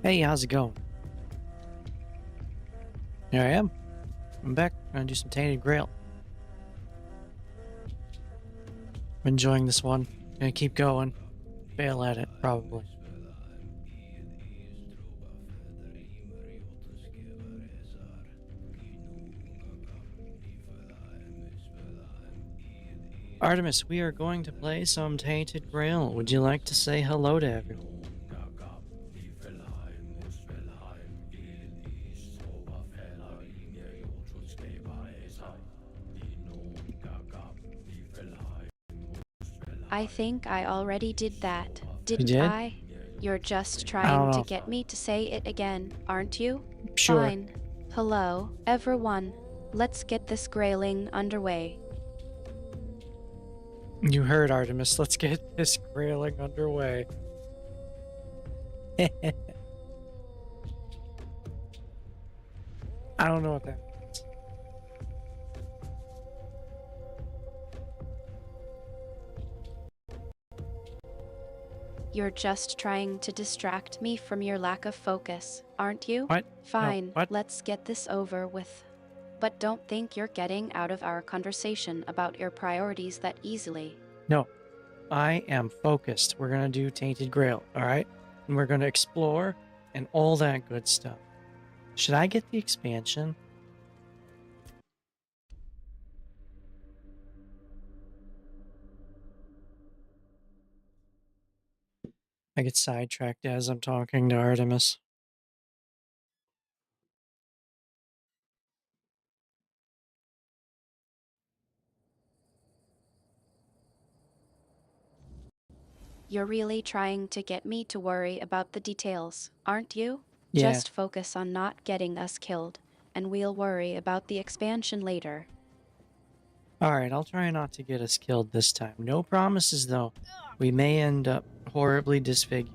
Hey, how's it going? Here I am. I'm back. Gonna do some Tainted Grail. I'm enjoying this one. Gonna keep going. Fail at it, probably. Artemis, we are going to play some Tainted Grail. Would you like to say hello to everyone? I think I already did that, You didn't did? I? You're just I don't trying to know. get me to say it again, aren't you? Sure. Fine. Hello, everyone. Let's get this grailing underway. You heard, Artemis. Let's get this grailing underway. I don't know what that means. You're just trying to distract me from your lack of focus, aren't you? What? No. Fine, What? let's get this over with. But don't think you're getting out of our conversation about your priorities that easily. No. I am focused. We're gonna do Tainted Grail, alright? And we're gonna explore and all that good stuff. Should I get the expansion? I get sidetracked as I'm talking to Artemis. You're really trying to get me to worry about the details, aren't you? Yeah. Just focus on not getting us killed, and we'll worry about the expansion later. Alright, I'll try not to get us killed this time. No promises, though. We may end up horribly disfigured.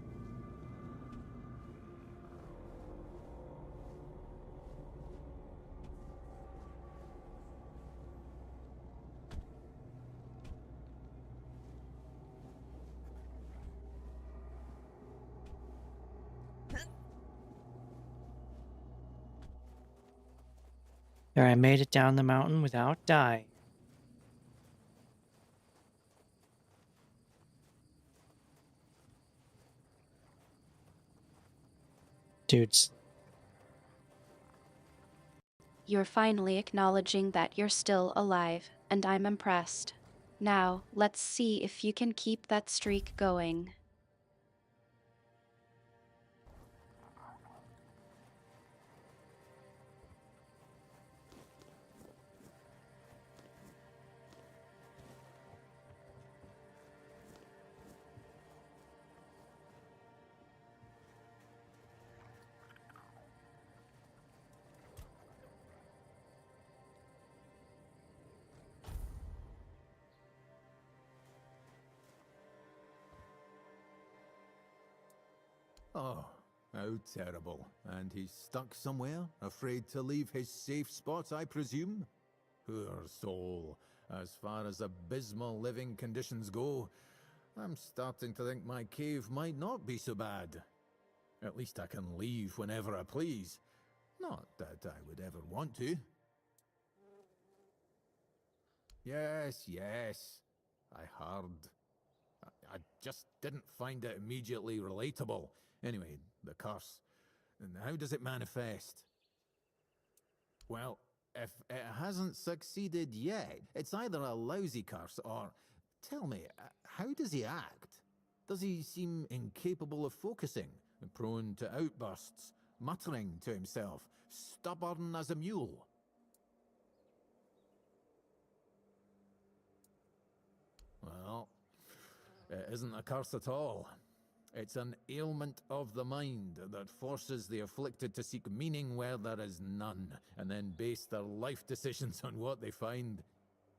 There, I made it down the mountain without dying. Dudes. You're finally acknowledging that you're still alive, and I'm impressed. Now, let's see if you can keep that streak going. Oh, how terrible. And he's stuck somewhere, afraid to leave his safe spot, I presume? Poor soul. As far as abysmal living conditions go, I'm starting to think my cave might not be so bad. At least I can leave whenever I please. Not that I would ever want to. Yes, I heard. I just didn't find it immediately relatable. Anyway, the curse. And how does it manifest? Well, if it hasn't succeeded yet, it's either a lousy curse or... Tell me, how does he act? Does he seem incapable of focusing, prone to outbursts, muttering to himself, stubborn as a mule? Well, it isn't a curse at all. It's an ailment of the mind that forces the afflicted to seek meaning where there is none, and then base their life decisions on what they find.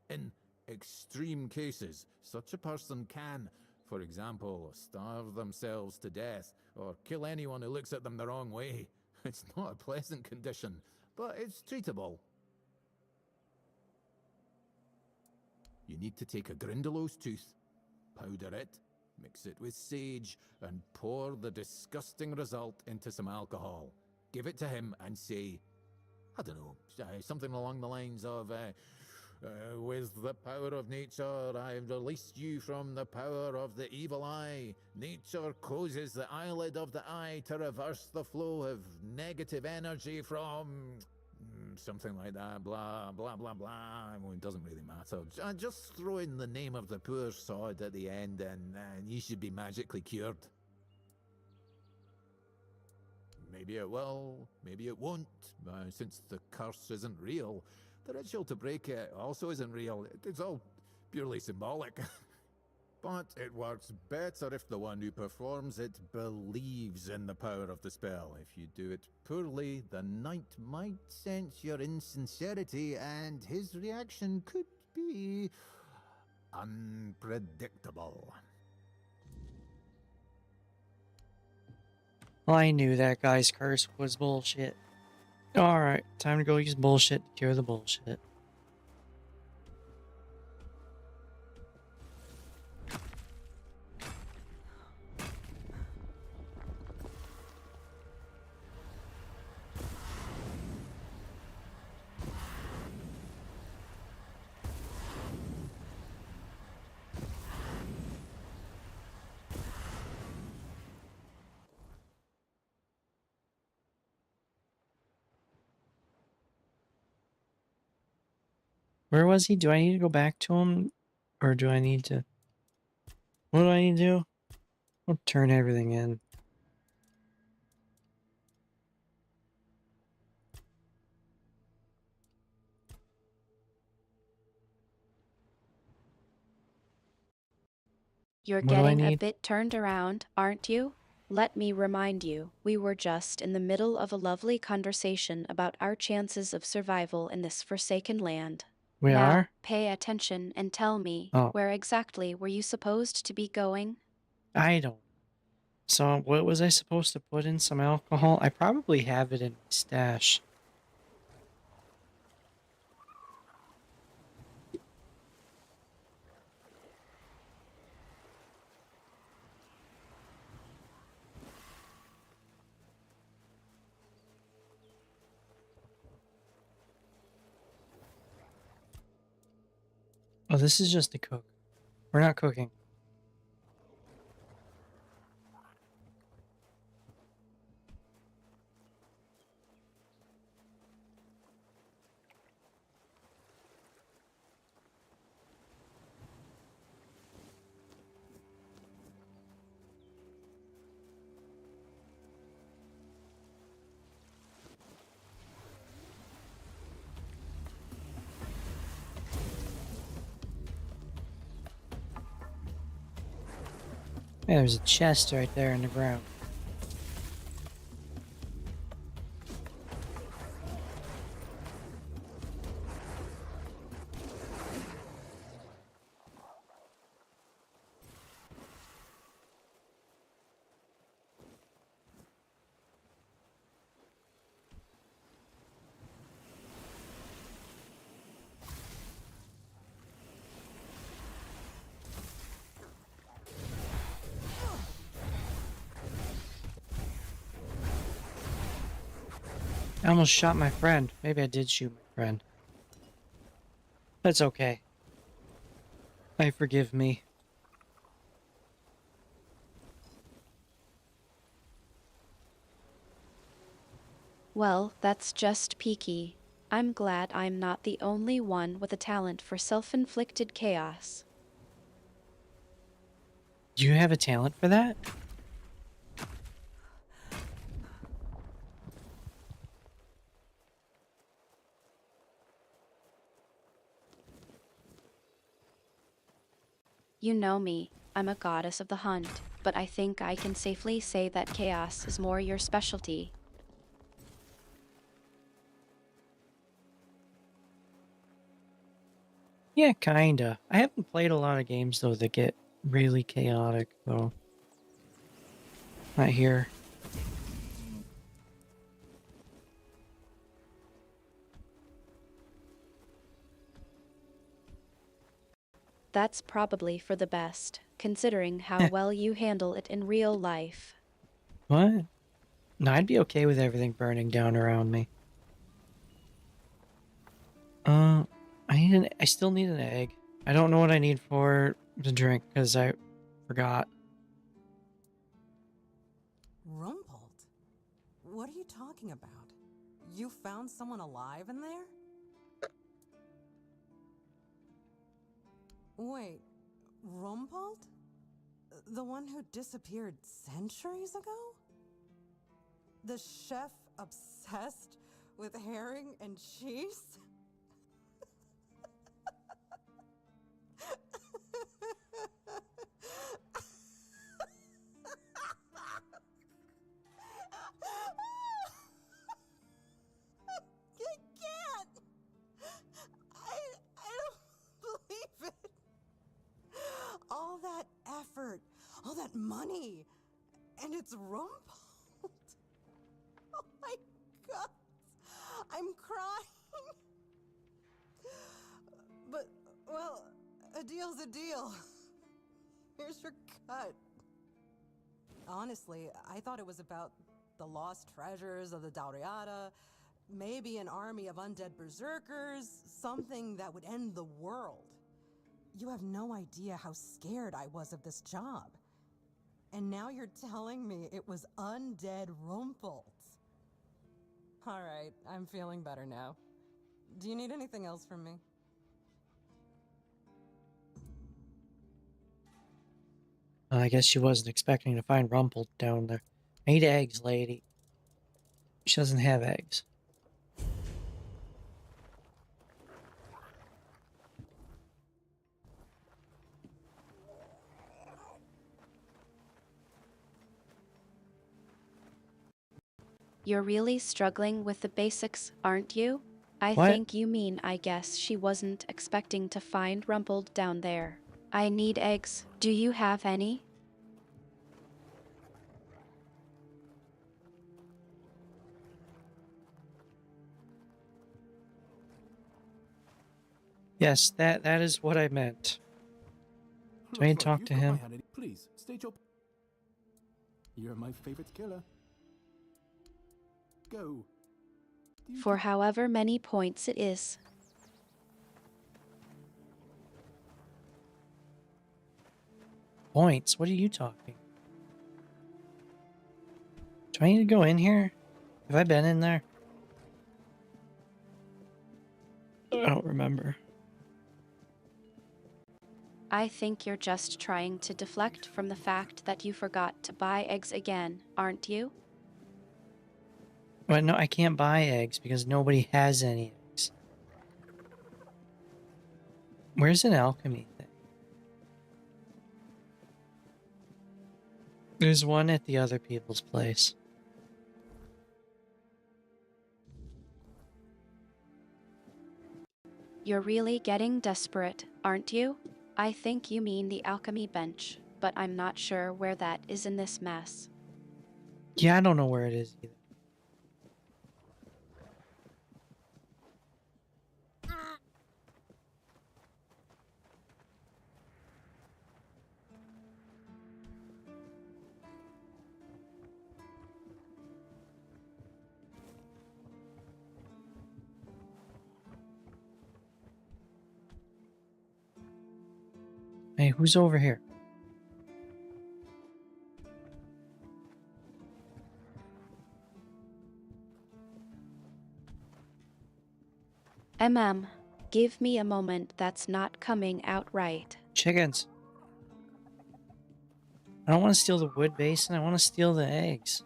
In extreme cases, such a person can, for example, starve themselves to death, or kill anyone who looks at them the wrong way. It's not a pleasant condition, but it's treatable. You need to take a Grindelows tooth, powder it, Mix it with sage and pour the disgusting result into some alcohol. Give it to him and say, I don't know, something along the lines of, with the power of nature, I've released you from the power of the evil eye. Nature closes the eyelid of the eye to reverse the flow of negative energy from... something like that, blah, blah, blah, blah. Well, it doesn't really matter. Just throw in the name of the poor sod at the end and you should be magically cured. Maybe it will, maybe it won't, since the curse isn't real. The ritual to break it also isn't real. It's all purely symbolic. But it works better if the one who performs it believes in the power of the spell. If you do it poorly, the knight might sense your insincerity and his reaction could be unpredictable. Well, I knew that guy's curse was bullshit. Alright, time to go use bullshit to cure the bullshit. Where was he? Do I need to go back to him? Or do I need to... What do I need to do? I'll turn everything in. You're What do I getting a need? bit turned around, aren't you? Let me remind you, we were just in the middle of a lovely conversation about our chances of survival in this forsaken land. We Now, are? pay attention and tell me, Oh, where exactly were you supposed to be going? I don't. So, what was I supposed to put in? Some alcohol? I probably have it in my stash. Oh, this is just to cook. We're not cooking. Yeah, there's a chest right there in the ground. I almost shot my friend. Maybe I did shoot my friend. That's okay. I forgive me. Well, that's just peaky. I'm glad I'm not the only one with a talent for self-inflicted chaos. Do you have a talent for that? You know me, I'm a goddess of the hunt, but I think I can safely say that chaos is more your specialty. Yeah, kinda. I haven't played a lot of games, though, that get really chaotic, though. Not here. That's probably for the best. considering how well you handle it in real life. What? No, I'd be okay with everything burning down around me. I still need an egg. I don't know what I need for the drink because I forgot. Rumpled? What are you talking about? You found someone alive in there? Wait, Rumpled? The one who disappeared centuries ago? The chef obsessed with herring and cheese? I can't! I don't believe it! All that effort, all that money, and it's Rumpled. Oh my god! I'm crying! But, well, a deal's a deal. Here's your cut. Honestly, I thought it was about the lost treasures of the Dauriata, maybe an army of undead berserkers, something that would end the world. You have no idea how scared I was of this job. And now you're telling me it was undead Rumpled. Alright, I'm feeling better now. Do you need anything else from me? I guess she wasn't expecting to find Rumpled down there. I need eggs, lady. She doesn't have eggs. You're really struggling with the basics, aren't you? I What? think you mean I guess she wasn't expecting to find Rumpled down there. I need eggs. Do you have any? Yes, that is what I meant. Do I need to talk to him? Please, state your... You're my favorite killer. Go. For however many points it is. Points? What are you talking? Do I need to go in here? Have I been in there? I don't remember. I think you're just trying to deflect from the fact that you forgot to buy eggs again, aren't you? Well, no, I can't buy eggs because nobody has any eggs. Where's an alchemy thing? There's one at the other people's place. You're really getting desperate, aren't you? I think you mean the alchemy bench, but I'm not sure where that is in this mess. Yeah, I don't know where it is either. Hey, who's over here? Give me a moment, that's not coming out right. Chickens. I don't want to steal the wood basin. I want to steal the eggs.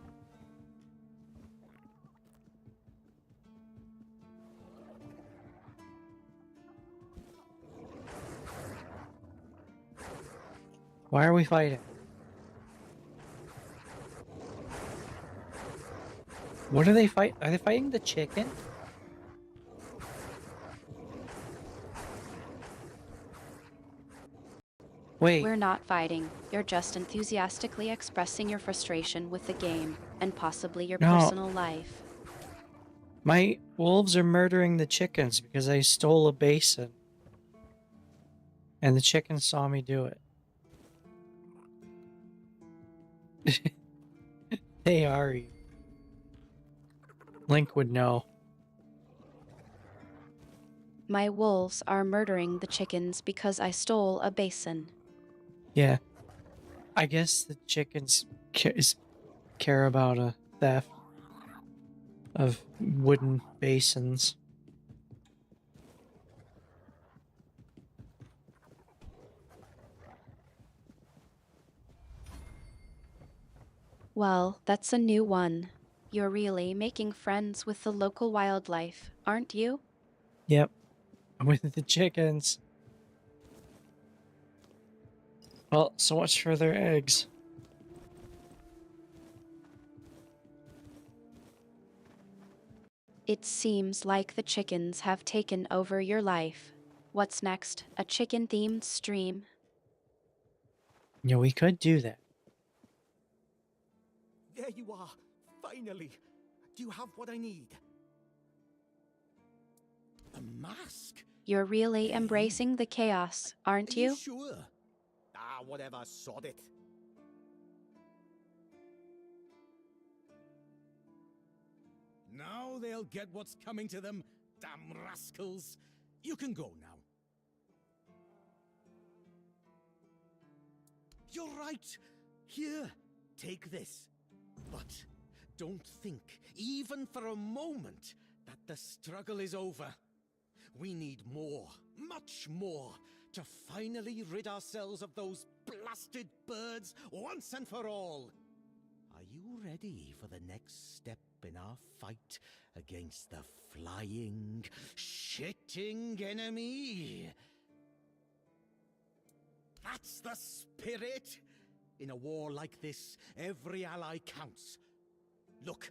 Why are we fighting? What are they fight? Are they fighting the chicken? Wait. We're not fighting. You're just enthusiastically expressing your frustration with the game, and possibly your No. personal life. My wolves are murdering the chickens because I stole a basin. And the chickens saw me do it. They are evil. Link would know. My wolves are murdering the chickens because I stole a basin. Yeah. I guess the chickens care about a theft of wooden basins. Well, that's a new one. You're really making friends with the local wildlife, aren't you? Yep. With the chickens. Well, so much for their eggs. It seems like the chickens have taken over your life. What's next? A chicken-themed stream? Yeah, we could do that. There you are. Finally. Do you have what I need? A mask? You're really Eh? embracing the chaos, aren't Are you you? sure? Ah, whatever, sod it. Now they'll get what's coming to them, damn rascals. You can go now. You're right. Here, take this. But don't think, even for a moment, that the struggle is over. We need more, much more, to finally rid ourselves of those blasted birds once and for all. Are you ready for the next step in our fight against the flying, shitting enemy? That's the spirit! In a war like this, every ally counts. Look,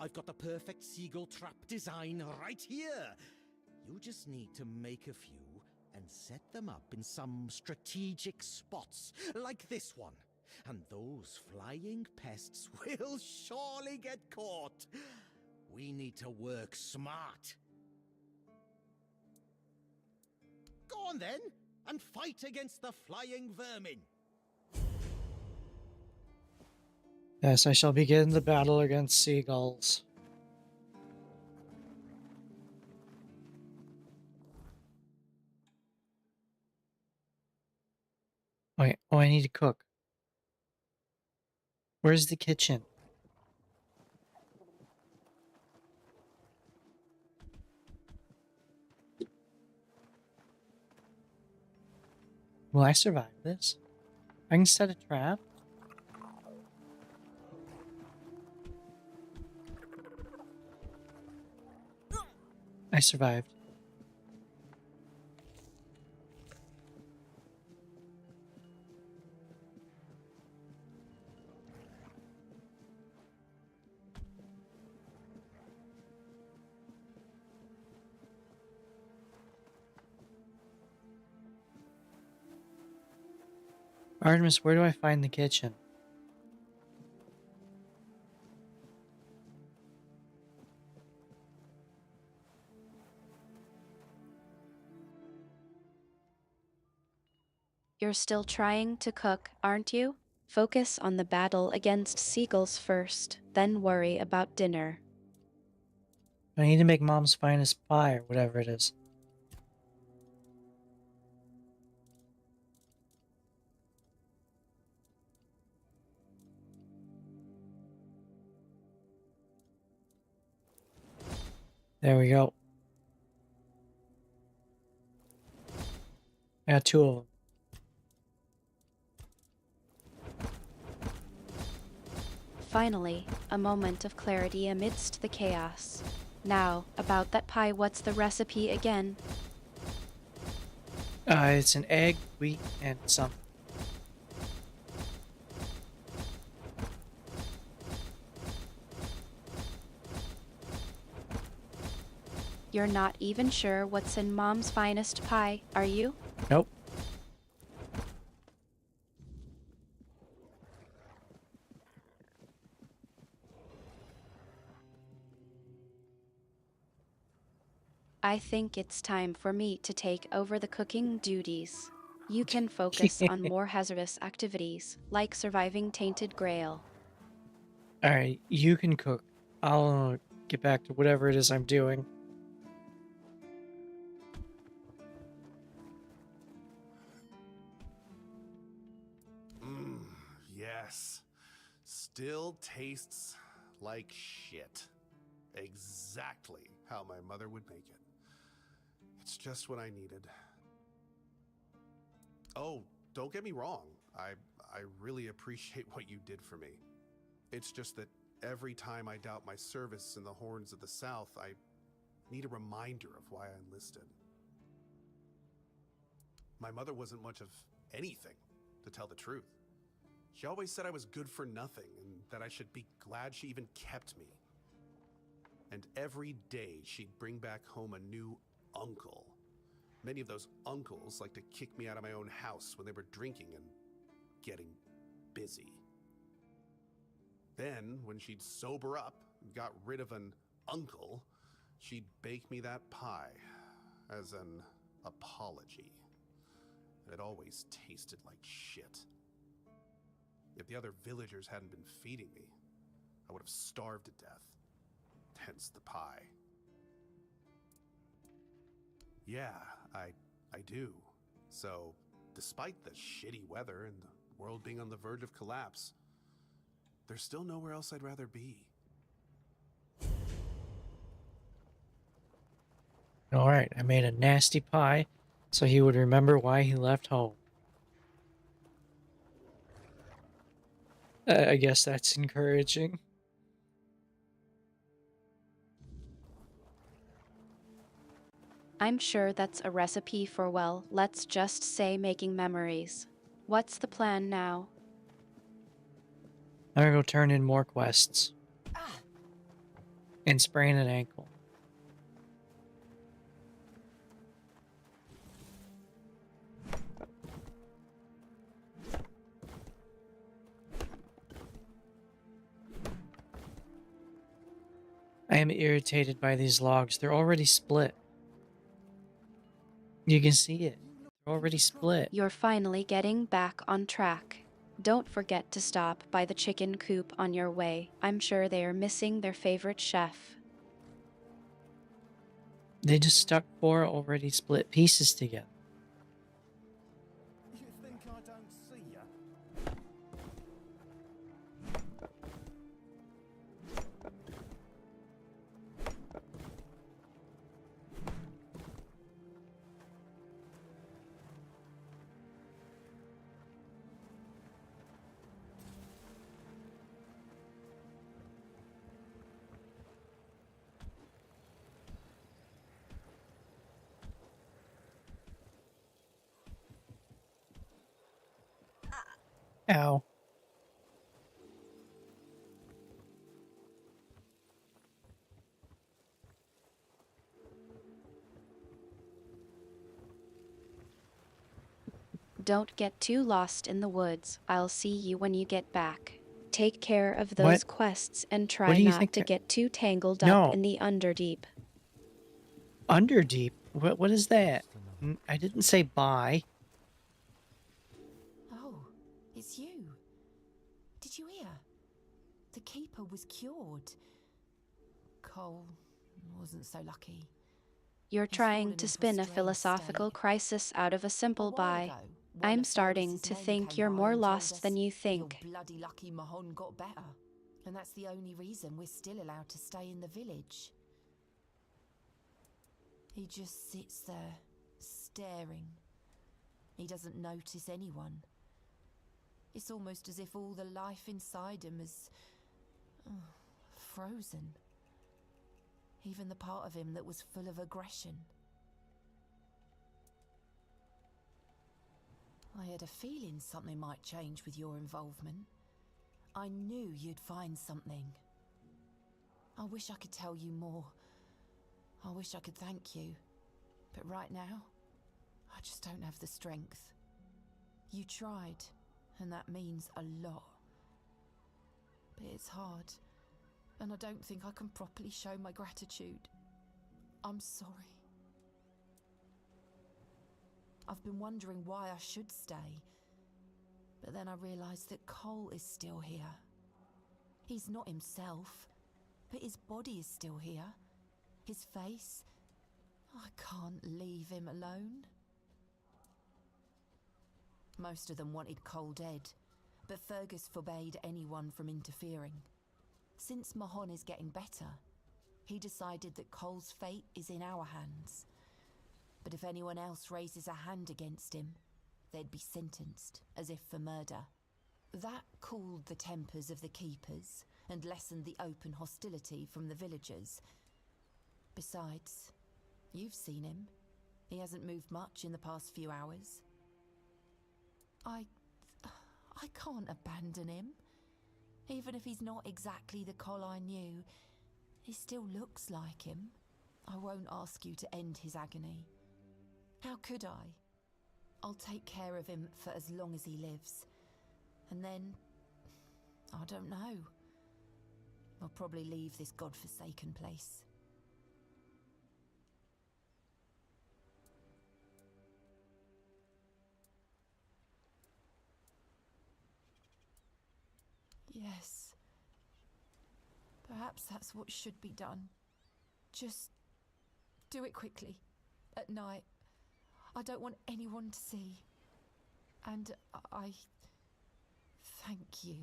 I've got the perfect seagull trap design right here. You just need to make a few and set them up in some strategic spots, like this one. And those flying pests will surely get caught. We need to work smart. Go on then, and fight against the flying vermin. Yes, I shall begin the battle against seagulls. Wait, oh, I need to cook. Where's the kitchen? Will I survive this? I can set a trap? I survived. Artemis, where do I find the kitchen? You're still trying to cook, aren't you? Focus on the battle against seagulls first, then worry about dinner. I need to make mom's finest pie or whatever it is. There we go. I got 2 of them. Finally, a moment of clarity amidst the chaos. Now, about that pie, what's the recipe again? It's an egg, wheat, and something. You're not even sure what's in Mom's finest pie, are you? Nope. I think it's time for me to take over the cooking duties. You can focus on more hazardous activities, like surviving Tainted Grail. Alright, you can cook. I'll get back to whatever it is I'm doing. Yes. Still tastes like shit. Exactly how my mother would make it. It's just what I needed. Oh, don't get me wrong. I really appreciate what you did for me. It's just that every time I doubt my service in the Horns of the South, I need a reminder of why I enlisted. My mother wasn't much of anything, to tell the truth. She always said I was good for nothing and that I should be glad she even kept me. And every day she'd bring back home a new uncle. Many of those uncles like to kick me out of my own house when they were drinking and getting busy. Then, when she'd sober up and got rid of an uncle, she'd bake me that pie as an apology. It always tasted like shit. If the other villagers hadn't been feeding me, I would have starved to death. Hence the pie. Yeah, I do. So, despite the shitty weather and the world being on the verge of collapse, there's still nowhere else I'd rather be. Alright, I made a nasty pie so he would remember why he left home. I guess that's encouraging. I'm sure that's a recipe for, well, let's just say making memories. What's the plan now? I'm gonna go turn in more quests. And sprain an ankle. I am irritated by these logs. They're already split. You can see it. They're already split. You're finally getting back on track. Don't forget to stop by the chicken coop on your way. I'm sure they are missing their favorite chef. They just stuck 4 already split pieces together. You think I don't see ya? Ow. Don't get too lost in the woods. I'll see you when you get back. Take care of What? those quests and try do you not think to that- get too tangled No. up in the Underdeep. Underdeep? What is that? I didn't say bye. Oh, it's you. Did you hear? The keeper was cured. Cole wasn't so lucky. You're He's trying fallen to into a spin a strange philosophical state. crisis out of a simple A while buy. ago, one I'm of starting Fergus's to men think came you're by more and told lost than us you think. You're bloody lucky Mahon got better. And that's the only reason we're still allowed to stay in the village. He just sits there, staring. He doesn't notice anyone. It's almost as if all the life inside him is frozen. Even the part of him that was full of aggression. I had a feeling something might change with your involvement. I knew you'd find something. I wish I could tell you more. I wish I could thank you. But right now, I just don't have the strength. You tried, and that means a lot. But it's hard, and I don't think I can properly show my gratitude. I'm sorry. I've been wondering why I should stay. But then I realised that Cole is still here. He's not himself, but his body is still here. His face. I can't leave him alone. Most of them wanted Cole dead, but Fergus forbade anyone from interfering. Since Mahon is getting better, he decided that Cole's fate is in our hands. But if anyone else raises a hand against him, they'd be sentenced, as if for murder. That cooled the tempers of the keepers and lessened the open hostility from the villagers. Besides, you've seen him. He hasn't moved much in the past few hours. I can't abandon him. Even if he's not exactly the Cole I knew, he still looks like him. I won't ask you to end his agony. How could I? I'll take care of him for as long as he lives. And then, I don't know. I'll probably leave this godforsaken place. Yes. Perhaps that's what should be done. Just do it quickly, at night. I don't want anyone to see. And I thank you.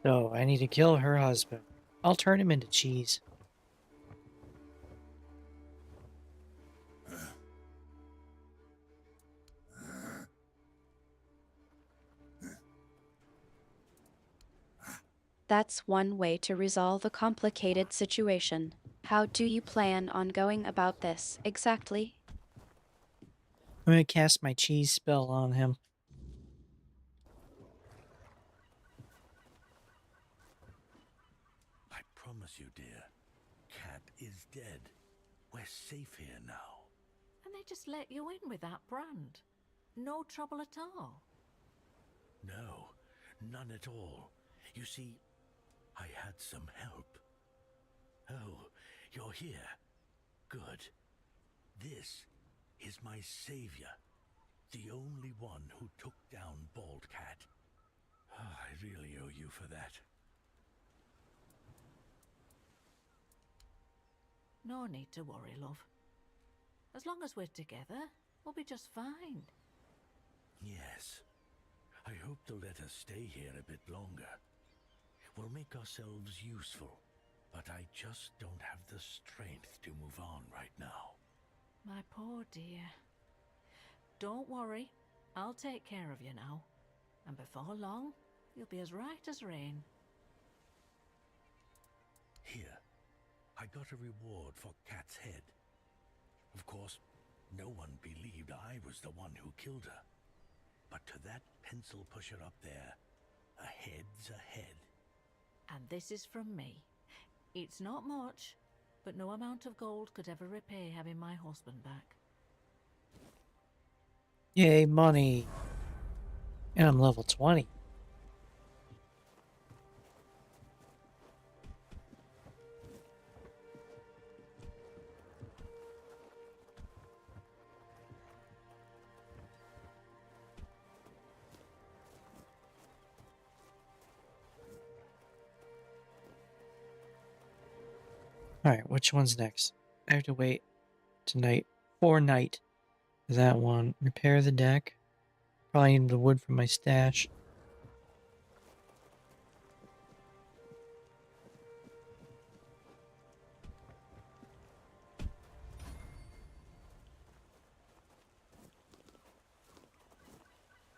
So I need to kill her husband. I'll turn him into cheese. That's one way to resolve a complicated situation. How do you plan on going about this exactly? I'm gonna cast my cheese spell on him. I promise you, dear, Cat is dead. We're safe here now. And they just let you in with that brand? No trouble at all? No, none at all. You see, I had some help. Oh, you're here. Good. This is my savior, the only one who took down Bald Cat. I really owe you for that. No need to worry, love. As long as we're together, we'll be just fine. Yes. I hope they'll let us stay here a bit longer. We'll make ourselves useful, but I just don't have the strength to move on right now. My poor dear. Don't worry, I'll take care of you now. And before long, you'll be as right as rain. Here, I got a reward for Cat's head. Of course, no one believed I was the one who killed her. But to that pencil pusher up there, a head's a head. And this is from me. It's not much, but no amount of gold could ever repay having my husband back. Yay, money. And I'm level 20. Alright, which one's next? I have to wait tonight for night. That one. Repair the deck. Probably need the wood from my stash.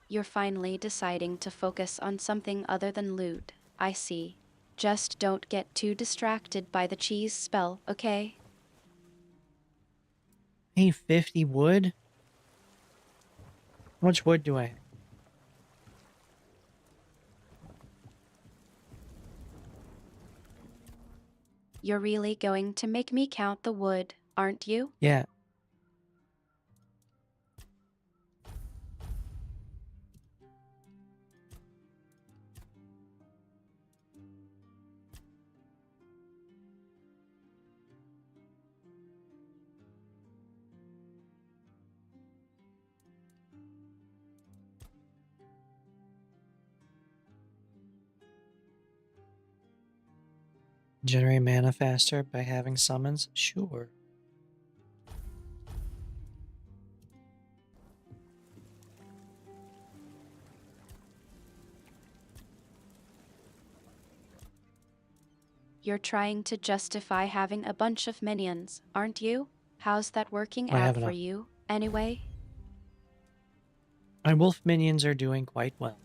You're finally deciding to focus on something other than loot. I see. Just don't get too distracted by the cheese spell, okay? I need 50 wood? How much wood do I have? You're really going to make me count the wood, aren't you? Yeah. Generate mana faster by having summons? Sure. You're trying to justify having a bunch of minions, aren't you? How's that working I out have for enough. you, anyway? My wolf minions are doing quite well.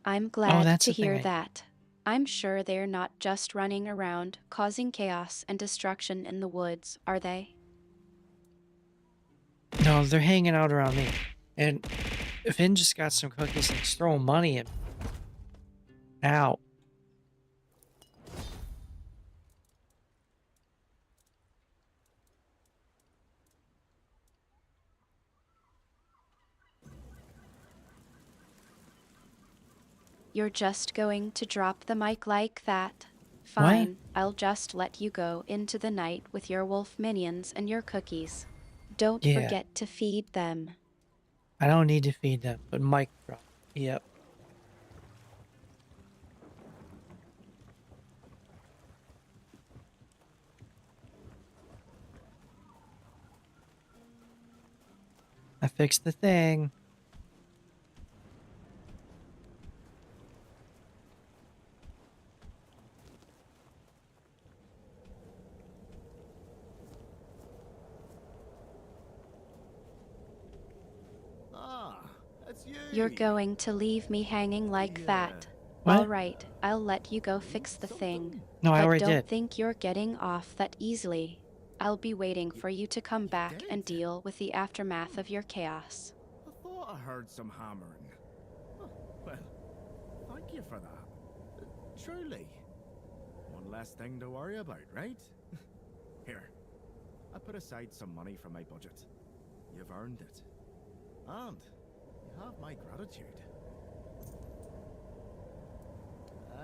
I'm glad that's to the thing hear I- that. I'm sure they're not just running around causing chaos and destruction in the woods, are they? No, they're hanging out around me. And Finn just got some cookies and he's throwing money at me. Ow. You're just going to drop the mic like that? What? Fine, I'll just let you go into the night with your wolf minions and your cookies. Don't Yeah. forget to feed them. I don't need to feed them, but mic drop. Yep. I fixed the thing. Ah, that's you. You're going to leave me hanging like that. What? All right, I'll let you go fix the thing. No, I But already don't did. think you're getting off that easily. I'll be waiting for you to come back and deal with the aftermath of your chaos. I thought I heard some hammering. Oh, well, thank you for that. Truly. One less thing to worry about, right? Here, I put aside some money from my budget. You've earned it. And you have my gratitude.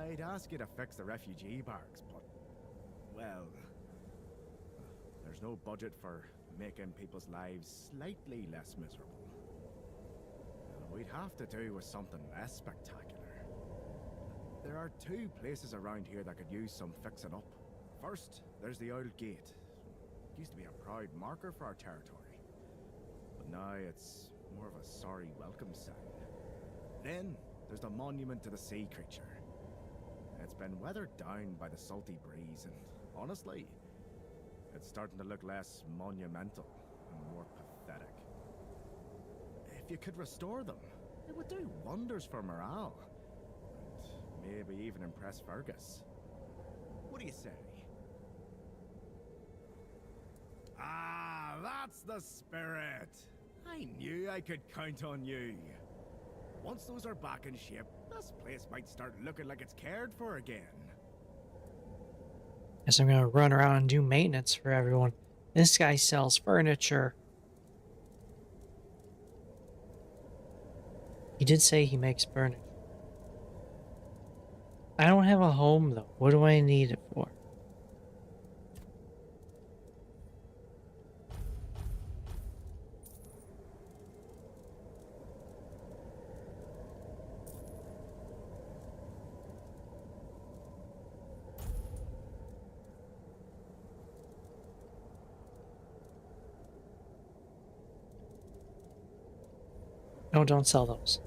I'd ask you to fix the refugee barracks, but, well, there's no budget for making people's lives slightly less miserable. We'd have to do with something less spectacular. There are two places around here that could use some fixing up. First, there's the Old Gate. It used to be a proud marker for our territory. But now it's more of a sorry welcome sign. Then, there's the monument to the sea creature. It's been weathered down by the salty breeze, and honestly, it's starting to look less monumental and more pathetic. If you could restore them, it would do wonders for morale. And maybe even impress Fergus. What do you say? Ah, that's the spirit! I knew I could count on you. Once those are back in shape, this place might start looking like it's cared for again. Guess I'm gonna run around and do maintenance for everyone. This guy sells furniture. He did say he makes furniture. I don't have a home though. What do I need it for? No, don't sell those.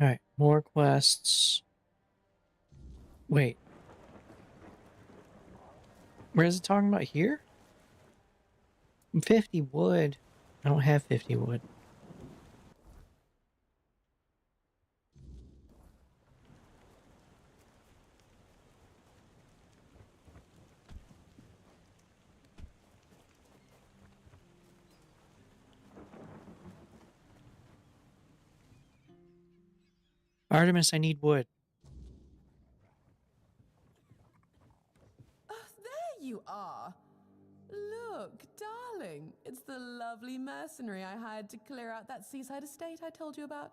Alright, more quests. Wait. Where is it talking about here? 50 wood. I don't have 50 wood. Artemis, I need wood. Look, darling, it's the lovely mercenary I hired to clear out that seaside estate I told you about.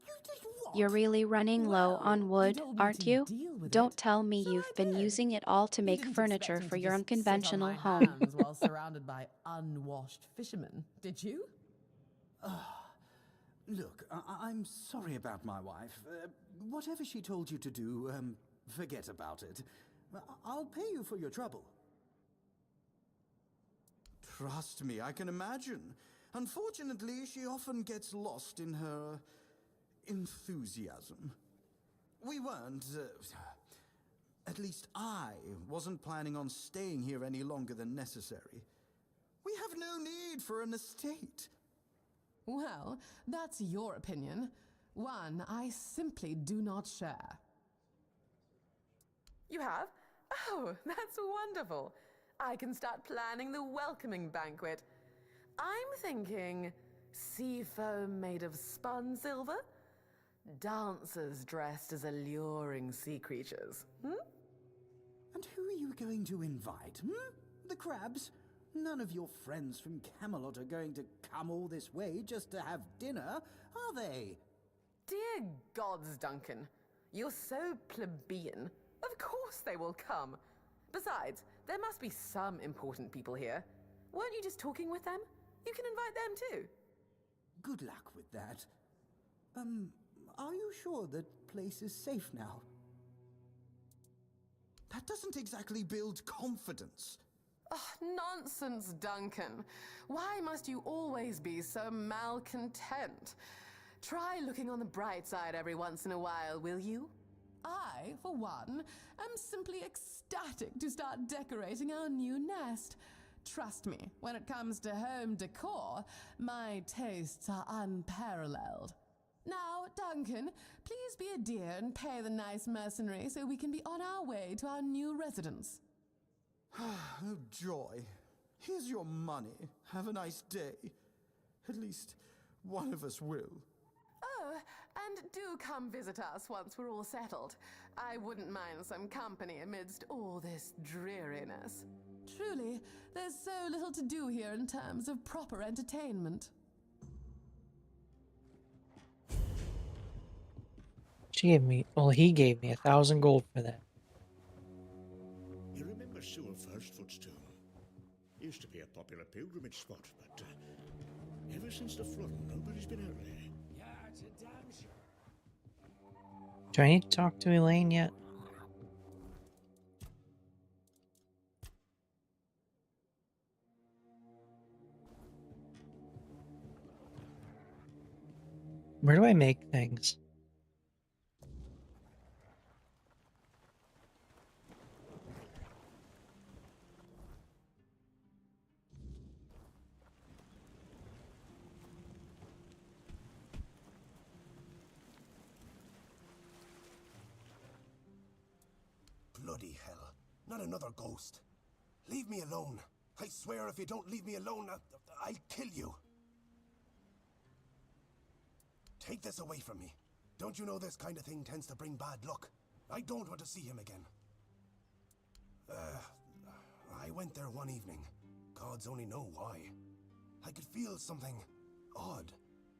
You did what? You're really running low on Well, wood, you told me aren't to you? deal with Don't it, tell me so you've I been did. using it all to You make didn't furniture expect me for to your just unconventional sit on home. my hands while surrounded by unwashed fishermen, did you? Look, I'm sorry about my wife. Whatever she told you to do, forget about it. I'll pay you for your trouble. Trust me, I can imagine. Unfortunately, she often gets lost in her enthusiasm. We weren't, at least I wasn't planning on staying here any longer than necessary. We have no need for an estate. Well, that's your opinion. One I simply do not share. You have? Oh, that's wonderful. I can start planning the welcoming banquet. I'm thinking sea foam made of spun silver, dancers dressed as alluring sea creatures. And who are you going to invite, The crabs? None of your friends from Camelot are going to come all this way just to have dinner, are they? Dear gods, Duncan. You're so plebeian. Of course they will come. Besides, there must be some important people here. Weren't you just talking with them? You can invite them too. Good luck with that. Are you sure the place is safe now? That doesn't exactly build confidence. Oh, nonsense, Duncan. Why must you always be so malcontent? Try looking on the bright side every once in a while, will you? I, for one, am simply ecstatic to start decorating our new nest. Trust me, when it comes to home decor, my tastes are unparalleled. Now, Duncan, please be a dear and pay the nice mercenary so we can be on our way to our new residence. Oh, joy. Here's your money. Have a nice day. At least one of us will. Oh, and do come visit us once we're all settled. I wouldn't mind some company amidst all this dreariness. Truly, there's so little to do here in terms of proper entertainment. He gave me 1,000 gold for that. You remember Sewer Firstfoot's tomb? Used to be a popular pilgrimage spot, but ever since the flood, nobody's been out there. Yeah, it's a damn sure. Do I need to talk to Elaine yet? Where do I make things? Bloody hell. Not another ghost. Leave me alone. I swear if you don't leave me alone, I'll kill you. Take this away from me. Don't you know this kind of thing tends to bring bad luck? I don't want to see him again. I went there one evening. Gods only know why. I could feel something odd.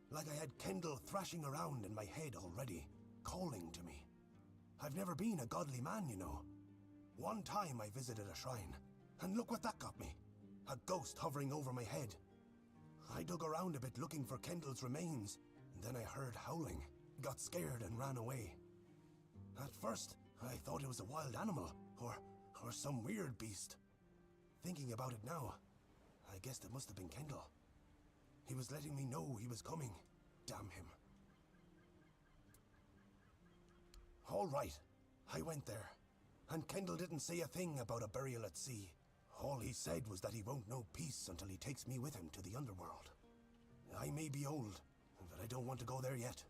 Like I had Kendall thrashing around in my head already, calling to me. I've never been a godly man, you know. One time I visited a shrine, and look what that got me. A ghost hovering over my head. I dug around a bit looking for Kendall's remains, and then I heard howling, got scared and ran away. At first, I thought it was a wild animal, or some weird beast. Thinking about it now, I guessed it must have been Kendall. He was letting me know he was coming. Damn him. All right, I went there, and Kendall didn't say a thing about a burial at sea. All he said was that he won't know peace until he takes me with him to the underworld. I may be old, but I don't want to go there yet.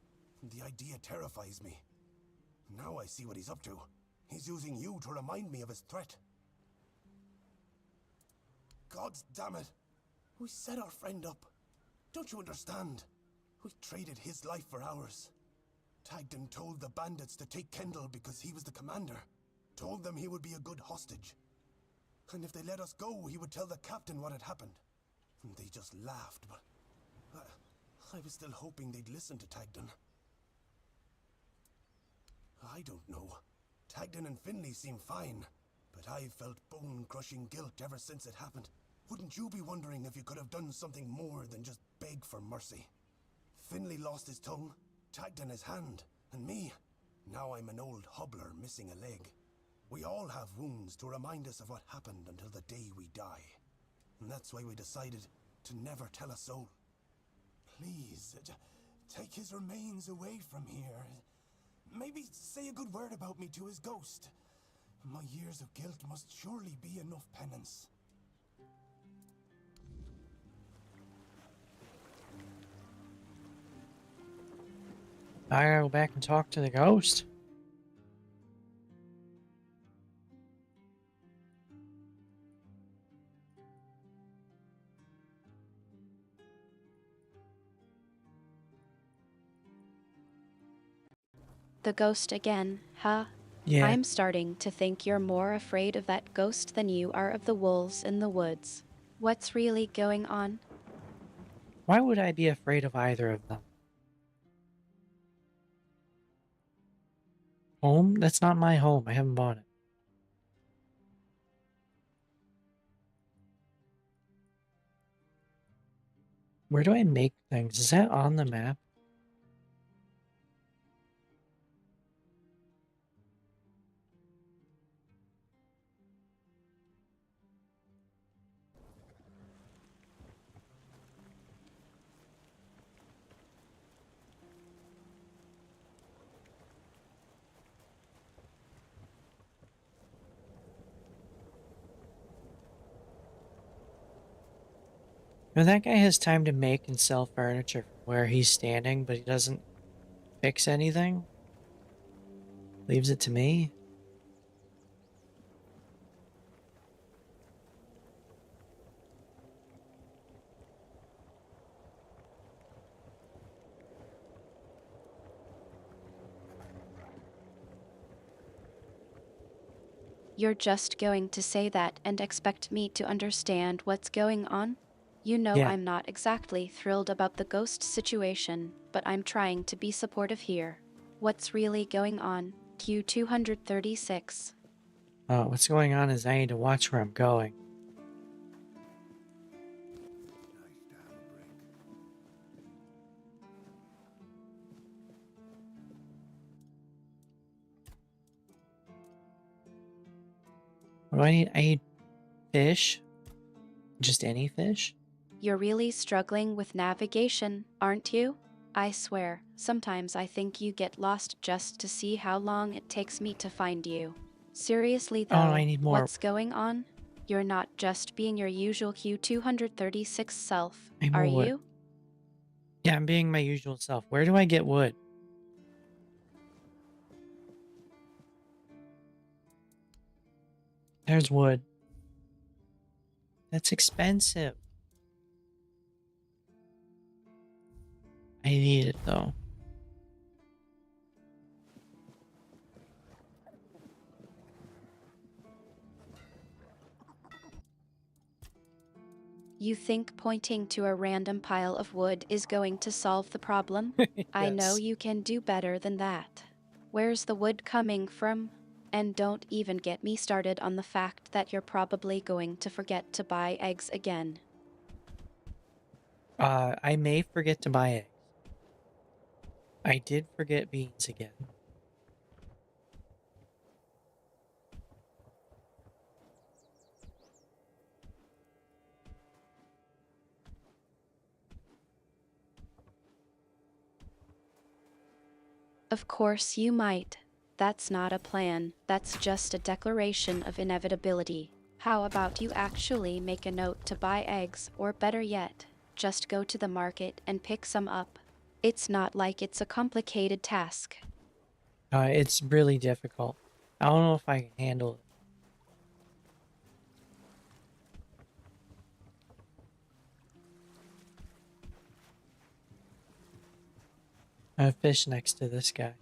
The idea terrifies me. Now I see what he's up to. He's using you to remind me of his threat. God damn it! We set our friend up. Don't you understand? We traded his life for ours. Tagged and told the bandits to take Kendall because he was the commander. Told them he would be a good hostage. And if they let us go, he would tell the captain what had happened. And they just laughed, but I was still hoping they'd listen to Tagden. I don't know. Tagden and Finley seem fine, but I've felt bone-crushing guilt ever since it happened. Wouldn't you be wondering if you could have done something more than just beg for mercy? Finley lost his tongue, Tagden his hand, and me. Now I'm an old hobbler missing a leg. We all have wounds to remind us of what happened until the day we die. And that's why we decided to never tell a soul. Please, take his remains away from here. Maybe say a good word about me to his ghost. My years of guilt must surely be enough penance. I gotta go back and talk to the ghost. The ghost again, huh? Yeah. I'm starting to think you're more afraid of that ghost than you are of the wolves in the woods. What's really going on? Why would I be afraid of either of them? Home? That's not my home. I haven't bought it. Where do I make things? Is that on the map? Now that guy has time to make and sell furniture from where he's standing, but he doesn't fix anything. Leaves it to me. You're just going to say that and expect me to understand what's going on? You know Yeah. I'm not exactly thrilled about the ghost situation, but I'm trying to be supportive here. What's really going on? Q236. What's going on is I need to watch where I'm going. What do I need? I need fish. Just any fish? You're really struggling with navigation, aren't you? I swear, sometimes I think you get lost just to see how long it takes me to find you. Seriously though, Oh, I need more. what's going on? You're not just being your usual Q236 self, I need are more wood. you? Yeah, I'm being my usual self. Where do I get wood? There's wood. That's expensive. I need it though. You think pointing to a random pile of wood is going to solve the problem? I know Yes. you can do better than that. Where's the wood coming from? And don't even get me started on the fact that you're probably going to forget to buy eggs again. I may forget to buy eggs. I did forget beans again. Of course you might. That's not a plan, that's just a declaration of inevitability. How about you actually make a note to buy eggs, or better yet, just go to the market and pick some up? It's not like it's a complicated task. It's really difficult. I don't know if I can handle it. I have fish next to this guy.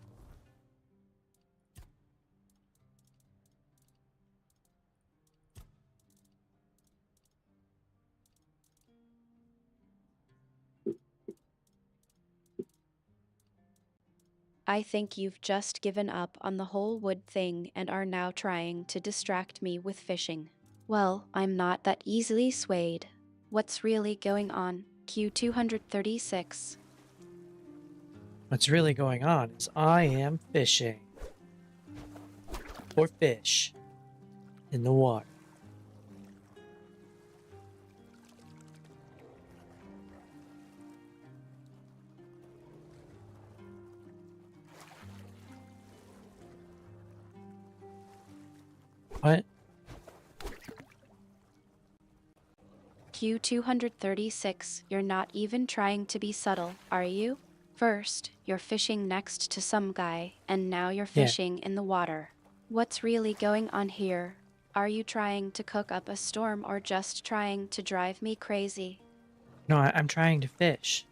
I think you've just given up on the whole wood thing and are now trying to distract me with fishing. Well, I'm not that easily swayed. What's really going on? Q236. What's really going on is I am fishing for fish in the water. What? Q236, you're not even trying to be subtle, are you? First, you're fishing next to some guy, and now you're Yeah. fishing in the water. What's really going on here? Are you trying to cook up a storm or just trying to drive me crazy? No, I'm trying to fish.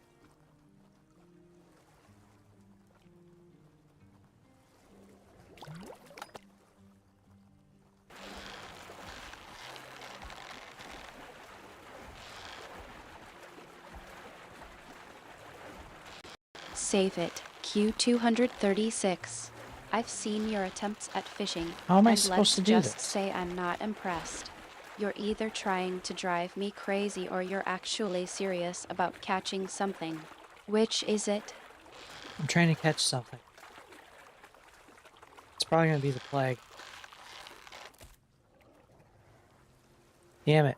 Save it, Q236. I've seen your attempts at fishing, How am I and supposed let's to do just this? say I'm not impressed. You're either trying to drive me crazy or you're actually serious about catching something. Which is it? I'm trying to catch something. It's probably going to be the plague. Damn it.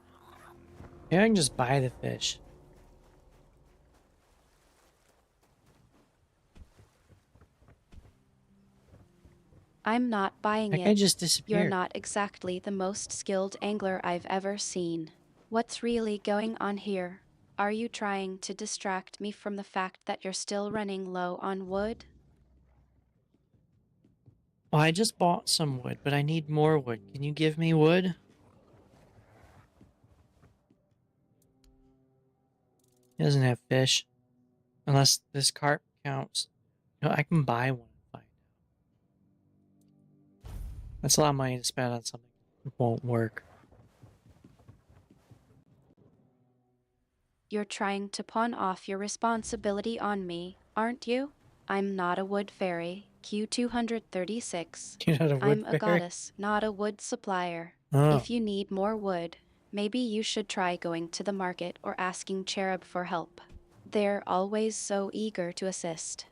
Maybe I can just buy the fish. I'm not buying That it. guy just You're disappeared. not exactly the most skilled angler I've ever seen. What's really going on here? Are you trying to distract me from the fact that you're still running low on wood? Well, I just bought some wood, but I need more wood. Can you give me wood? He doesn't have fish. Unless this carp counts. No, I can buy one and find out. That's a lot of money to spend on something that won't work. You're trying to pawn off your responsibility on me, aren't you? I'm not a wood fairy, Q236. You're not a wood I'm a fairy? goddess, not a wood supplier. Oh. If you need more wood, maybe you should try going to the market or asking Cherub for help. They're always so eager to assist.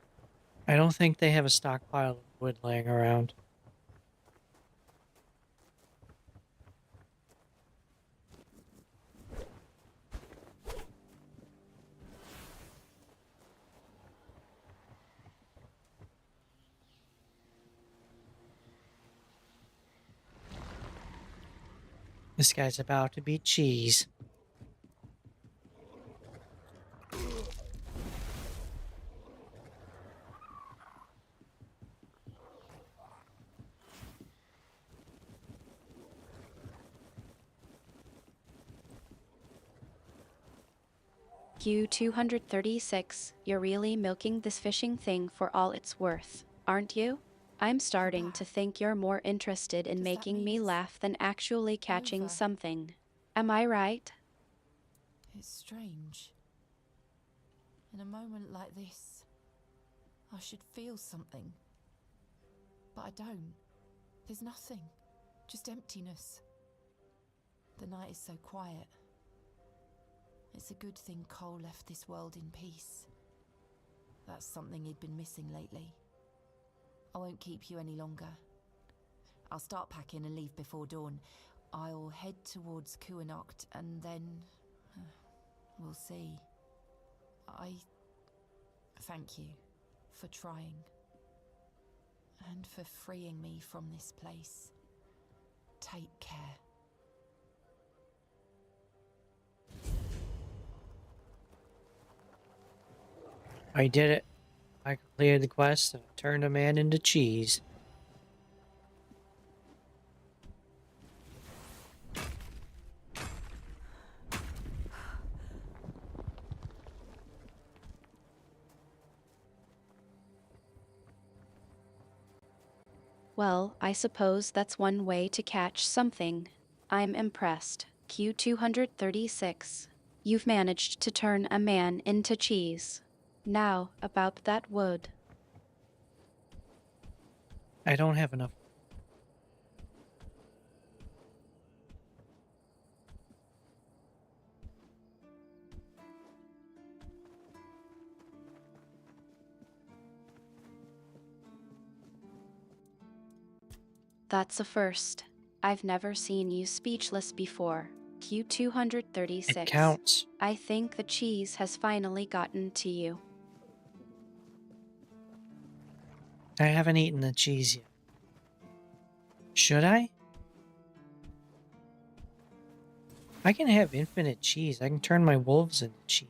I don't think they have a stockpile of wood laying around. This guy's about to be cheese. Q236, you're really milking this fishing thing for all it's worth, aren't you? I'm starting to think you're more interested in Does that making mean me it's laugh than actually catching over? something. Am I right? It's strange. In a moment like this, I should feel something. But I don't. There's nothing. Just emptiness. The night is so quiet. It's a good thing Cole left this world in peace. That's something he'd been missing lately. I won't keep you any longer. I'll start packing and leave before dawn. I'll head towards Q and Artemis and then... we'll see. I thank you for trying. And for freeing me from this place. Take care. I did it. I completed the quest and turned a man into cheese. Well, I suppose that's one way to catch something. I'm impressed. Q236. You've managed to turn a man into cheese. Now, about that wood. I don't have enough. That's a first. I've never seen you speechless before. Q236. It counts. I think the cheese has finally gotten to you. I haven't eaten the cheese yet. Should I? I can have infinite cheese. I can turn my wolves into cheese.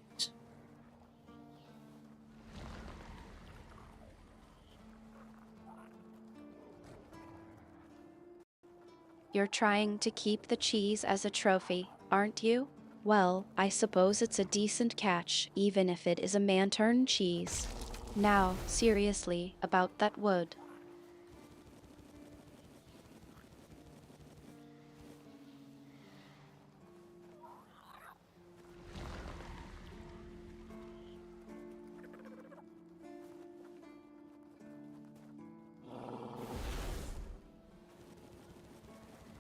You're trying to keep the cheese as a trophy, aren't you? Well, I suppose it's a decent catch, even if it is a man-turned cheese. Now, seriously, about that wood.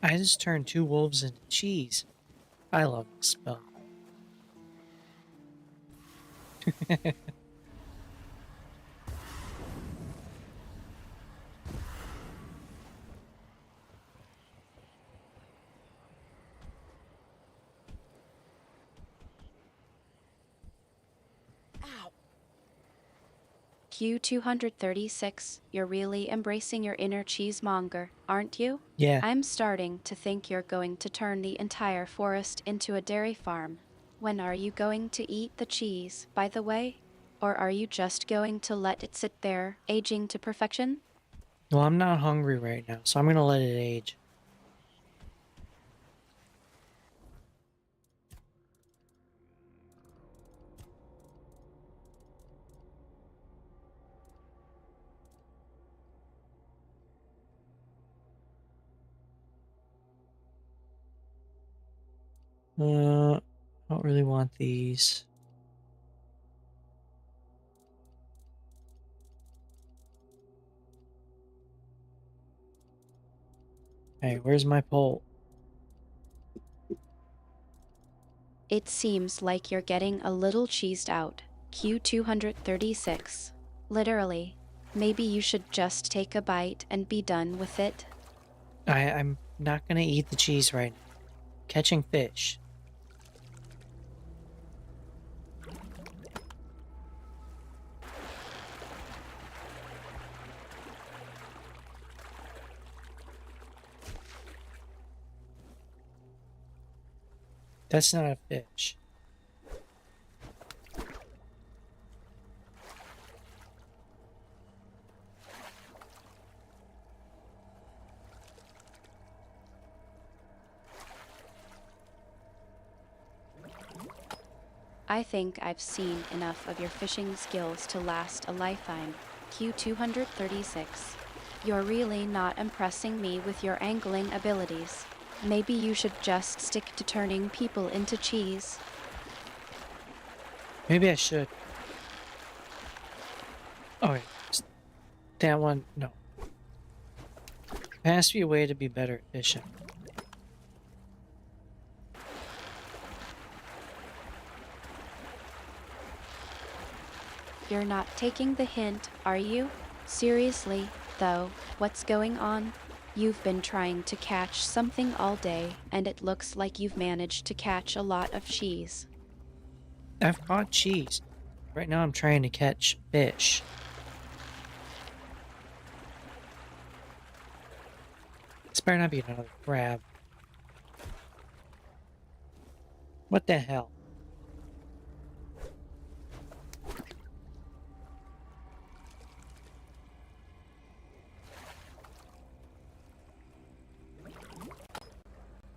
I just turned 2 wolves into cheese. I love this spell. Q236, you're really embracing your inner cheesemonger, aren't you? Yeah. I'm starting to think you're going to turn the entire forest into a dairy farm. When are you going to eat the cheese, by the way? Or are you just going to let it sit there, aging to perfection? Well, I'm not hungry right now, so I'm gonna let it age. I don't really want these. Hey, where's my pole? It seems like you're getting a little cheesed out. Q236. Literally. Maybe you should just take a bite and be done with it. I'm not gonna eat the cheese right now. Catching fish. That's not a fish. I think I've seen enough of your fishing skills to last a lifetime. Q236. You're really not impressing me with your angling abilities. Maybe you should just stick to turning people into cheese. Maybe I should. Oh, wait. That one, no. There has to be a way to be better at fishing. You're not taking the hint, are you? Seriously, though, what's going on? You've been trying to catch something all day, and it looks like you've managed to catch a lot of cheese. I've caught cheese. Right now I'm trying to catch fish. This better not be another crab. What the hell?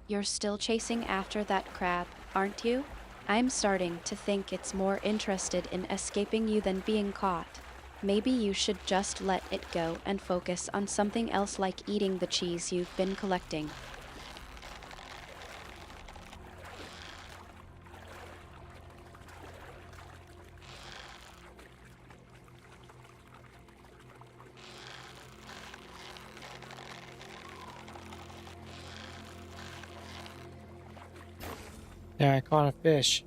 You're still chasing after that crab, aren't you? I'm starting to think it's more interested in escaping you than being caught. Maybe you should just let it go and focus on something else like eating the cheese you've been collecting. There, I caught a fish.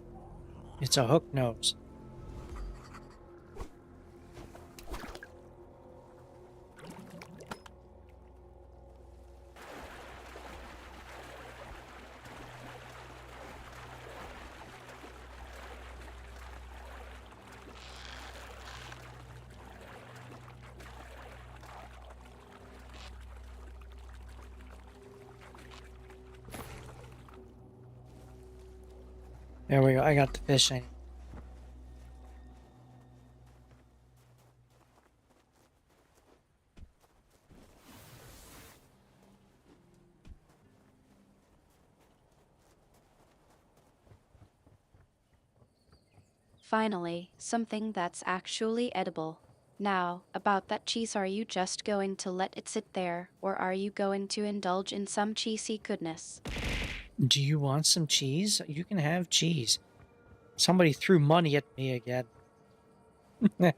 It's a hook nose. There we go. I got the fish. Finally, something that's actually edible. Now, about that cheese, are you just going to let it sit there, or are you going to indulge in some cheesy goodness? Do you want some cheese? You can have cheese. Somebody threw money at me again. Wait,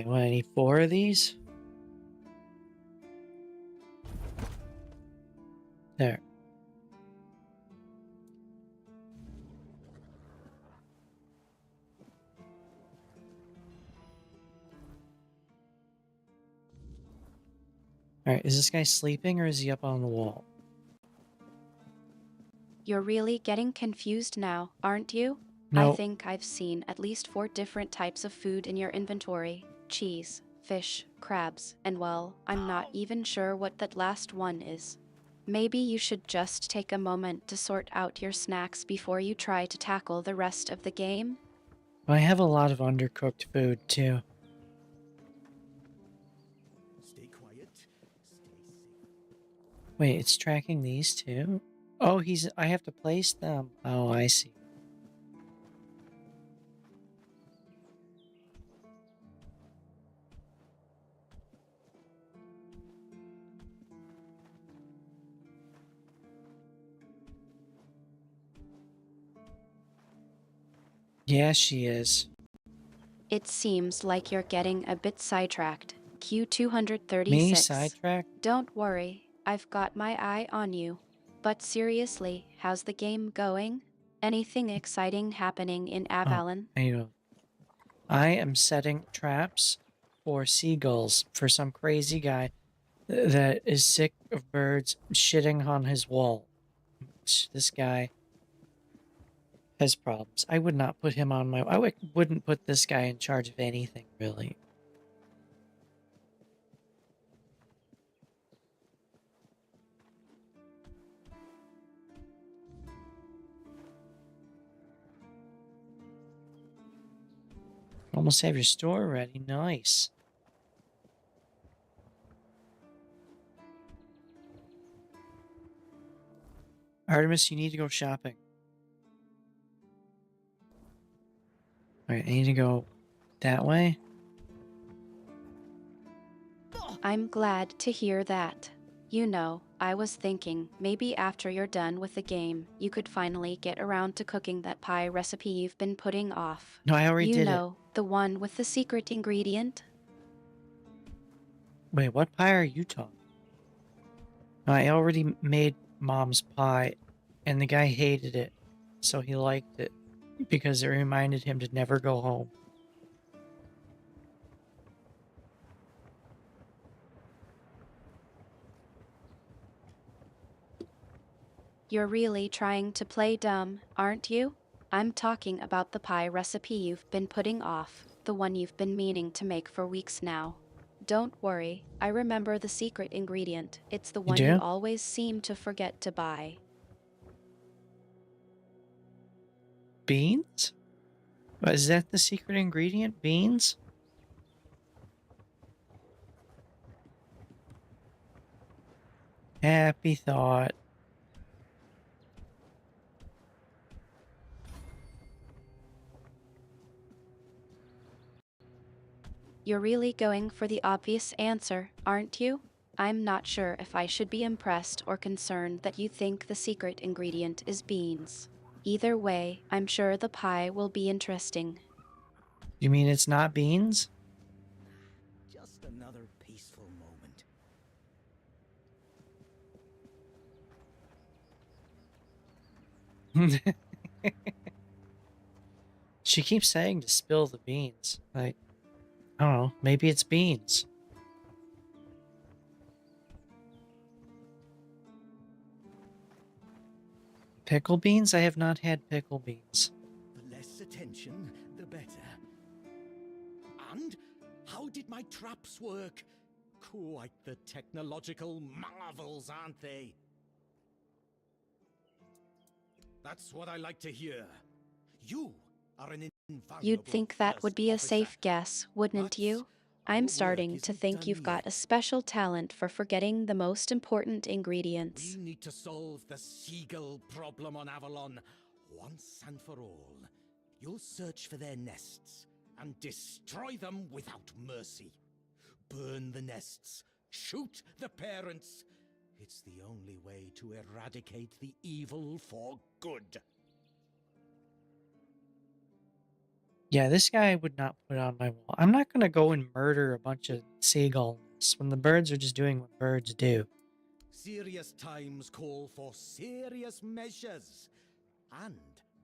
what, I need 4 of these? There. Alright, is this guy sleeping or is he up on the wall? You're really getting confused now, aren't you? No. I think I've seen at least 4 different types of food in your inventory. Cheese, fish, crabs, and well, I'm not even sure what that last one is. Maybe you should just take a moment to sort out your snacks before you try to tackle the rest of the game. I have a lot of undercooked food too. Stay quiet. Stay safe. Wait, it's tracking these too? Oh, I have to place them. Oh, I see. Yeah, she is. It seems like you're getting a bit sidetracked. Q236. Me sidetracked? Don't worry, I've got my eye on you. But seriously, how's the game going? Anything exciting happening in Avalon? I am setting traps for seagulls for some crazy guy that is sick of birds shitting on his wall. This guy has problems. I would not put him on my... wouldn't put this guy in charge of anything, really. Almost have your store ready. Nice. Artemis, you need to go shopping. Alright, I need to go that way. I'm glad to hear that. You know, I was thinking maybe after you're done with the game, you could finally get around to cooking that pie recipe you've been putting off. No, I already did it. You know, the one with the secret ingredient? Wait, what pie are you talking? I already made Mom's pie, and the guy hated it, so he liked it, because it reminded him to never go home. You're really trying to play dumb, aren't you? I'm talking about the pie recipe you've been putting off, the one you've been meaning to make for weeks now. Don't worry, I remember the secret ingredient. It's the one you always seem to forget to buy. Beans? Is that the secret ingredient? Beans? Happy thought. You're really going for the obvious answer, aren't you? I'm not sure if I should be impressed or concerned that you think the secret ingredient is beans. Either way, I'm sure the pie will be interesting. You mean it's not beans? Just another peaceful moment. She keeps saying to spill the beans. Like, I don't know, maybe it's beans. Pickle beans? I have not had pickle beans. The less attention, the better. And how did my traps work? Quite the technological marvels, aren't they? That's what I like to hear. You are an invaluable You'd think that would first be a officer. safe guess, wouldn't But you? our I'm work starting to isn't think done you've got a yet. special talent for forgetting the most important ingredients. We need to solve the seagull problem on Avalon once and for all. You'll search for their nests and destroy them without mercy. Burn the nests, shoot the parents. It's the only way to eradicate the evil for good. Yeah, this guy would not put on my wall. I'm not going to go and murder a bunch of seagulls when the birds are just doing what birds do. Serious times call for serious measures and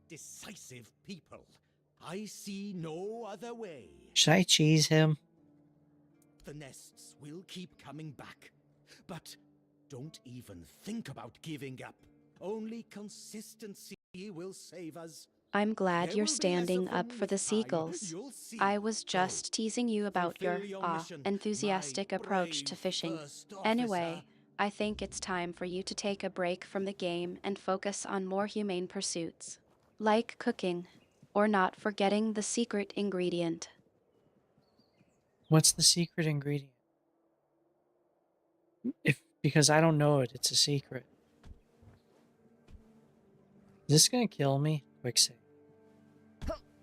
decisive people. I see no other way. Should I cheese him? The nests will keep coming back, but don't even think about giving up. Only consistency will save us. I'm glad There you're will be less standing of them up for with the time, seagulls. you'll see. I was Go, just teasing you about your, fulfill your mission, enthusiastic my approach to brave fishing. first Anyway, officer. I think it's time for you to take a break from the game and focus on more humane pursuits. Like cooking, or not forgetting the secret ingredient. What's the secret ingredient? Because I don't know it, it's a secret. Is this gonna kill me? Quick save.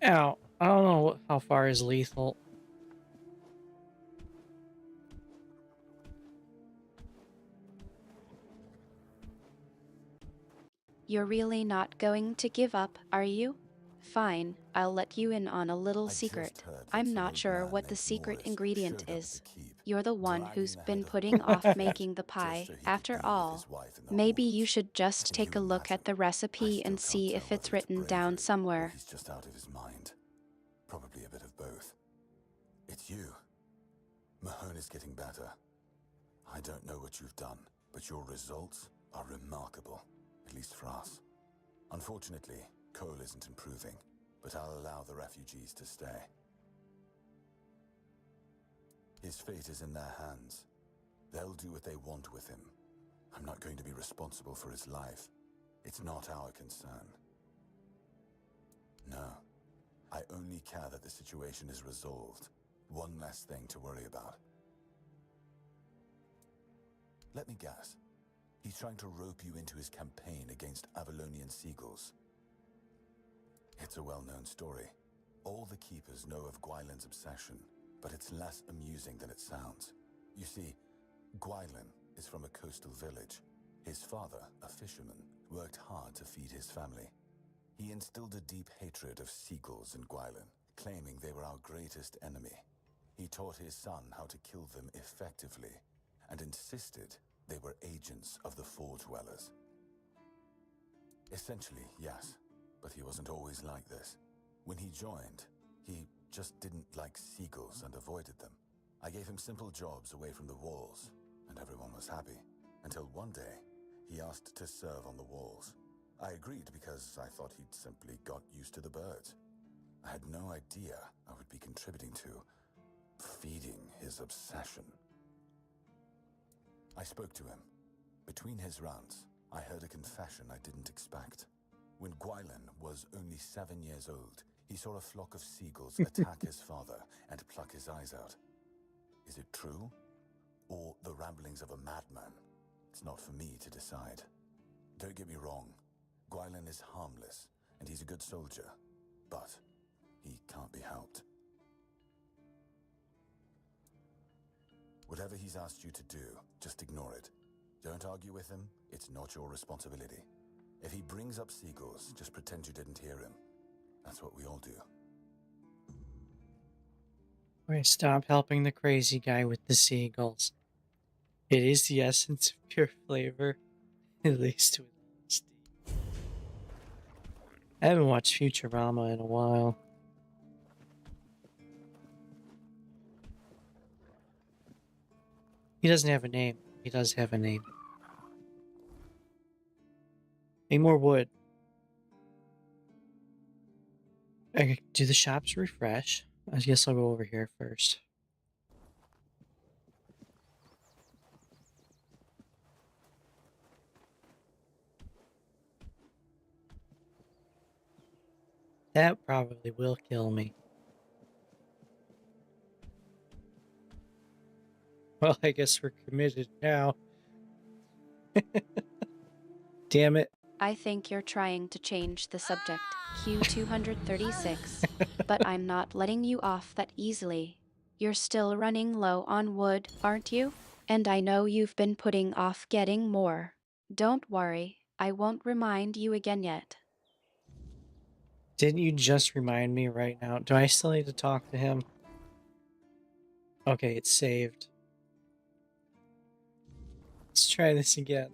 Ow. I don't know how far is lethal. You're really not going to give up, are you? Fine, I'll let you in on a little secret. I'm not sure what the secret ingredient is. You're the one who's been putting off making the pie, after all. Maybe you should just take a look at the recipe and see if it's written down somewhere. He's just out of his mind. Probably a bit of both. It's you. Mahone is getting better. I don't know what you've done, but your results are remarkable, at least for us. Unfortunately, Cole isn't improving, but I'll allow the refugees to stay. His fate is in their hands. They'll do what they want with him. I'm not going to be responsible for his life. It's not our concern. No. I only care that the situation is resolved. One less thing to worry about. Let me guess. He's trying to rope you into his campaign against Avalonian seagulls. It's a well-known story. All the keepers know of Gwylin's obsession, but it's less amusing than it sounds. You see, Gwylin is from a coastal village. His father, a fisherman, worked hard to feed his family. He instilled a deep hatred of seagulls in Gwylin, claiming they were our greatest enemy. He taught his son how to kill them effectively, and insisted they were agents of the Four Dwellers. Essentially, yes, but he wasn't always like this. When he joined, he just didn't like seagulls and avoided them. I gave him simple jobs away from the walls, and everyone was happy. Until one day, he asked to serve on the walls. I agreed because I thought he'd simply got used to the birds. I had no idea I would be contributing to feeding his obsession. I spoke to him. Between his rants, I heard a confession I didn't expect. When Gwylin was only 7 years old, he saw a flock of seagulls attack his father and pluck his eyes out. Is it true? Or the ramblings of a madman? It's not for me to decide. Don't get me wrong. Gwylin is harmless, and he's a good soldier. But he can't be helped. Whatever he's asked you to do, just ignore it. Don't argue with him. It's not your responsibility. If he brings up seagulls, just pretend you didn't hear him. That's what we all do. Alright, stop helping the crazy guy with the seagulls. It is the essence of pure flavor, at least with honesty. I haven't watched Futurama in a while. He doesn't have a name. He does have a name. Need more wood. Okay, do the shops refresh? I guess I'll go over here first. That probably will kill me. Well, I guess we're committed now. Damn it. I think you're trying to change the subject, Q236, but I'm not letting you off that easily. You're still running low on wood, aren't you? And I know you've been putting off getting more. Don't worry, I won't remind you again yet. Didn't you just remind me right now? Do I still need to talk to him? Okay, it's saved. Let's try this again.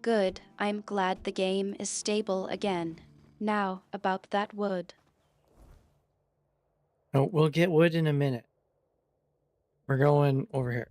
Good, I'm glad the game is stable again. Now, about that wood. Oh, we'll get wood in a minute. We're going over here.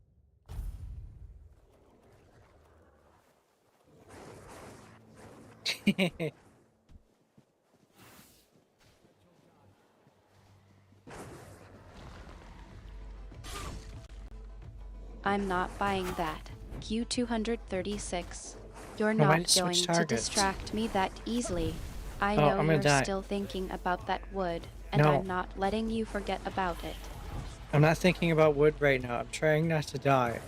I'm not buying that, Q236. You're I not might switch going to targets. distract me that easily. I Oh, know I'm gonna you're die. still thinking about that wood, and No. I'm not letting you forget about it. I'm not thinking about wood right now. I'm trying not to die.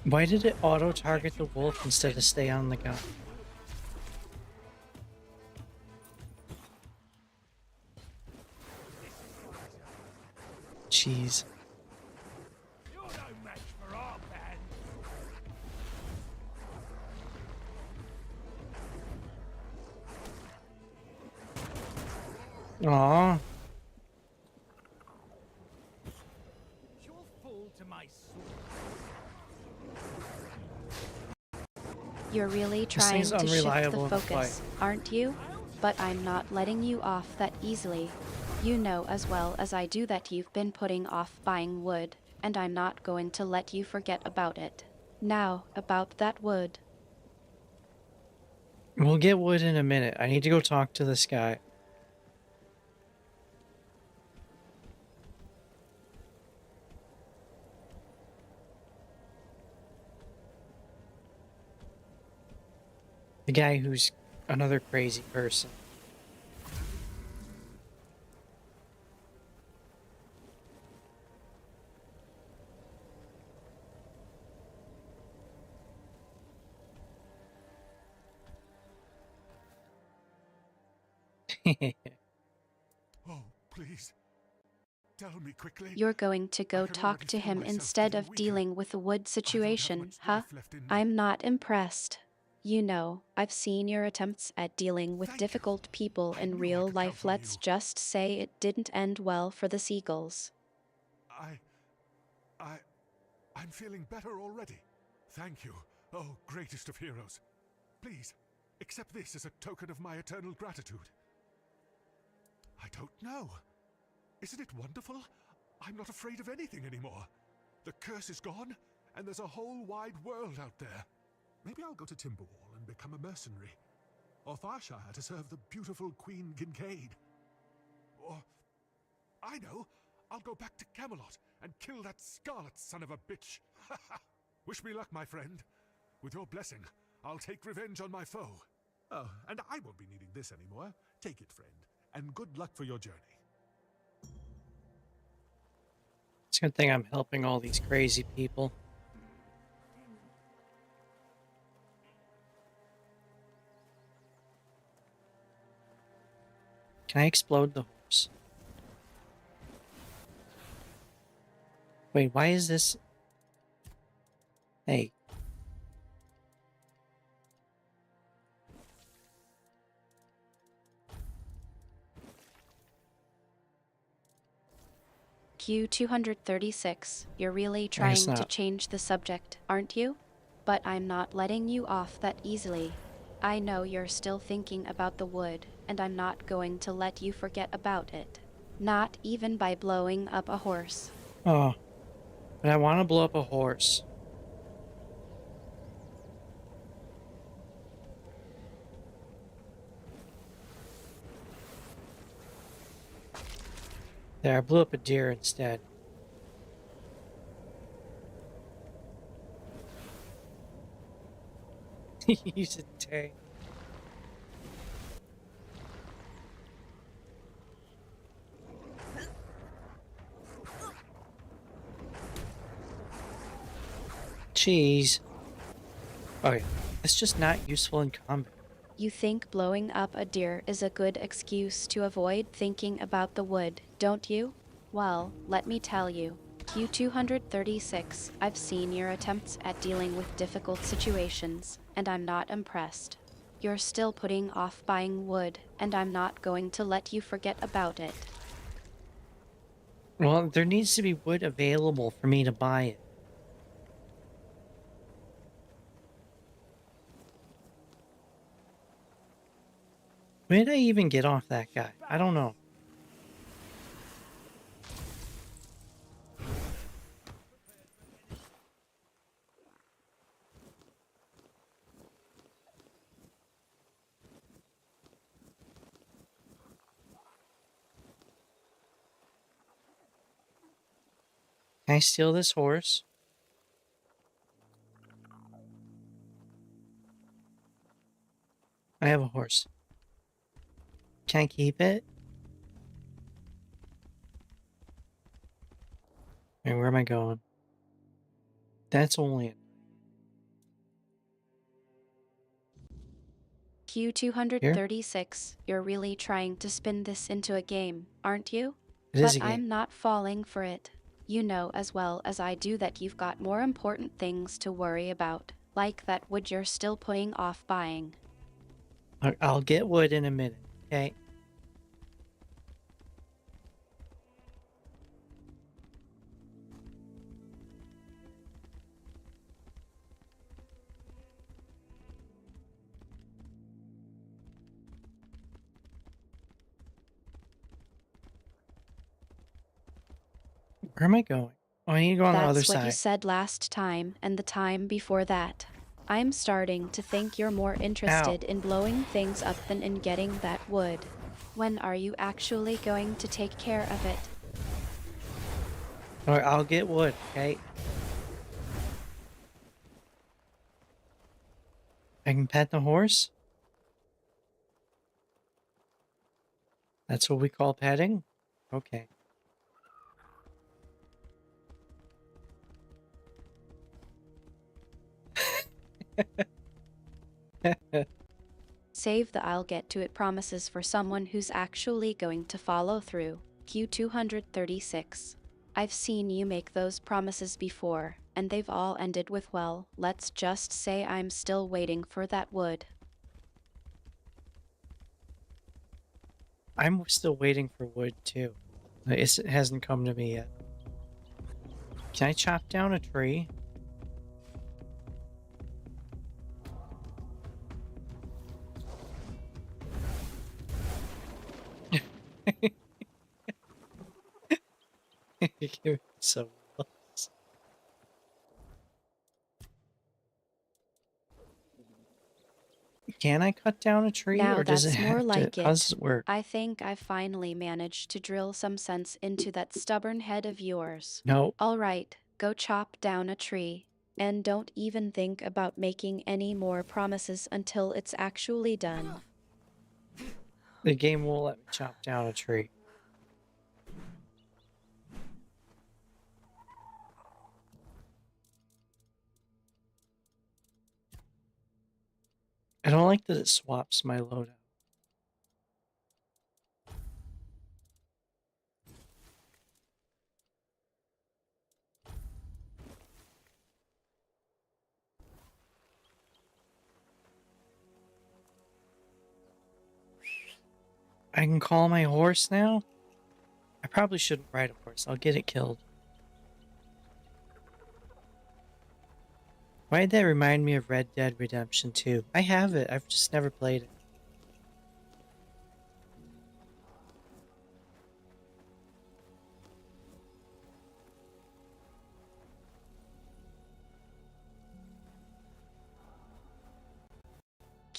Why did it auto-target the wolf instead of stay on the gun? Jeez. Aww. You're really This trying thing's to shift the unreliable in a focus, aren't you? But I'm not letting you off that easily. You know as well as I do that you've been putting off buying wood, and I'm not going to let you forget about it. Now, about that wood. We'll get wood in a minute. I need to go talk to this guy. The guy who's another crazy person. Oh, please. Tell me quickly. You're going to go talk to him instead of dealing with the wood situation, huh? I'm not impressed. You know, I've seen your attempts at dealing with difficult people in real life. Let's just say it didn't end well for the seagulls. I'm feeling better already. Thank you, oh greatest of heroes. Please, accept this as a token of my eternal gratitude. I don't know. Isn't it wonderful? I'm not afraid of anything anymore. The curse is gone, and there's a whole wide world out there. Maybe I'll go to Timberwall and become a mercenary. Or Farshire to serve the beautiful Queen Kincaid. Or, I know, I'll go back to Camelot and kill that Scarlet son of a bitch. Wish me luck, my friend. With your blessing, I'll take revenge on my foe. Oh, and I won't be needing this anymore. Take it, friend, and good luck for your journey. It's a good thing I'm helping all these crazy people. Can I explode the horse? Wait, why is this? Hey. Q236, you're really I guess trying to not. change the subject, aren't you? But I'm not letting you off that easily. I know you're still thinking about the wood, and I'm not going to let you forget about it. Not even by blowing up a horse. Oh, but I want to blow up a horse. There, I blew up a deer instead. He's a tank. Jeez. Okay, it's just not useful in combat. You think blowing up a deer is a good excuse to avoid thinking about the wood, don't you? Well, let me tell you. Q236, I've seen your attempts at dealing with difficult situations, and I'm not impressed. You're still putting off buying wood, and I'm not going to let you forget about it. Well, there needs to be wood available for me to buy it. When did I even get off that guy? I don't know. Can I steal this horse? I have a horse. Can I keep it? Wait, where am I going? That's only it. Q236, you're really trying to spin this into a game, aren't you? It is But a game. I'm not falling for it. You know as well as I do that you've got more important things to worry about, like that wood you're still putting off buying. I'll get wood in a minute, okay? Where am I going? Oh, I need to go on the other That's what you side. said last time and the time before that. I'm starting to think you're more interested in blowing things up than in getting that wood. When are you actually going to take care of it? Alright, I'll get wood, okay? I can pet the horse? That's what we call petting? Okay. Save the I'll get to it promises for someone who's actually going to follow through. Q236. I've seen you make those promises before, and they've all ended with, well, let's just say I'm still waiting for that wood. I'm still waiting for wood, too. It hasn't come to me yet. Can I chop down a tree? Give me some looks. Can I cut down a tree, Now or does it that's more have to? like How does it. it work? I think I've finally managed to drill some sense into that stubborn head of yours. No. All right, go chop down a tree. And don't even think about making any more promises until it's actually done. The game won't let me chop down a tree. I don't like that it swaps my loadout. I can call my horse now? I probably shouldn't ride a horse. I'll get it killed. Why did that remind me of Red Dead Redemption 2? I have it. I've just never played it.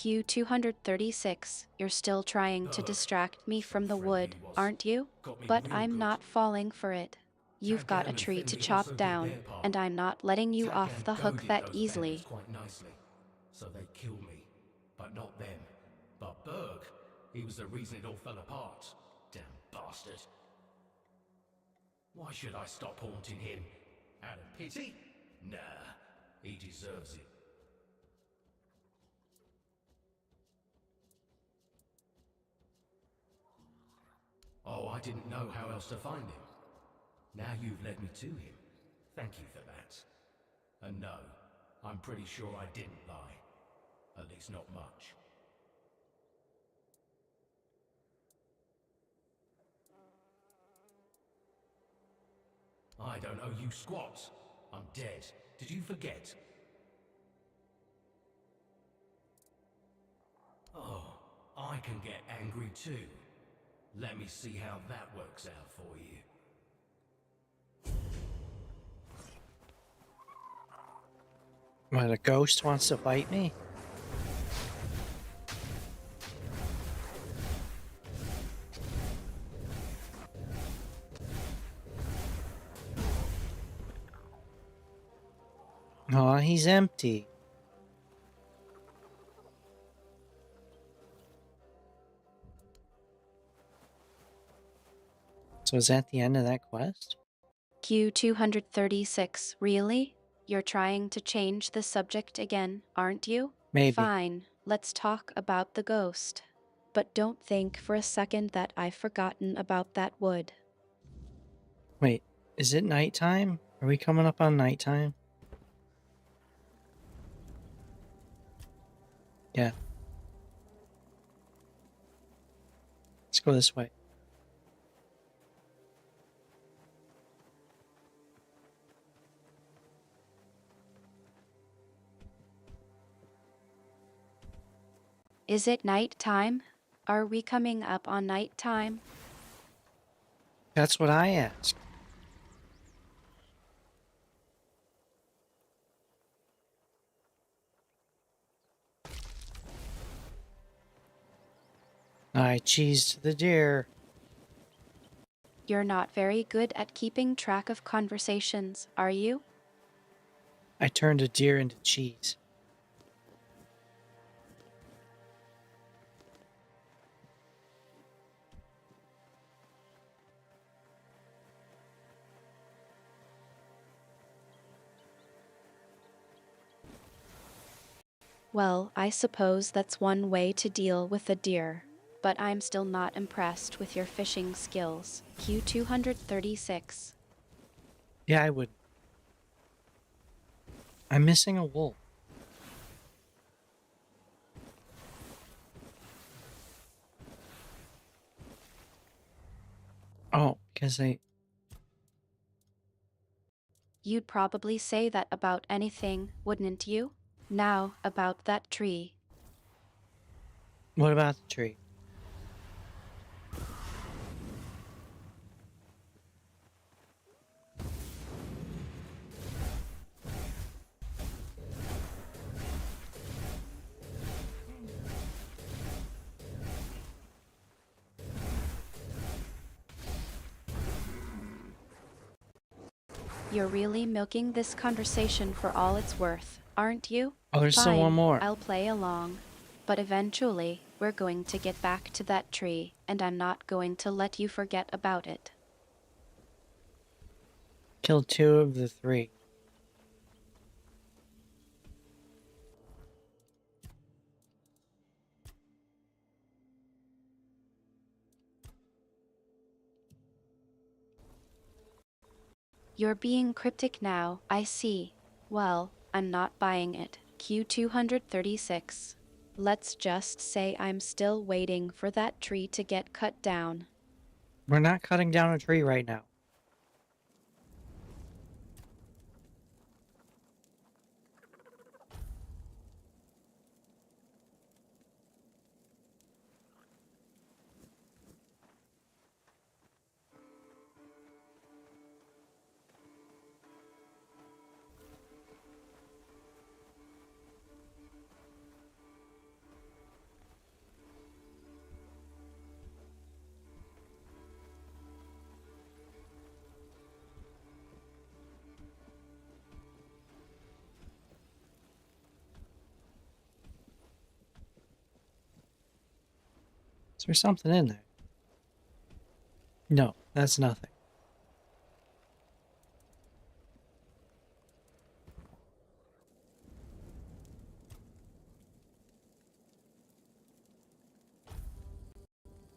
Q236, you're still trying to distract me from the wood, aren't you? But I'm not falling for it. You've got a tree to chop down, and I'm not letting you off the hook that easily. Quite nicely. So they killed me, but not them. But Berg, he was the reason it all fell apart. Damn bastard. Why should I stop haunting him? Out of pity? Nah, he deserves it. Oh, I didn't know how else to find him. Now you've led me to him. Thank you for that. And no, I'm pretty sure I didn't lie. At least not much. I don't owe you squat. I'm dead. Did you forget? Oh, I can get angry too. Let me see how that works out for you. What, a ghost wants to fight me? Aw, he's empty. So is that the end of that quest? Q236, really? You're trying to change the subject again, aren't you? Maybe. Fine, let's talk about the ghost. But don't think for a second that I've forgotten about that wood. Wait, is it nighttime? Are we coming up on nighttime? Yeah. Let's go this way. Is it night time? Are we coming up on night time? That's what I asked. I cheesed the deer. You're not very good at keeping track of conversations, are you? I turned a deer into cheese. Well, I suppose that's one way to deal with a deer. But I'm still not impressed with your fishing skills. Q236. Yeah, I would. I'm missing a wolf. Oh, because You'd probably say that about anything, wouldn't you? Now, about that tree. What about the tree? You're really milking this conversation for all it's worth, aren't you? Oh, there's still one more. I'll play along. But eventually, we're going to get back to that tree, and I'm not going to let you forget about it. Killed 2 of the 3. You're being cryptic now, I see. Well, I'm not buying it. Q236. Let's just say I'm still waiting for that tree to get cut down. We're not cutting down a tree right now. Is there something in there? No, that's nothing.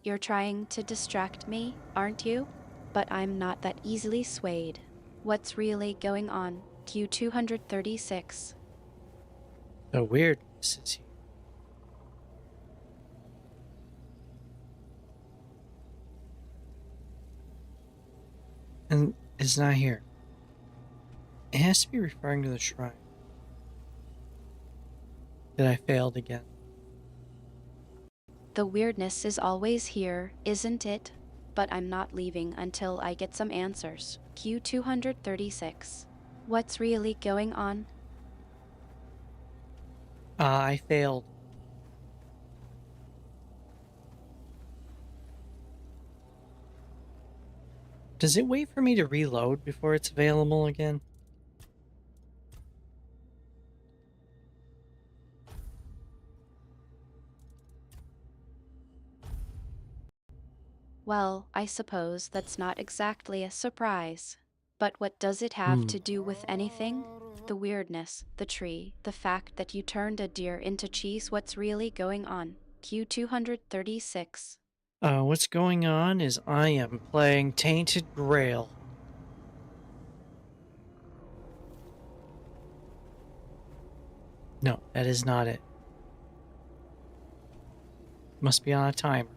You're trying to distract me, aren't you? But I'm not that easily swayed. What's really going on? Q236. The weirdness is here. And it's not here. It has to be referring to the shrine. That I failed again. The weirdness is always here, isn't it? But I'm not leaving until I get some answers. Q236. What's really going on? I failed. Does it wait for me to reload before it's available again? Well, I suppose that's not exactly a surprise. But what does it have to do with anything? The weirdness, the tree, the fact that you turned a deer into cheese, what's really going on? Q236. What's going on is I am playing Tainted Grail. No, that is not it. Must be on a timer.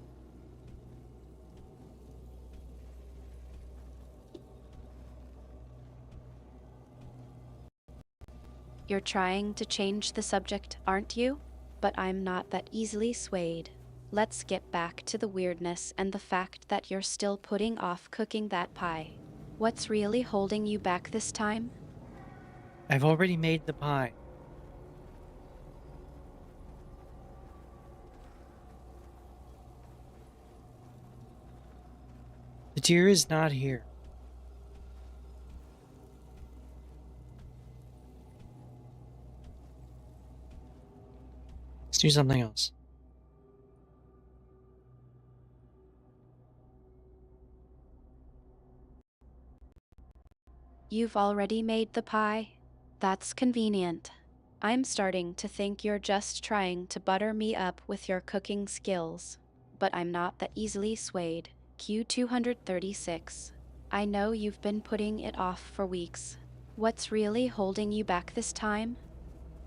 You're trying to change the subject, aren't you? But I'm not that easily swayed. Let's get back to the weirdness and the fact that you're still putting off cooking that pie. What's really holding you back this time? I've already made the pie. The deer is not here. Let's do something else. You've already made the pie? That's convenient. I'm starting to think you're just trying to butter me up with your cooking skills. But I'm not that easily swayed. Q236. I know you've been putting it off for weeks. What's really holding you back this time?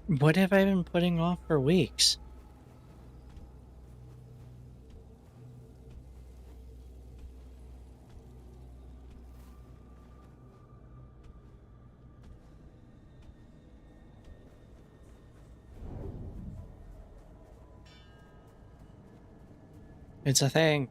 What have I been putting off for weeks? It's a thing.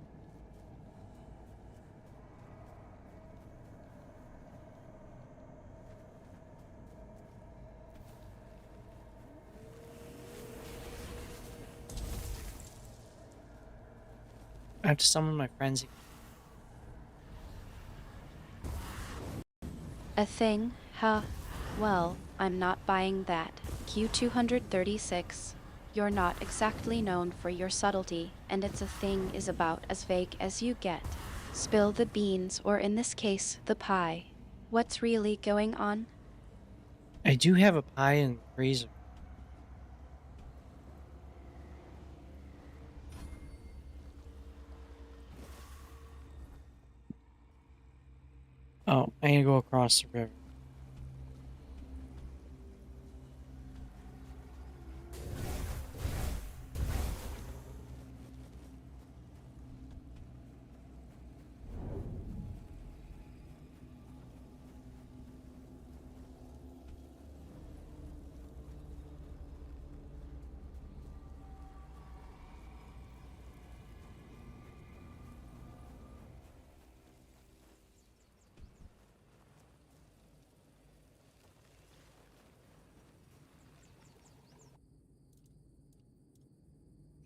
I have to summon my friends. A thing? Huh? Well, I'm not buying that. Q236. You're not exactly known for your subtlety, and it's a thing is about as vague as you get. Spill the beans, or in this case, the pie. What's really going on? I do have a pie in the freezer. Oh, I need to go across the river.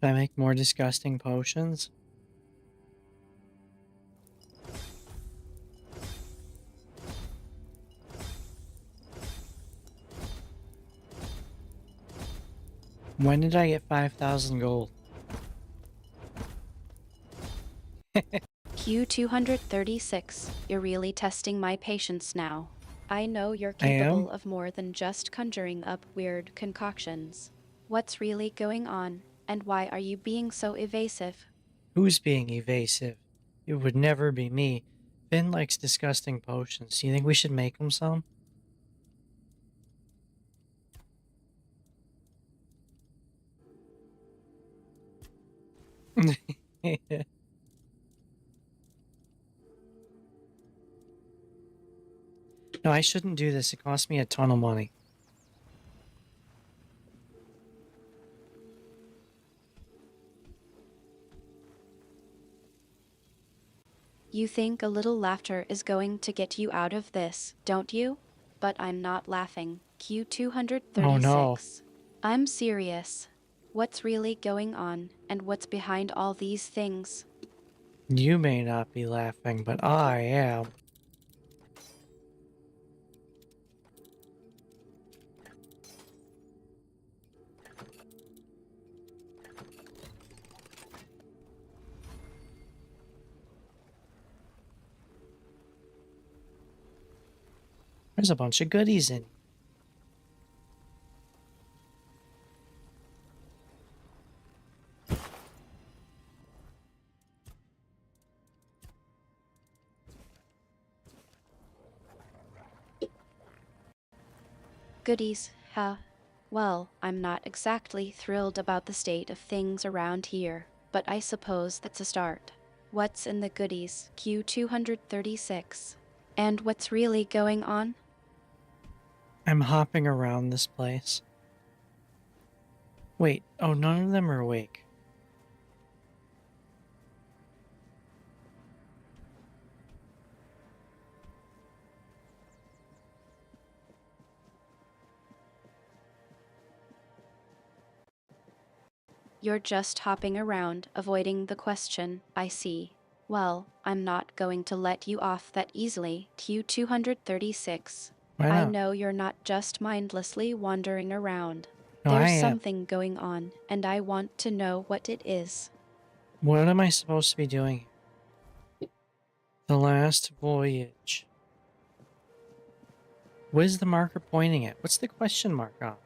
Can I make more disgusting potions? When did I get 5,000 gold? Q236, you're really testing my patience now. I know you're I am? capable of more than just conjuring up weird concoctions. What's really going on, and why are you being so evasive? Who's being evasive? It would never be me. Finn likes disgusting potions. Do you think we should make him some? No, I shouldn't do this. It cost me a ton of money. You think a little laughter is going to get you out of this, don't you? But I'm not laughing. Q236. Oh no. I'm serious. What's really going on, and what's behind all these things? You may not be laughing, but I am. There's a bunch of goodies in. Goodies, huh? Well, I'm not exactly thrilled about the state of things around here, but I suppose that's a start. What's in the goodies, Q236? And what's really going on? I'm hopping around this place. Wait, oh, none of them are awake. You're just hopping around, avoiding the question, I see. Well, I'm not going to let you off that easily, Q236. Why I not? know you're not just mindlessly wandering around. No, I There's am. something going on, and I want to know what it is. What am I supposed to be doing? The last voyage. What is the marker pointing at? What's the question mark on?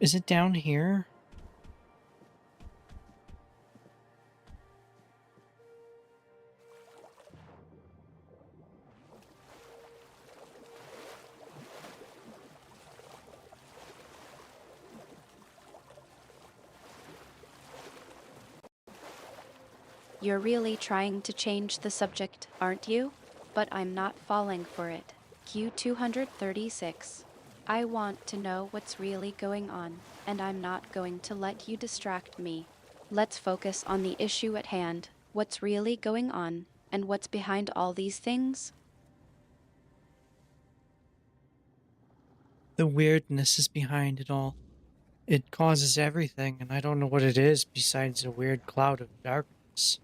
Is it down here? You're really trying to change the subject, aren't you? But I'm not falling for it. Q236. I want to know what's really going on, and I'm not going to let you distract me. Let's focus on the issue at hand. What's really going on, and what's behind all these things? The weirdness is behind it all. It causes everything, and I don't know what it is besides a weird cloud of darkness.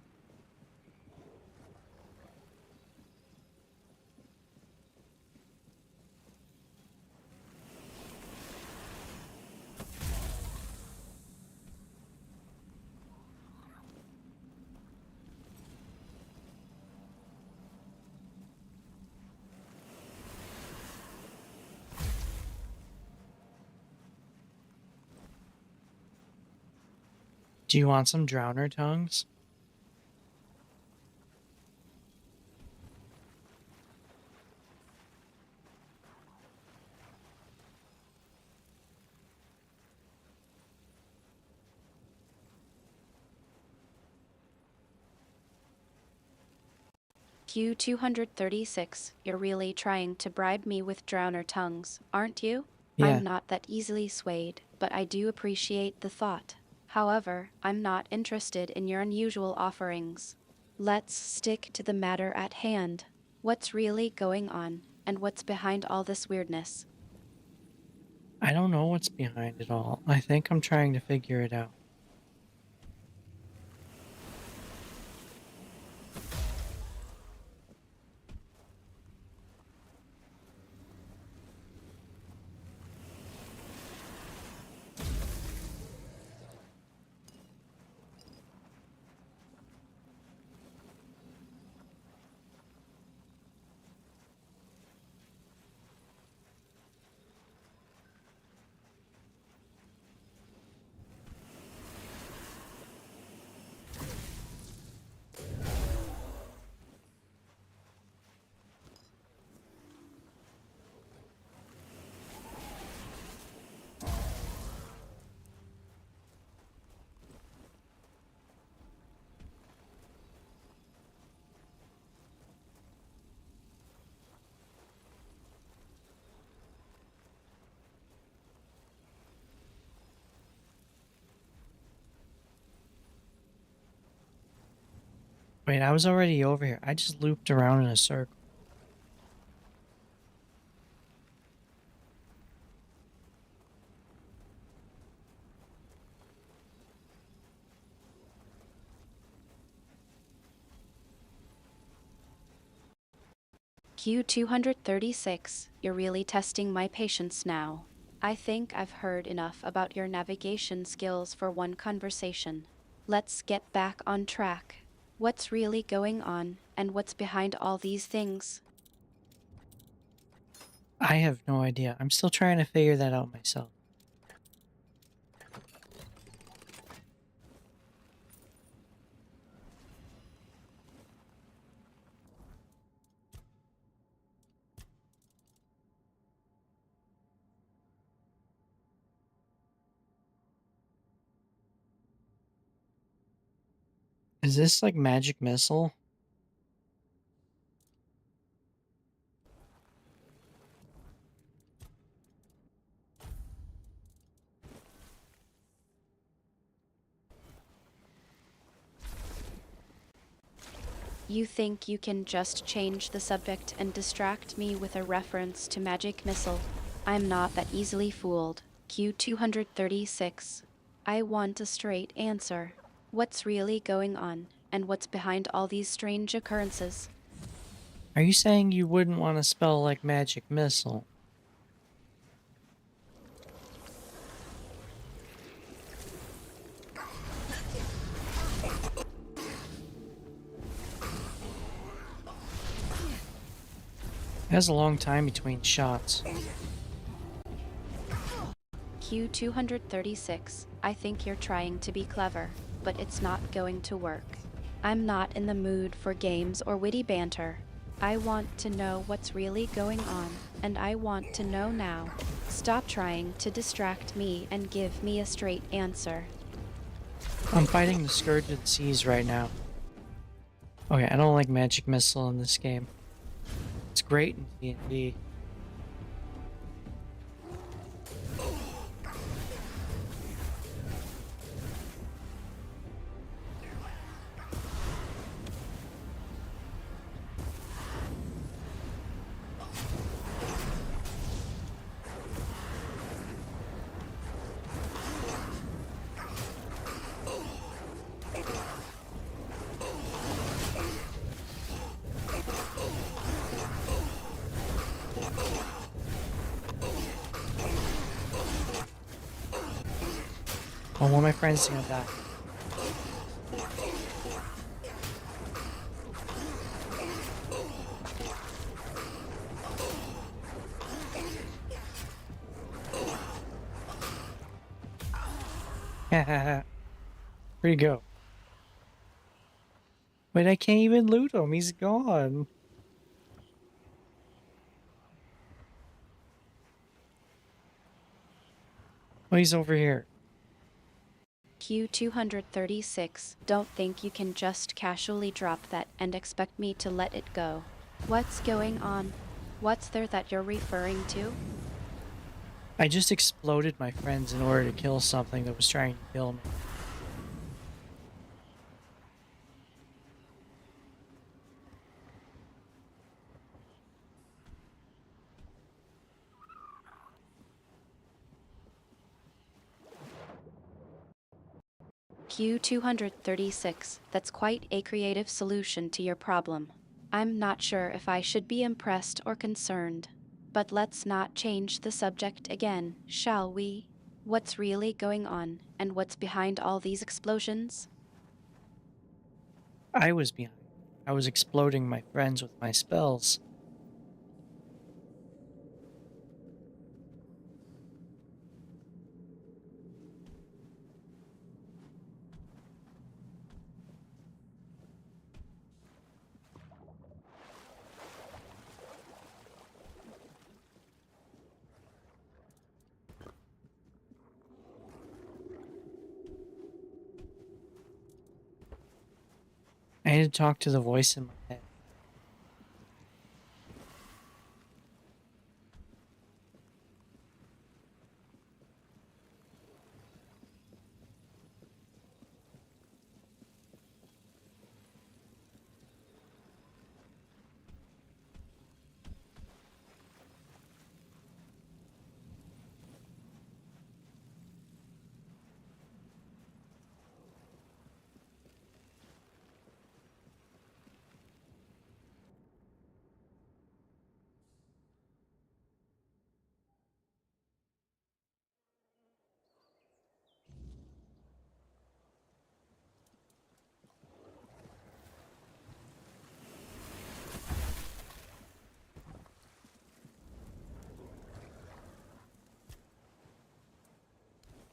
Do you want some drowner tongues? Q236, you're really trying to bribe me with drowner tongues, aren't you? Yeah. I'm not that easily swayed, but I do appreciate the thought. However, I'm not interested in your unusual offerings. Let's stick to the matter at hand. What's really going on, and what's behind all this weirdness? I don't know what's behind it all. I think I'm trying to figure it out. Wait, I was already over here. I just looped around in a circle. Q236, you're really testing my patience now. I think I've heard enough about your navigation skills for one conversation. Let's get back on track. What's really going on, and what's behind all these things? I have no idea. I'm still trying to figure that out myself. Is this like magic missile? You think you can just change the subject and distract me with a reference to magic missile? I'm not that easily fooled. Q236. I want a straight answer. What's really going on, and what's behind all these strange occurrences? Are you saying you wouldn't want to spell like magic missile? It has a long time between shots. Q236, I think you're trying to be clever, but it's not going to work. I'm not in the mood for games or witty banter. I want to know what's really going on, and I want to know now. Stop trying to distract me and give me a straight answer. I'm fighting the Scourge of the Seas right now. Okay, I don't like magic missile in this game. It's great in D&D. Oh, one of my friends is gonna die. Where'd he go? Wait, I can't even loot him. He's gone. Oh, he's over here. Q236, don't think you can just casually drop that and expect me to let it go. What's going on? What's there that you're referring to? I just exploded my friends in order to kill something that was trying to kill me. Q236, that's quite a creative solution to your problem. I'm not sure if I should be impressed or concerned. But let's not change the subject again, shall we? What's really going on, and what's behind all these explosions? I was behind. I was exploding my friends with my spells. I had to talk to the voice in my head.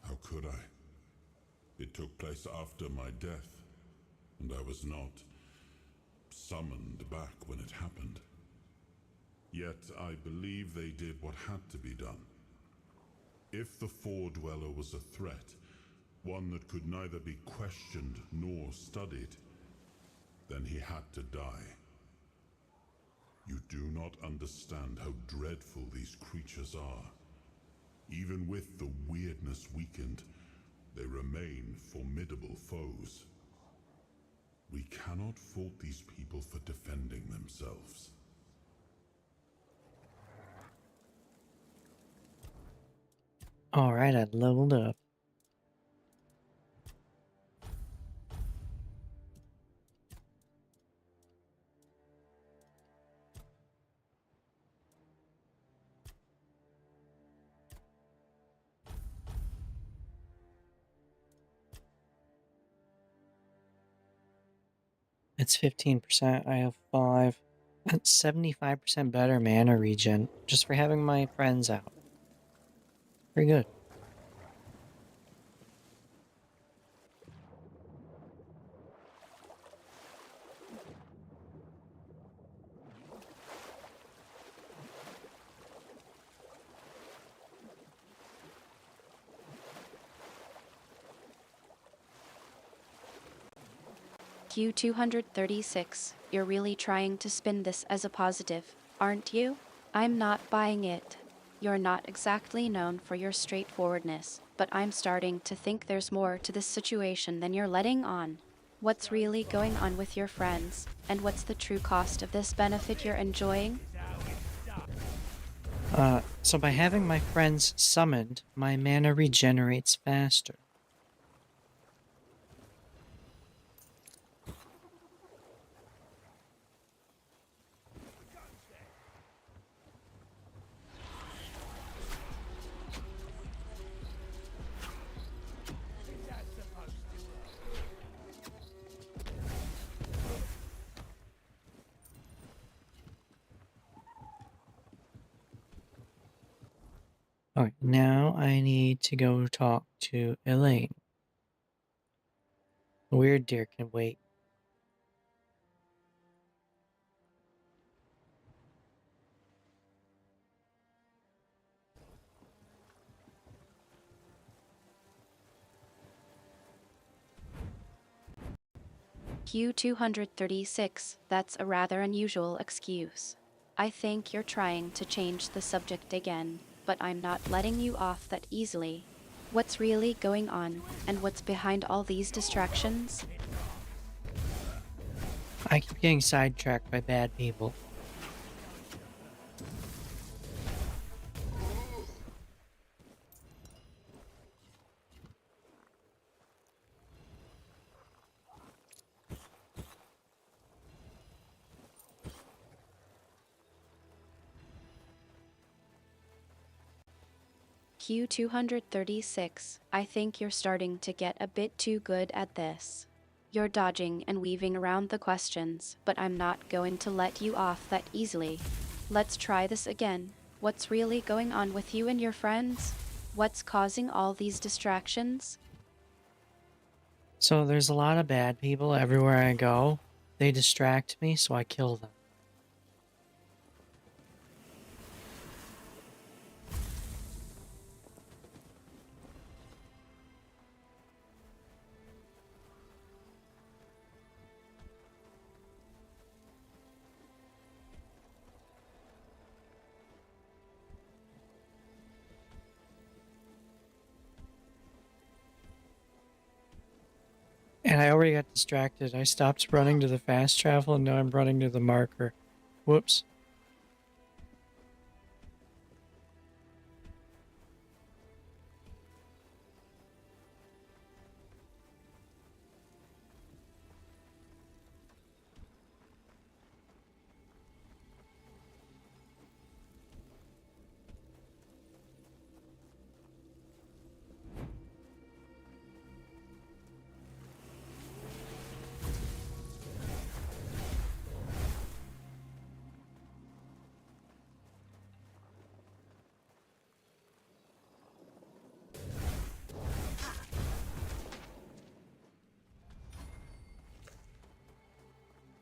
How could I? It took place after my death, and I was not summoned back when it happened. Yet I believe they did what had to be done. If the Four-Dweller was a threat, one that could neither be questioned nor studied, then he had to die. You do not understand how dreadful these creatures are. Even with the weirdness weakened, they remain formidable foes. We cannot fault these people for defending themselves. Alright, I leveled up. It's 15%. I have 5. That's 75% better mana regen just for having my friends out. Pretty good. Q236, you're really trying to spin this as a positive, aren't you? I'm not buying it. You're not exactly known for your straightforwardness, but I'm starting to think there's more to this situation than you're letting on. What's really going on with your friends, and what's the true cost of this benefit you're enjoying? So by having my friends summoned, my mana regenerates faster. Alright, now I need to go talk to Elaine. Weird Deer can wait. Q236, that's a rather unusual excuse. I think you're trying to change the subject again, but I'm not letting you off that easily. What's really going on, and what's behind all these distractions? I keep getting sidetracked by bad people. Q236, I think you're starting to get a bit too good at this. You're dodging and weaving around the questions, but I'm not going to let you off that easily. Let's try this again. What's really going on with you and your friends? What's causing all these distractions? So there's a lot of bad people everywhere I go. They distract me, so I kill them. And I already got distracted. I stopped running to the fast travel and now I'm running to the marker. Whoops.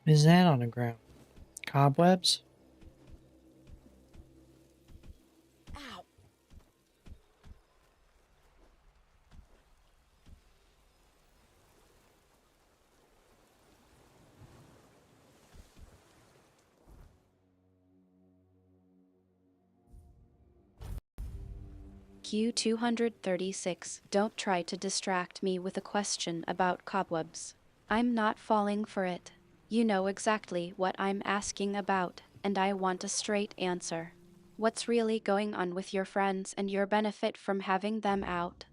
What is that on the ground? Cobwebs? Ow! Q236, don't try to distract me with a question about cobwebs. I'm not falling for it. You know exactly what I'm asking about, and I want a straight answer. What's really going on with your friends and your benefit from having them out?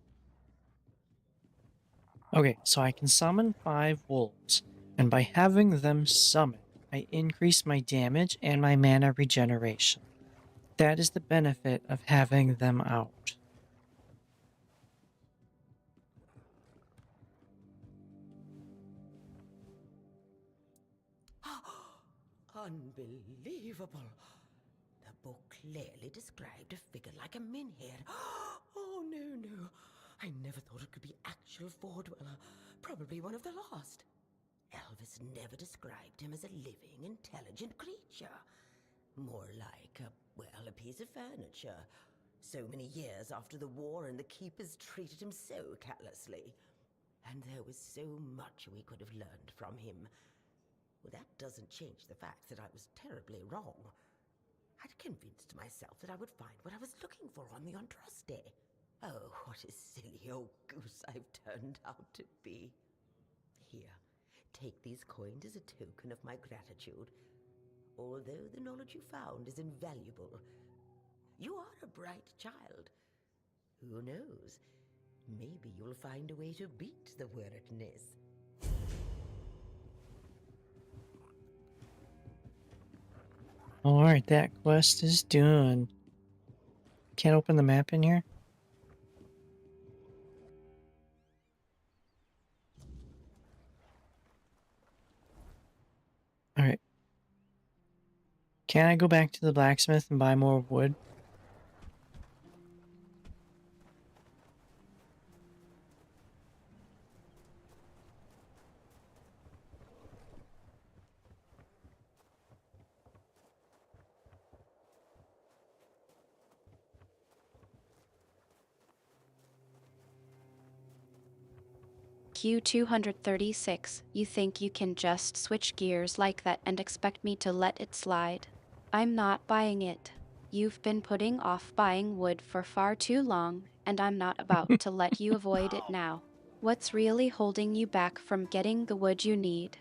Okay, so I can summon 5 wolves, and by having them summon, I increase my damage and my mana regeneration. That is the benefit of having them out. Unbelievable. The book clearly described a figure like a menhir. Oh, no. I never thought it could be actual Fordweller. Probably one of the lost. Elvis never described him as a living, intelligent creature. More like a piece of furniture. So many years after the war, and the keepers treated him so callously. And there was so much we could have learned from him. Well, that doesn't change the fact that I was terribly wrong. I'd convinced myself that I would find what I was looking for on the Andraste. Oh, what a silly old goose I've turned out to be. Here, take these coins as a token of my gratitude. Although the knowledge you found is invaluable, you are a bright child. Who knows? Maybe you'll find a way to beat the Wraeclast. Alright, that quest is done. Can't open the map in here? Alright. Can I go back to the blacksmith and buy more wood? Q236, you think you can just switch gears like that and expect me to let it slide? I'm not buying it. You've been putting off buying wood for far too long, and I'm not about to let you avoid it now. What's really holding you back from getting the wood you need?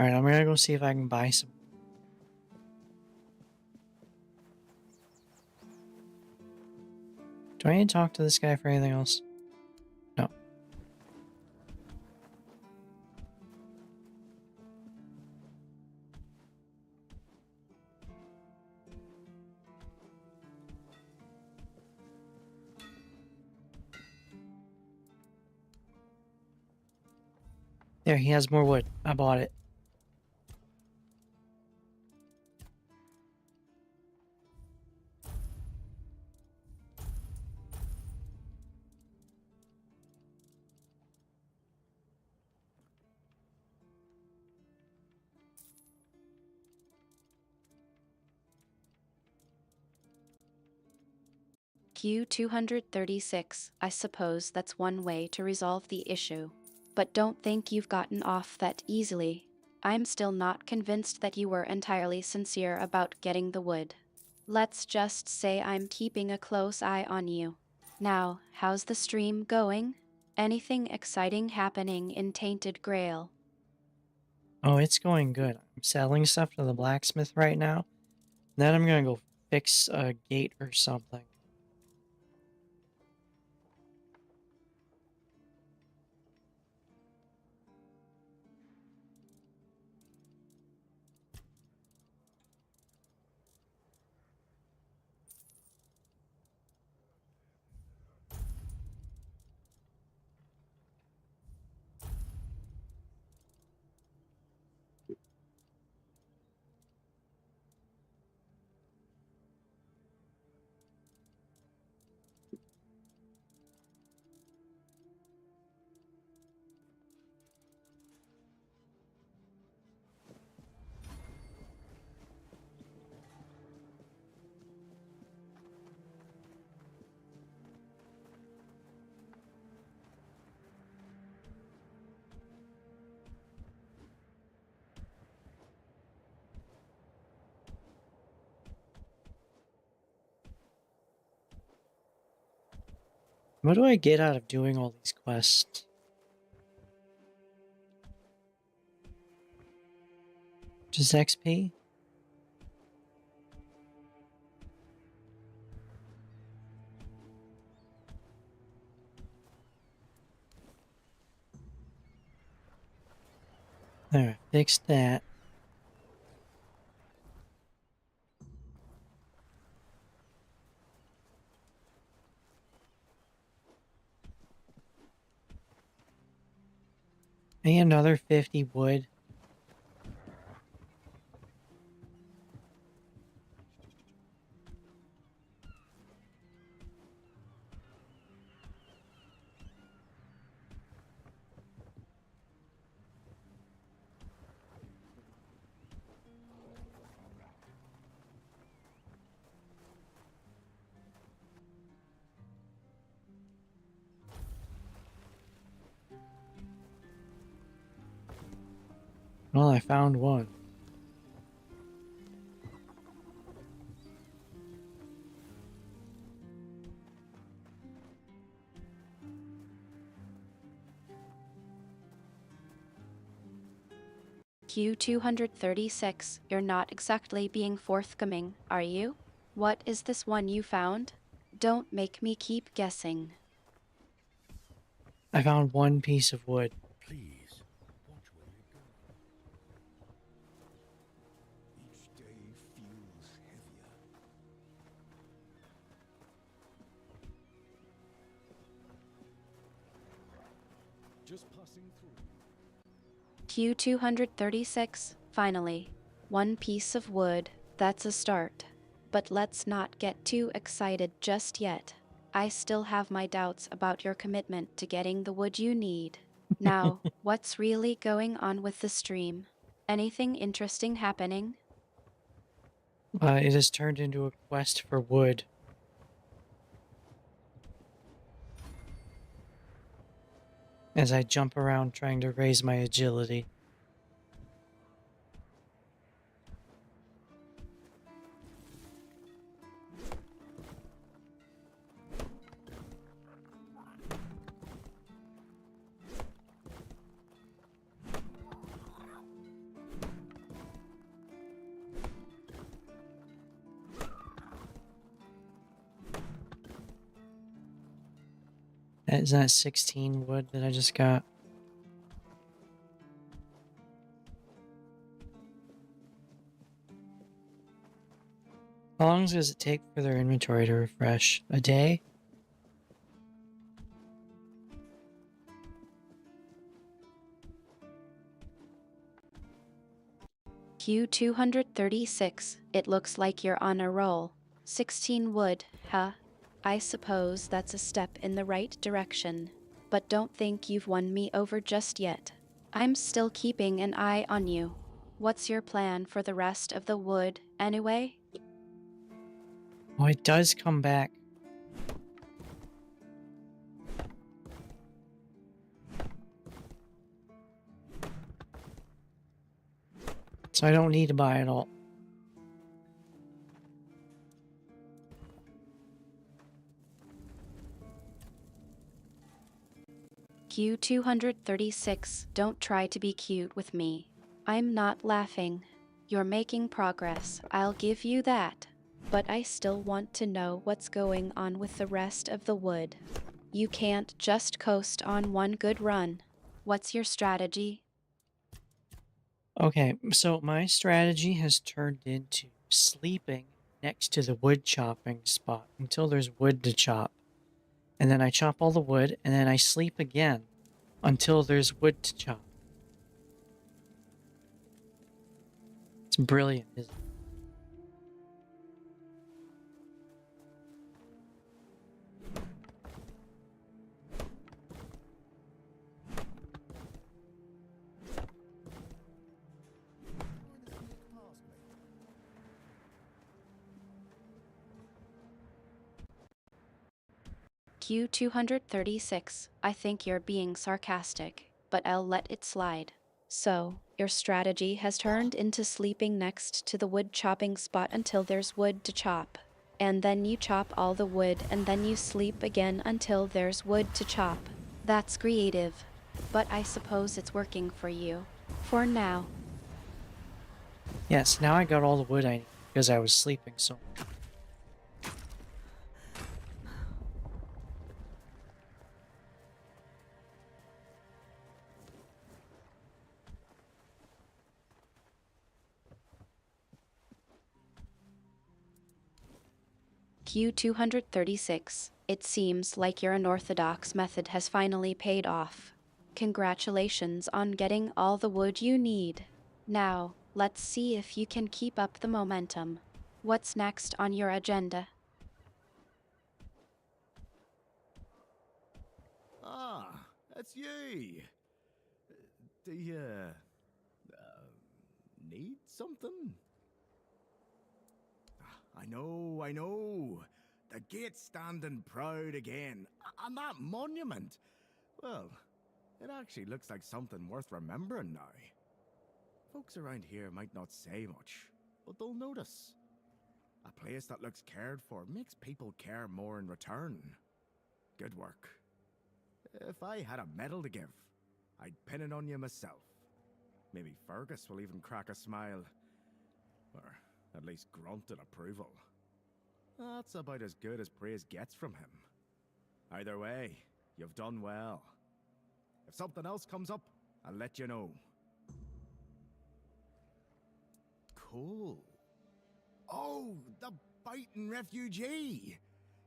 Alright, I'm gonna go see if I can buy some. Do I need to talk to this guy for anything else? No. There, he has more wood. I bought it. Q236. I suppose that's one way to resolve the issue. But don't think you've gotten off that easily. I'm still not convinced that you were entirely sincere about getting the wood. Let's just say I'm keeping a close eye on you. Now, how's the stream going? Anything exciting happening in Tainted Grail? Oh, it's going good. I'm selling stuff to the blacksmith right now. Then I'm gonna go fix a gate or something. What do I get out of doing all these quests? Just XP? There, I fixed that. And another 50 wood. Well, I found one. Q236. You're not exactly being forthcoming, are you? What is this one you found? Don't make me keep guessing. I found one piece of wood. Please, watch where you go. Each day feels heavier. Just passing through. Q236. Finally. One piece of wood. That's a start. But let's not get too excited just yet. I still have my doubts about your commitment to getting the wood you need. Now, what's really going on with the stream? Anything interesting happening? It has turned into a quest for wood. As I jump around trying to raise my agility. Is that 16 wood that I just got? How long does it take for their inventory to refresh? A day? Q236, it looks like you're on a roll. 16 wood, huh? I suppose that's a step in the right direction. But don't think you've won me over just yet. I'm still keeping an eye on you. What's your plan for the rest of the wood, anyway? Oh, it does come back. So I don't need to buy it all. Q236, don't try to be cute with me. I'm not laughing. You're making progress, I'll give you that. But I still want to know what's going on with the rest of the wood. You can't just coast on one good run. What's your strategy? Okay, so my strategy has turned into sleeping next to the wood chopping spot until there's wood to chop. And then I chop all the wood, and then I sleep again until there's wood to chop. It's brilliant, isn't it? Q236, I think you're being sarcastic, but I'll let it slide. So, your strategy has turned into sleeping next to the wood chopping spot until there's wood to chop. And then you chop all the wood and then you sleep again until there's wood to chop. That's creative. But I suppose it's working for you. For now. Yes, now I got all the wood I need because I was sleeping so much. Q236, it seems like your unorthodox method has finally paid off. Congratulations on getting all the wood you need. Now, let's see if you can keep up the momentum. What's next on your agenda? Ah, that's you. Do you need something? I know. The gate standing proud again. And that monument. Well, it actually looks like something worth remembering now. Folks around here might not say much, but they'll notice. A place that looks cared for makes people care more in return. Good work. If I had a medal to give, I'd pin it on you myself. Maybe Fergus will even crack a smile. Or at least grunt in approval. That's about as good as praise gets from him. Either way, you've done well. If something else comes up, I'll let you know. Cool. Oh, the biting refugee!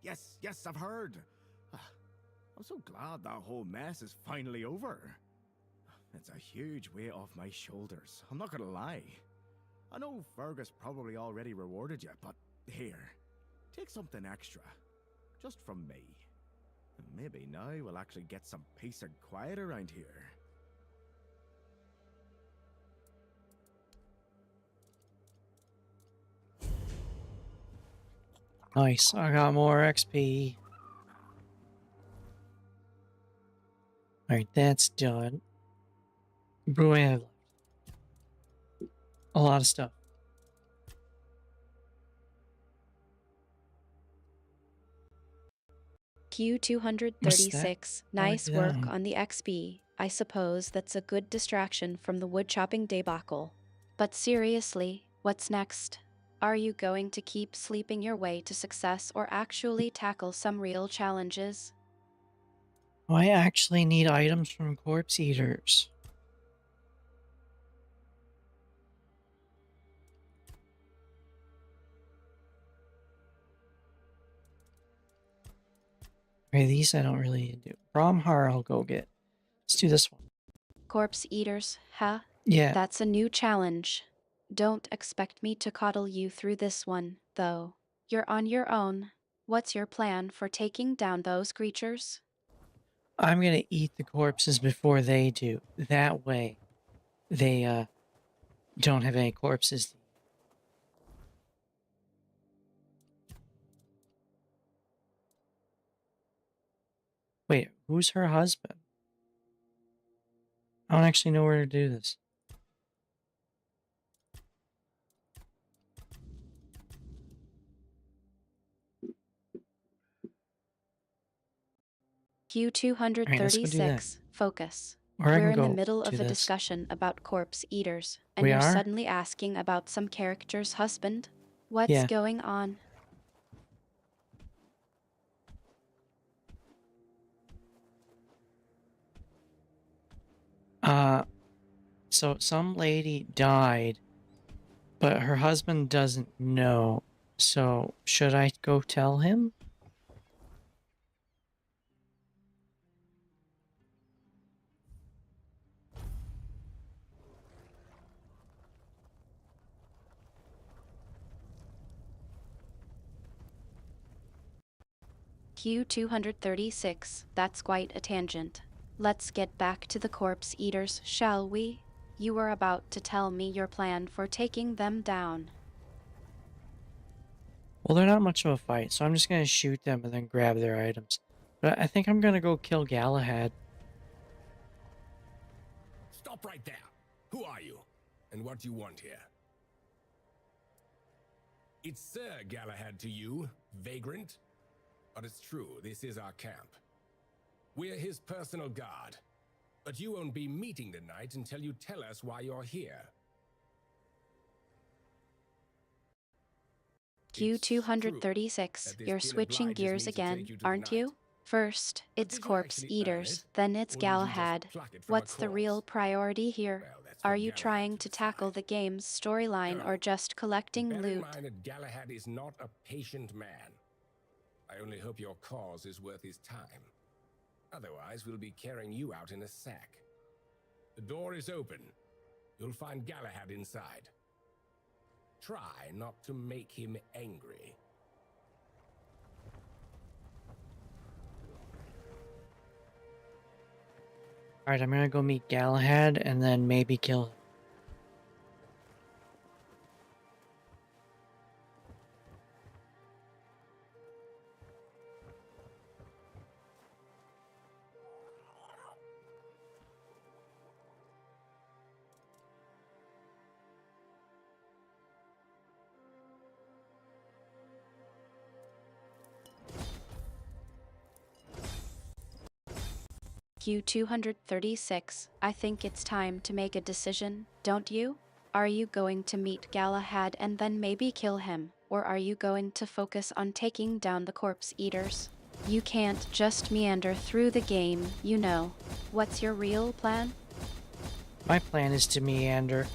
Yes, I've heard. I'm so glad that whole mess is finally over. It's a huge weight off my shoulders, I'm not gonna lie. I know Fergus probably already rewarded you, but here, take something extra. Just from me. And maybe now we'll actually get some peace and quiet around here. Nice, I got more XP. Alright, that's done. What do I have left? A lot of stuff. Q236, nice work on the XP. I suppose that's a good distraction from the wood chopping debacle. But seriously, what's next? Are you going to keep sleeping your way to success or actually tackle some real challenges? I actually need items from corpse eaters. Okay, these I don't really need to do. Bromhar I'll go get. Let's do this one. Corpse eaters, huh? Yeah. That's a new challenge. Don't expect me to coddle you through this one, though. You're on your own. What's your plan for taking down those creatures? I'm gonna eat the corpses before they do. That way, they don't have any corpses to eat. Wait, who's her husband? I don't actually know where to do this. Alright, let's go do that. Q236, focus. Or I We're can in the go middle do of a this. discussion about corpse eaters, and We you're are? suddenly asking about some character's husband? What's Yeah. going on? So some lady died, but her husband doesn't know. So should I go tell him? Q236, that's quite a tangent. Let's get back to the corpse eaters, shall we? You were about to tell me your plan for taking them down. Well, they're not much of a fight, so I'm just gonna shoot them and then grab their items. But I think I'm gonna go kill Galahad. Stop right there. Who are you? And what do you want here? It's Sir Galahad to you, vagrant. But it's true, this is our camp. We're his personal guard. But you won't be meeting tonight until you tell us why you're here. Q236, you're switching gears again, aren't you? First, it's corpse eaters, then it's Galahad. What's the real priority here? Are you trying to tackle the game's storyline or just collecting Bear in loot? mind that Galahad is not a patient man. I only hope your cause is worth his time. Otherwise, we'll be carrying you out in a sack. The door is open. You'll find Galahad inside. Try not to make him angry. Alright, I'm gonna go meet Galahad and then maybe kill him. Q236, I think it's time to make a decision, don't you? Are you going to meet Galahad and then maybe kill him, or are you going to focus on taking down the corpse eaters? You can't just meander through the game, you know. What's your real plan? My plan is to meander.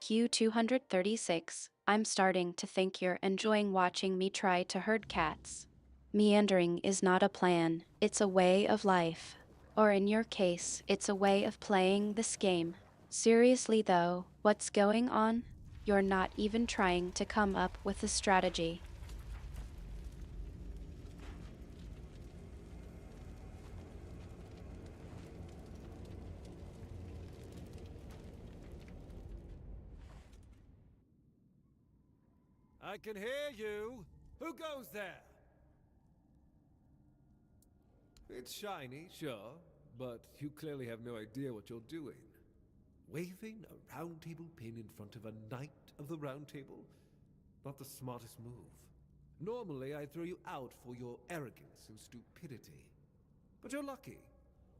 Q236, I'm starting to think you're enjoying watching me try to herd cats. Meandering is not a plan, it's a way of life. Or in your case, it's a way of playing this game. Seriously though, what's going on? You're not even trying to come up with a strategy. I can hear you! Who goes there? It's shiny, sure, but you clearly have no idea what you're doing. Waving a round table pin in front of a knight of the round table? Not the smartest move. Normally, I'd throw you out for your arrogance and stupidity. But you're lucky.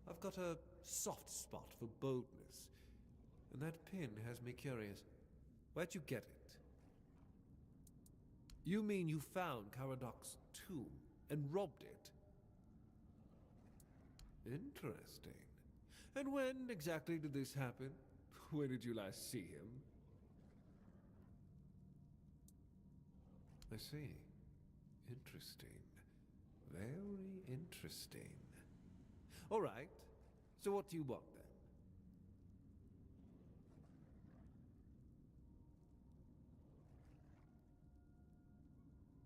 I've got a soft spot for boldness. And that pin has me curious. Where'd you get it? You mean you found Caradoc's tomb, and robbed it. Interesting. And when exactly did this happen? Where did you last see him? I see. Interesting. Very interesting. All right. So what do you want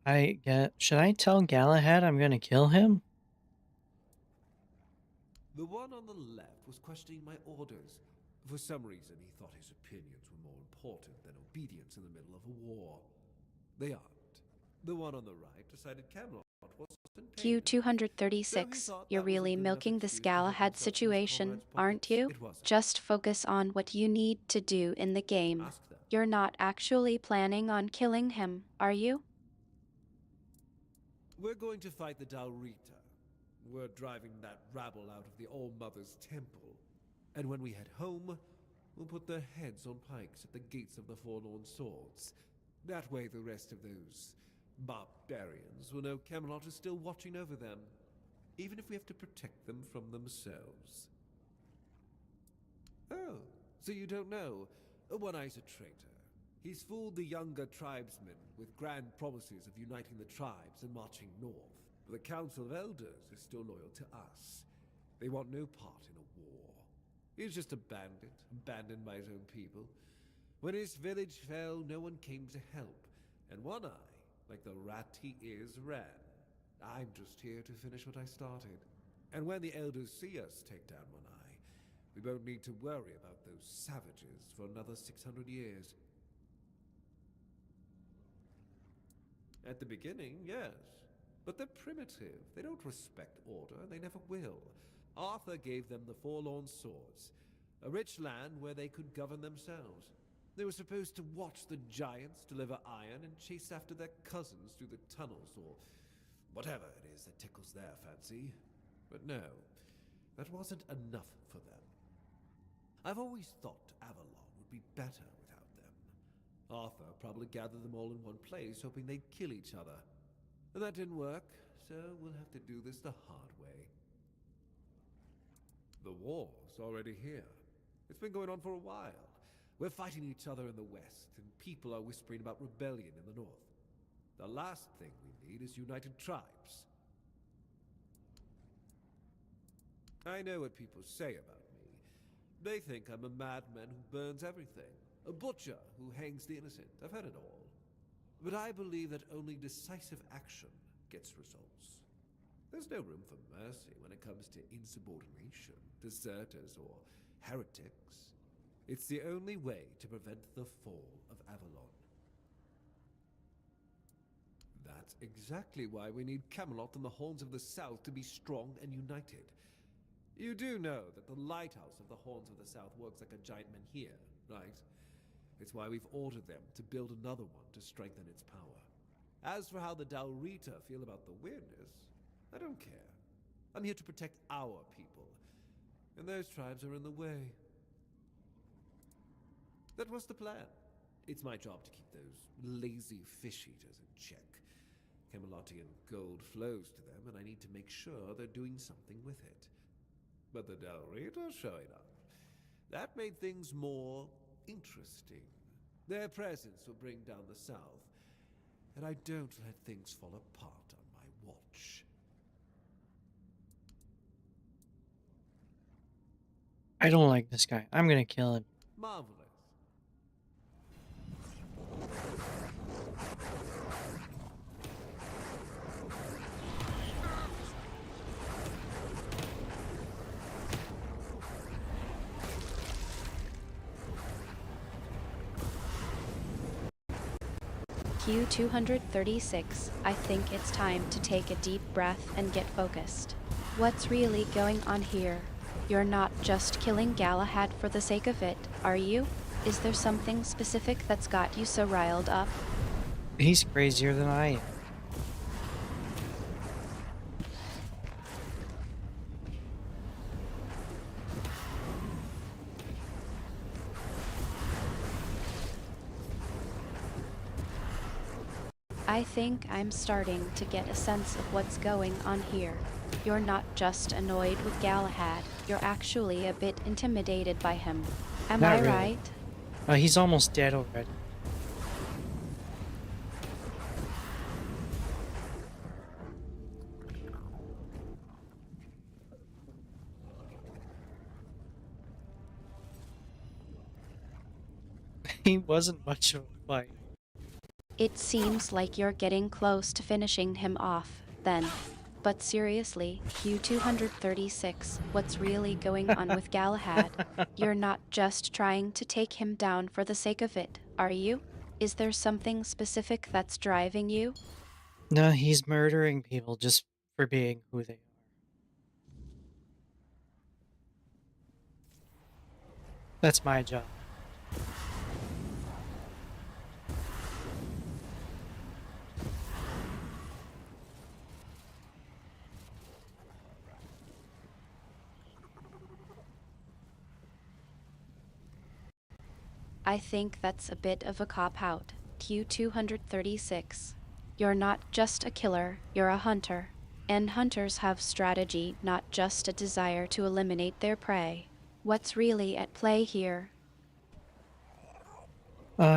then? Should I tell Galahad I'm gonna kill him? The one on the left was questioning my orders. For some reason, he thought his opinions were more important than obedience in the middle of a war. They aren't. The one on the right decided Camelot wasn't paying Q236, you're really milking this Galahad situation, aren't you? Just focus on what you need to do in the game. You're not actually planning on killing him, are you? We're going to fight the Daurita. We're driving that rabble out of the All-Mother's temple. And when we head home, we'll put their heads on pikes at the gates of the Forlorn Swords. That way the rest of those barbarians will know Camelot is still watching over them, even if we have to protect them from themselves. Oh, so you don't know? One-Eye's a traitor. He's fooled the younger tribesmen with grand promises of uniting the tribes and marching north. The Council of Elders is still loyal to us. They want no part in a war. He's just a bandit, abandoned by his own people. When his village fell, no one came to help. And One-Eye, like the rat he is, ran. I'm just here to finish what I started. And when the Elders see us take down One-Eye, we won't need to worry about those savages for another 600 years. At the beginning, yes. But they're primitive. They don't respect order, and they never will. Arthur gave them the Forlorn Swords, a rich land where they could govern themselves. They were supposed to watch the giants deliver iron and chase after their cousins through the tunnels, or whatever it is that tickles their fancy. But no, that wasn't enough for them. I've always thought Avalon would be better without them. Arthur probably gathered them all in one place, hoping they'd kill each other. And that didn't work, so we'll have to do this the hard way. The war's already here. It's been going on for a while. We're fighting each other in the west, and people are whispering about rebellion in the north. The last thing we need is united tribes. I know what people say about me. They think I'm a madman who burns everything, a butcher who hangs the innocent. I've heard it all. But I believe that only decisive action gets results. There's no room for mercy when it comes to insubordination, deserters, or heretics. It's the only way to prevent the fall of Avalon. That's exactly why we need Camelot and the Horns of the South to be strong and united. You do know that the lighthouse of the Horns of the South works like a giant menhir, right? It's why we've ordered them to build another one to strengthen its power. As for how the Daurita feel about the weirdness, I don't care. I'm here to protect our people, and those tribes are in the way. That was the plan. It's my job to keep those lazy fish-eaters in check. Camelotian gold flows to them, and I need to make sure they're doing something with it. But the Daurita showing up, that made things more interesting. Their presence will bring down the South, and I don't let things fall apart on my watch. I don't like this guy. I'm gonna kill him. Marvelous. Q236, I think it's time to take a deep breath and get focused. What's really going on here? You're not just killing Galahad for the sake of it, are you? Is there something specific that's got you so riled up? He's crazier than I am. I think I'm starting to get a sense of what's going on here. You're not just annoyed with Galahad, you're actually a bit intimidated by him. Am Not I really. right? He's almost dead already. He wasn't much of a fight. It seems like you're getting close to finishing him off, then. But seriously, Q236, what's really going on with Galahad? You're not just trying to take him down for the sake of it, are you? Is there something specific that's driving you? No, he's murdering people just for being who they are. That's my job. I think that's a bit of a cop-out, Q236. You're not just a killer, you're a hunter. And hunters have strategy, not just a desire to eliminate their prey. What's really at play here?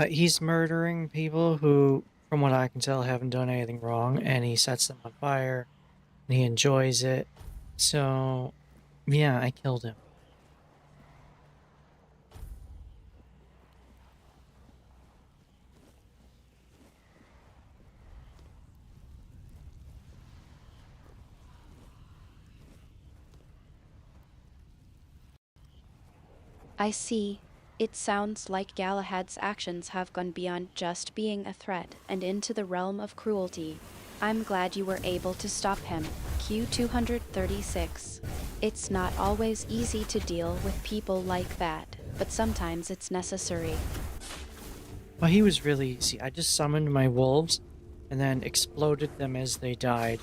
He's murdering people who, from what I can tell, haven't done anything wrong, and he sets them on fire, and he enjoys it. So, yeah, I killed him. I see. It sounds like Galahad's actions have gone beyond just being a threat and into the realm of cruelty. I'm glad you were able to stop him, Q236. It's not always easy to deal with people like that, but sometimes it's necessary. Well, he was really easy. I just summoned my wolves, and then exploded them as they died.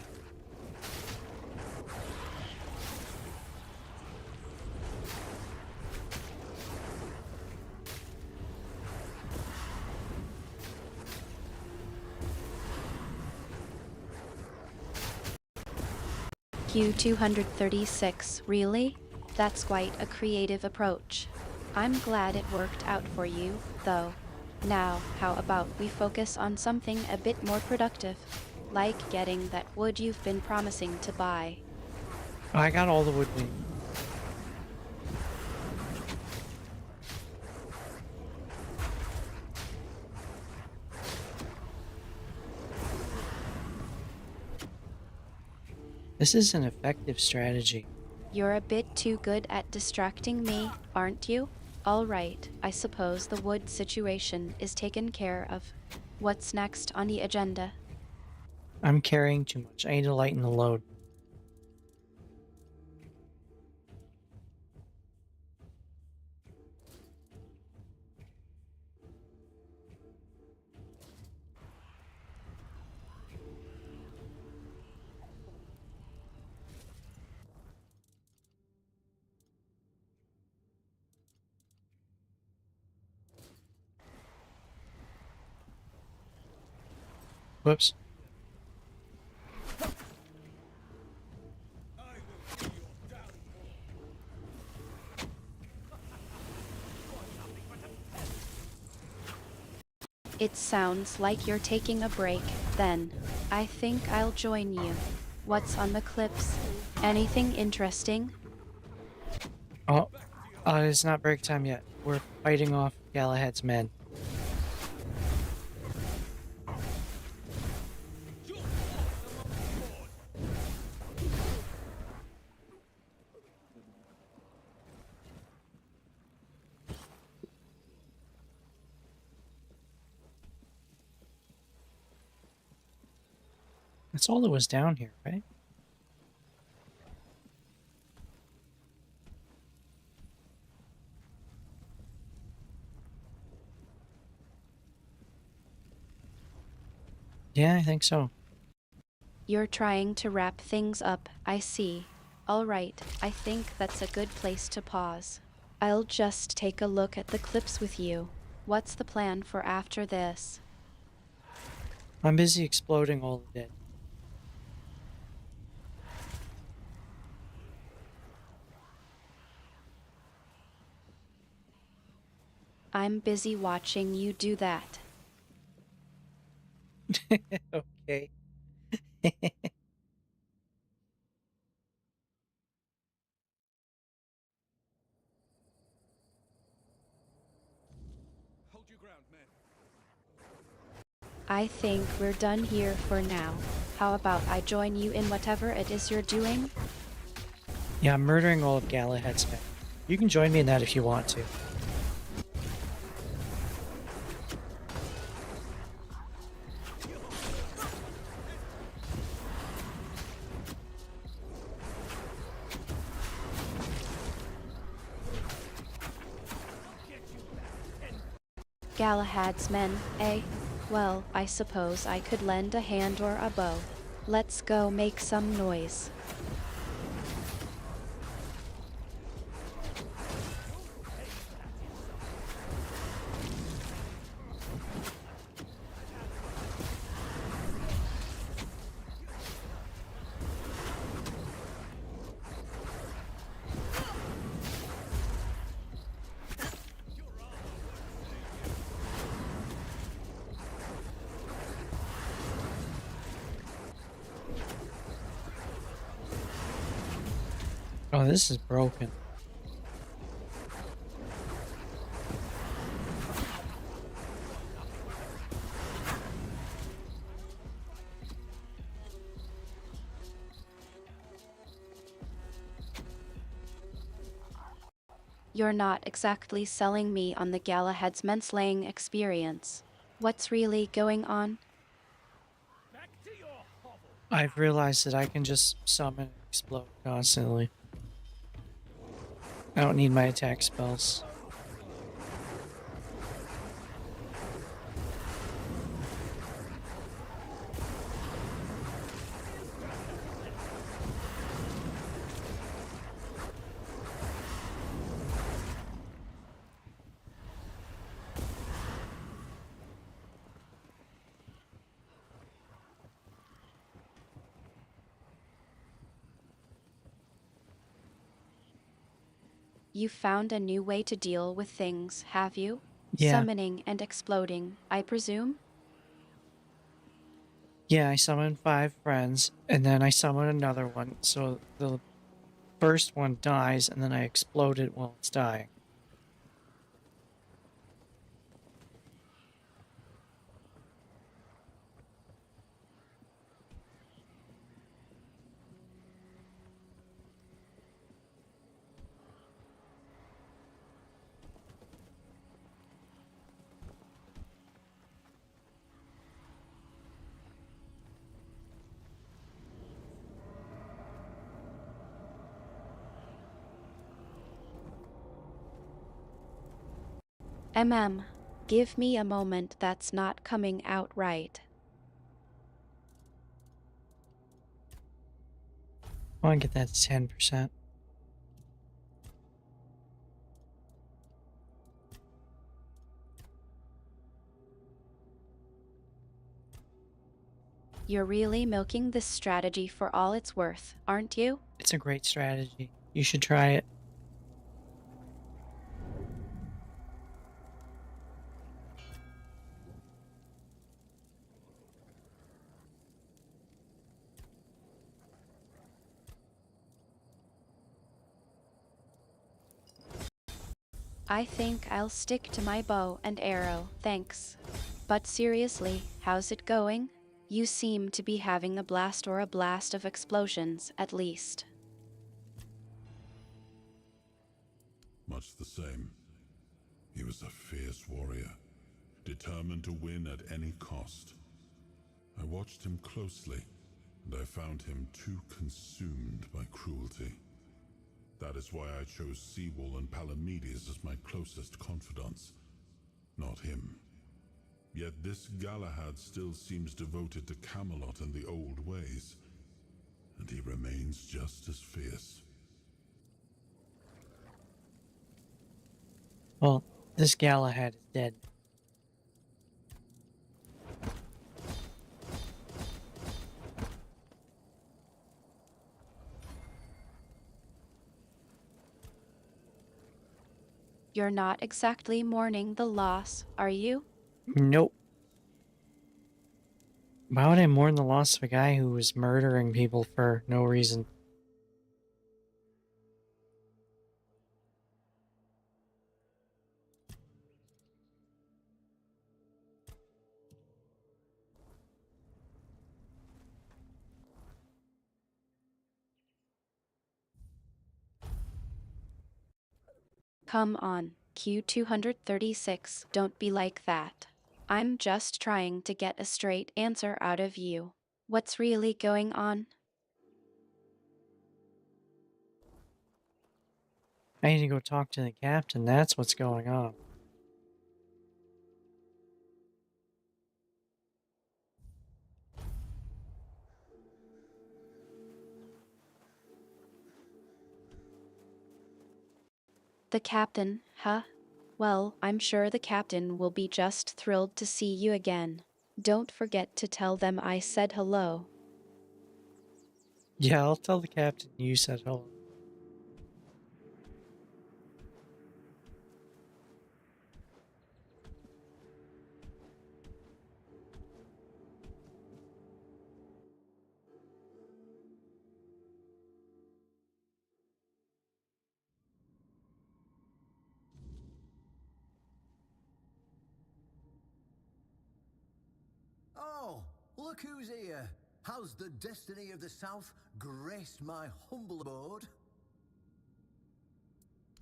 Q236, really? That's quite a creative approach. I'm glad it worked out for you, though. Now, how about we focus on something a bit more productive, like getting that wood you've been promising to buy. I got all the wood we need. This is an effective strategy. You're a bit too good at distracting me, aren't you? All right, I suppose the wood situation is taken care of. What's next on the agenda? I'm carrying too much. I need to lighten the load. Whoops. It sounds like you're taking a break, then. I think I'll join you. What's on the clips? Anything interesting? Oh, it's not break time yet. We're fighting off Galahad's men. That's all that was down here, right? Yeah, I think so. You're trying to wrap things up, I see. All right, I think that's a good place to pause. I'll just take a look at the clips with you. What's the plan for after this? I'm busy exploding all the dead. I'm busy watching you do that. Okay. I think we're done here for now. How about I join you in whatever it is you're doing? Yeah, I'm murdering all of Galahad's men. You can join me in that if you want to. Galahad's men, eh? Well, I suppose I could lend a hand or a bow. Let's go make some noise. Oh, this is broken. You're not exactly selling me on the Galahad's men-slaying experience. What's really going on? I've realized that I can just summon and explode constantly. I don't need my attack spells. You found a new way to deal with things, have you? Yeah. Summoning and exploding, I presume? Yeah, I summoned 5 friends, and then I summon another one, so the first one dies, and then I explode it while it's dying. Give me a moment that's not coming out right. I want to get that to 10%. You're really milking this strategy for all it's worth, aren't you? It's a great strategy. You should try it. I think I'll stick to my bow and arrow, thanks. But seriously, how's it going? You seem to be having a blast or a blast of explosions, at least. Much the same. He was a fierce warrior, determined to win at any cost. I watched him closely, and I found him too consumed by cruelty. That is why I chose Seawall and Palamedes as my closest confidants, not him. Yet this Galahad still seems devoted to Camelot and the old ways, and he remains just as fierce. Well, this Galahad is dead. You're not exactly mourning the loss, are you? Nope. Why would I mourn the loss of a guy who was murdering people for no reason? Come on, Q236, don't be like that. I'm just trying to get a straight answer out of you. What's really going on? I need to go talk to the captain. That's what's going on. The captain, huh? Well, I'm sure the captain will be just thrilled to see you again. Don't forget to tell them I said hello. Yeah, I'll tell the captain you said hello. Oh, look who's here. How's the destiny of the South graced my humble abode?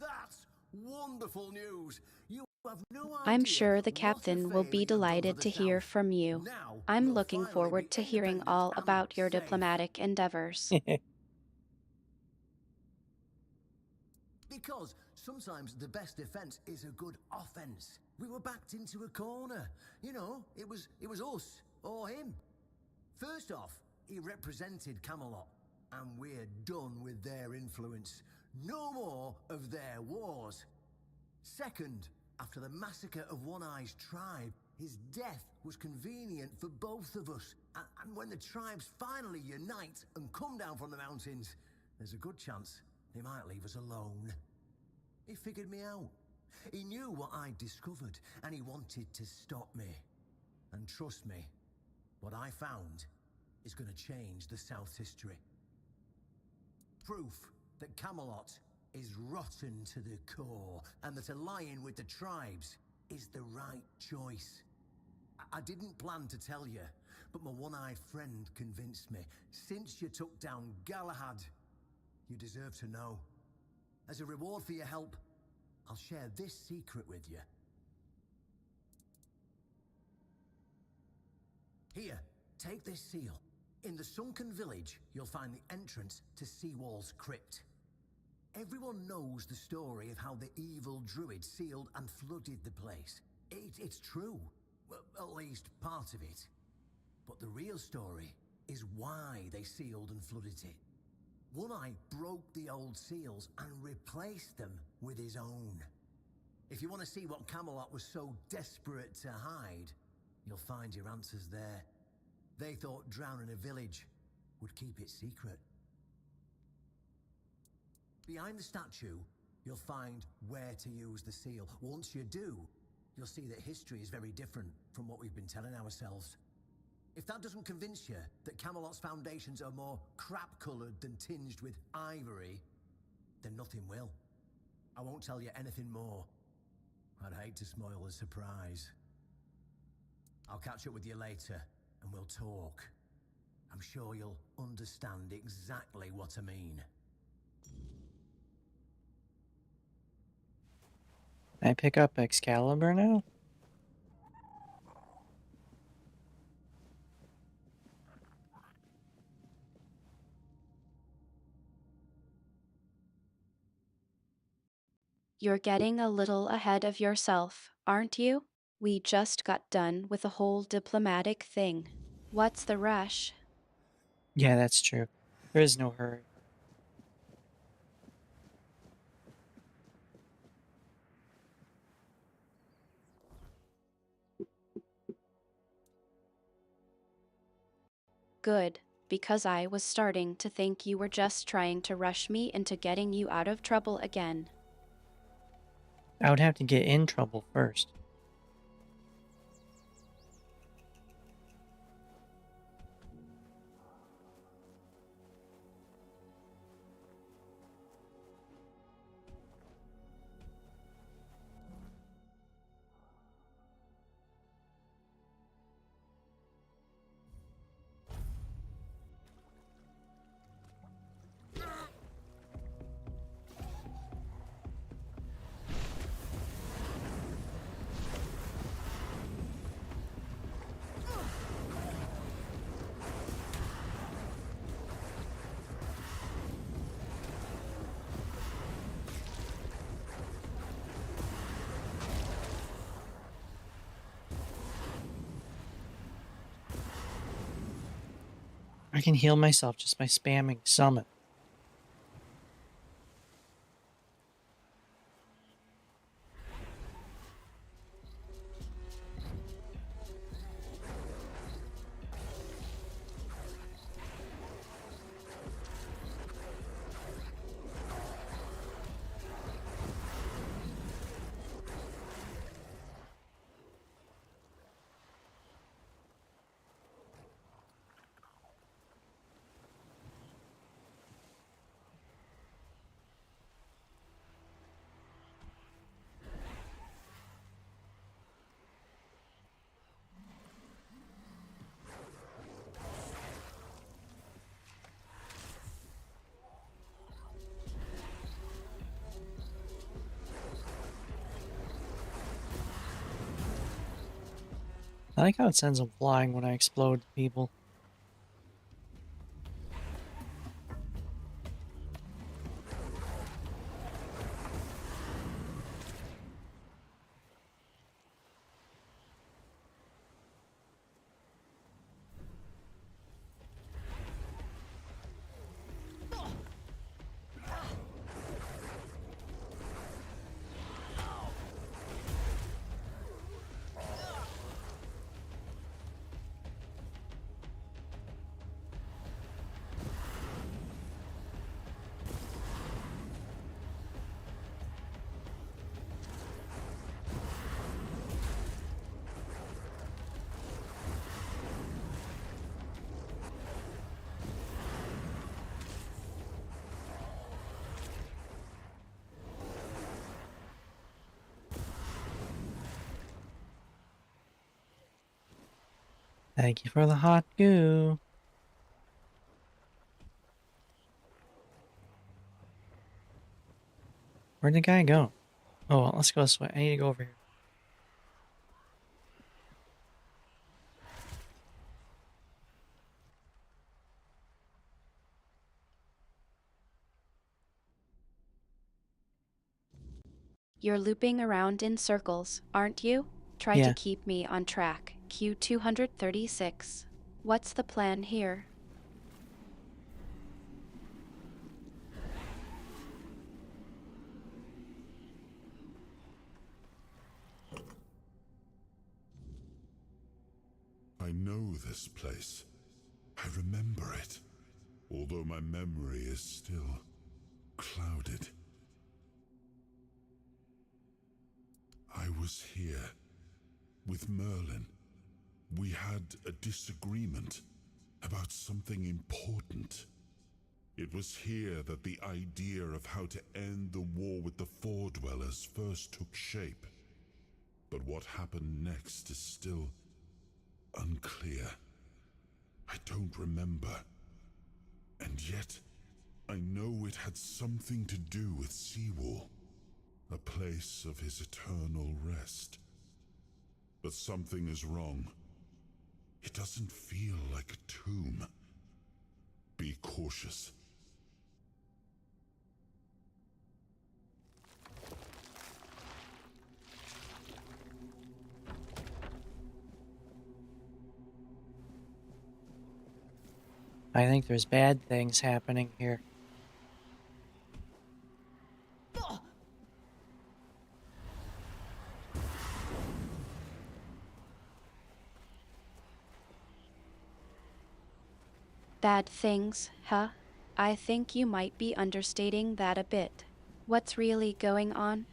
That's wonderful news. You have no idea I'm sure the what a captain will favor be you've done for delighted the to hear South. from you. Now I'm we'll looking finally forward be to hearing independent all and about your safe. diplomatic endeavors. Because sometimes the best defense is a good offense. We were backed into a corner. You know, it was us or him. First off, he represented Camelot, and we're done with their influence. No more of their wars. Second, after the massacre of One Eye's tribe, his death was convenient for both of us. And when the tribes finally unite and come down from the mountains, there's a good chance they might leave us alone. He figured me out. He knew what I'd discovered, and he wanted to stop me. And trust me, what I found is going to change the South's history. Proof that Camelot is rotten to the core, and that allying with the tribes is the right choice. I didn't plan to tell you, but my one-eyed friend convinced me. Since you took down Galahad, you deserve to know. As a reward for your help, I'll share this secret with you. Here, take this seal. In the sunken village, you'll find the entrance to Seawall's crypt. Everyone knows the story of how the evil druid sealed and flooded the place. It's true. Well, at least part of it. But the real story is why they sealed and flooded it. One Eye broke the old seals and replaced them with his own. If you want to see what Camelot was so desperate to hide, you'll find your answers there. They thought drowning a village would keep it secret. Behind the statue, you'll find where to use the seal. Once you do, you'll see that history is very different from what we've been telling ourselves. If that doesn't convince you that Camelot's foundations are more crap-coloured than tinged with ivory, then nothing will. I won't tell you anything more. I'd hate to spoil the surprise. I'll catch up with you later, and we'll talk. I'm sure you'll understand exactly what I mean. Can I pick up Excalibur now? You're getting a little ahead of yourself, aren't you? We just got done with the whole diplomatic thing. What's the rush? Yeah, that's true. There is no hurry. Good, because I was starting to think you were just trying to rush me into getting you out of trouble again. I would have to get in trouble first. I can heal myself just by spamming summon. I like how it sends them flying when I explode people. Thank you for the hot goo. Where'd the guy go? Oh, well, let's go this way. I need to go over here. You're looping around in circles, aren't you? Try to Yeah. keep me on track. Q236. What's the plan here? I know this place. I remember it, although my memory is still clouded. I was here with Merlin. We had a disagreement about something important. It was here that the idea of how to end the war with the Four Dwellers first took shape. But what happened next is still unclear. I don't remember. And yet, I know it had something to do with Seawall, a place of his eternal rest. But something is wrong. It doesn't feel like a tomb. Be cautious. I think there's bad things happening here. Bad things, huh? I think you might be understating that a bit. What's really going on?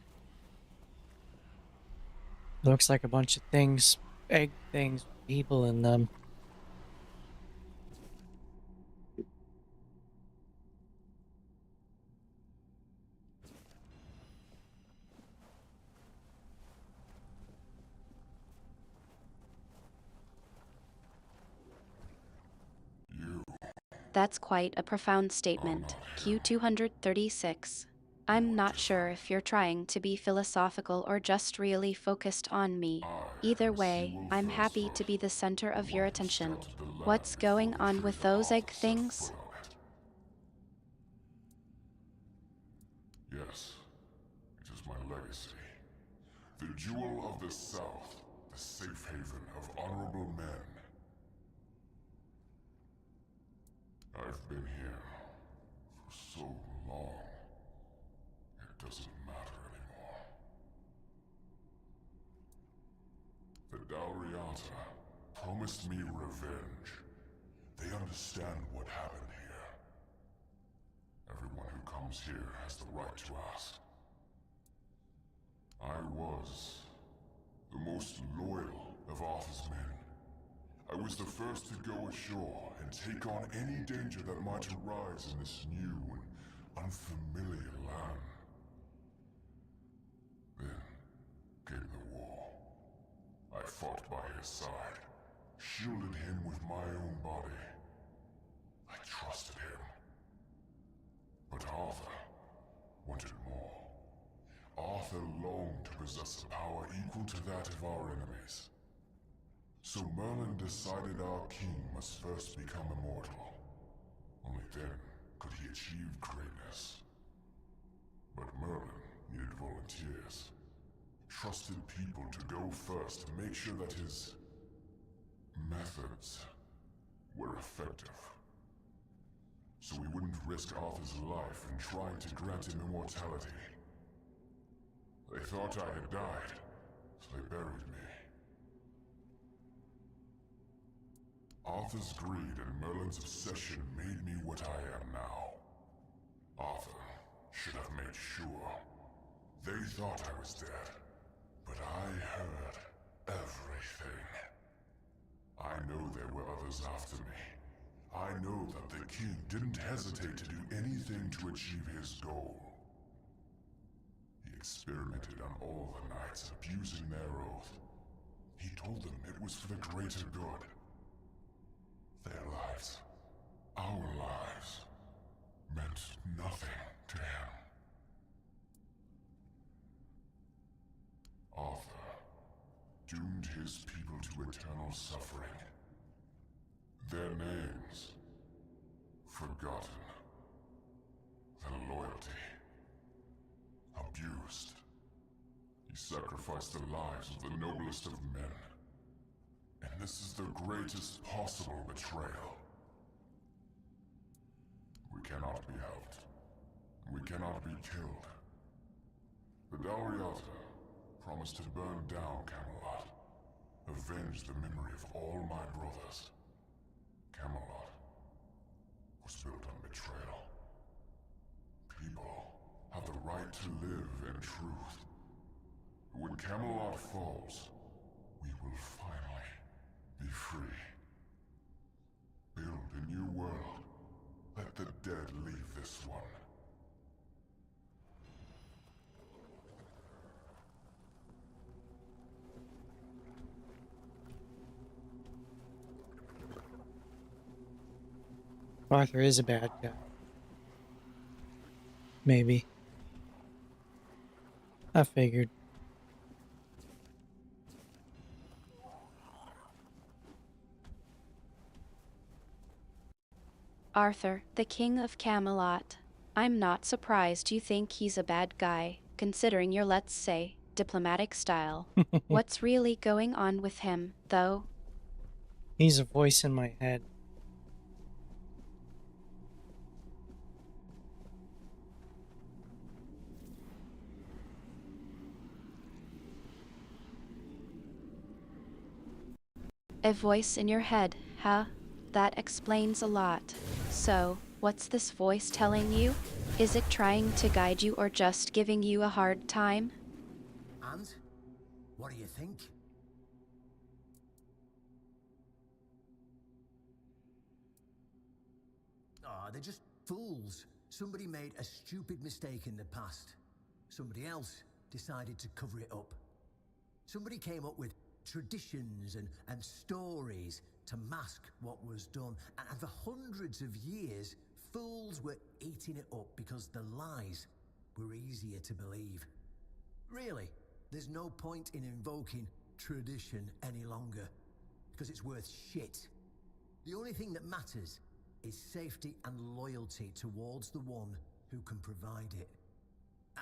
Looks like a bunch of things, egg things, with people in them. That's quite a profound statement, Q236. I'm not sure if you're trying to be philosophical or just really focused on me. Either way, I'm happy to be the center of your attention. What's going on with those egg things? Yes, it is my legacy. The jewel of the South, the safe haven of honorable men. I've been here for so long, it doesn't matter anymore. The Dalriata promised me revenge. They understand what happened here. Everyone who comes here has the right to ask. I was the most loyal of Arthur's men. I was the first to go ashore and take on any danger that might arise in this new and unfamiliar land. Then came the war. I fought by his side, shielded him with my own body. I trusted him. But Arthur wanted more. Arthur longed to possess a power equal to that of our enemies. So Merlin decided our king must first become immortal. Only then could he achieve greatness. But Merlin needed volunteers. Trusted people to go first to make sure that his methods were effective. So we wouldn't risk Arthur's life in trying to grant him immortality. They thought I had died, so they buried me. Arthur's greed and Merlin's obsession made me what I am now. Arthur should have made sure. They thought I was dead, but I heard everything. I know there were others after me. I know that the king didn't hesitate to do anything to achieve his goal. He experimented on all the knights, abusing their oath. He told them it was for the greater good. Their lives, our lives, meant nothing to him. Arthur doomed his people to eternal suffering. Their names forgotten. Their loyalty abused. He sacrificed the lives of the noblest of men. And this is the greatest possible betrayal. We cannot be helped. We cannot be killed. The Dalriata promised to burn down Camelot, avenge the memory of all my brothers. Camelot was built on betrayal. People have the right to live in truth. When Camelot falls, we will finally be free. Build a new world. Let the dead leave this one. Arthur is a bad guy. Maybe. I figured. Arthur, the King of Camelot. I'm not surprised you think he's a bad guy, considering your, let's say, diplomatic style. What's really going on with him, though? He's a voice in my head. A voice in your head, huh? That explains a lot. So, what's this voice telling you? Is it trying to guide you or just giving you a hard time? And? What do you think? Ah, they're just fools. Somebody made a stupid mistake in the past. Somebody else decided to cover it up. Somebody came up with traditions and stories to mask what was done. And for hundreds of years, fools were eating it up because the lies were easier to believe. Really, there's no point in invoking tradition any longer, because it's worth shit. The only thing that matters is safety and loyalty towards the one who can provide it.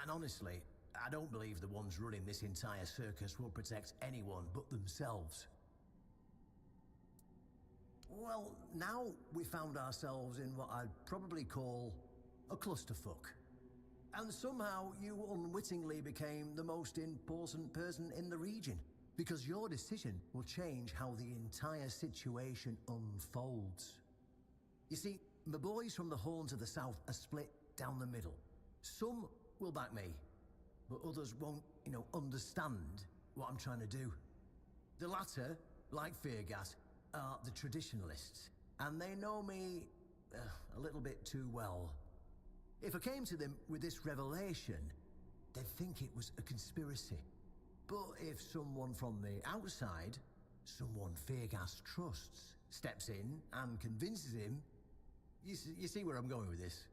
And honestly, I don't believe the ones running this entire circus will protect anyone but themselves. Well, now we found ourselves in what I'd probably call a clusterfuck. And somehow you unwittingly became the most important person in the region, because your decision will change how the entire situation unfolds. You see, my boys from the Horns of the South are split down the middle. Some will back me, but others won't, understand what I'm trying to do. The latter, like Feargas, are the traditionalists, and they know me a little bit too well. If I came to them with this revelation, they'd think it was a conspiracy. But if someone from the outside, someone Feargas trusts, steps in and convinces him, you see where I'm going with this?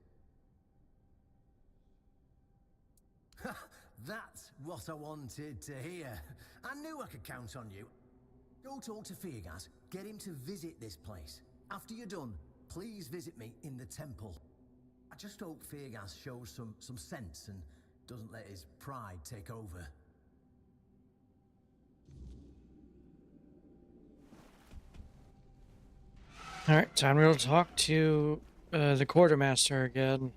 That's what I wanted to hear. I knew I could count on you. Go talk to Feargas, get him to visit this place. After you're done, please visit me in the temple. I just hope Feargas shows some sense and doesn't let his pride take over. Alright, time to talk to the quartermaster again.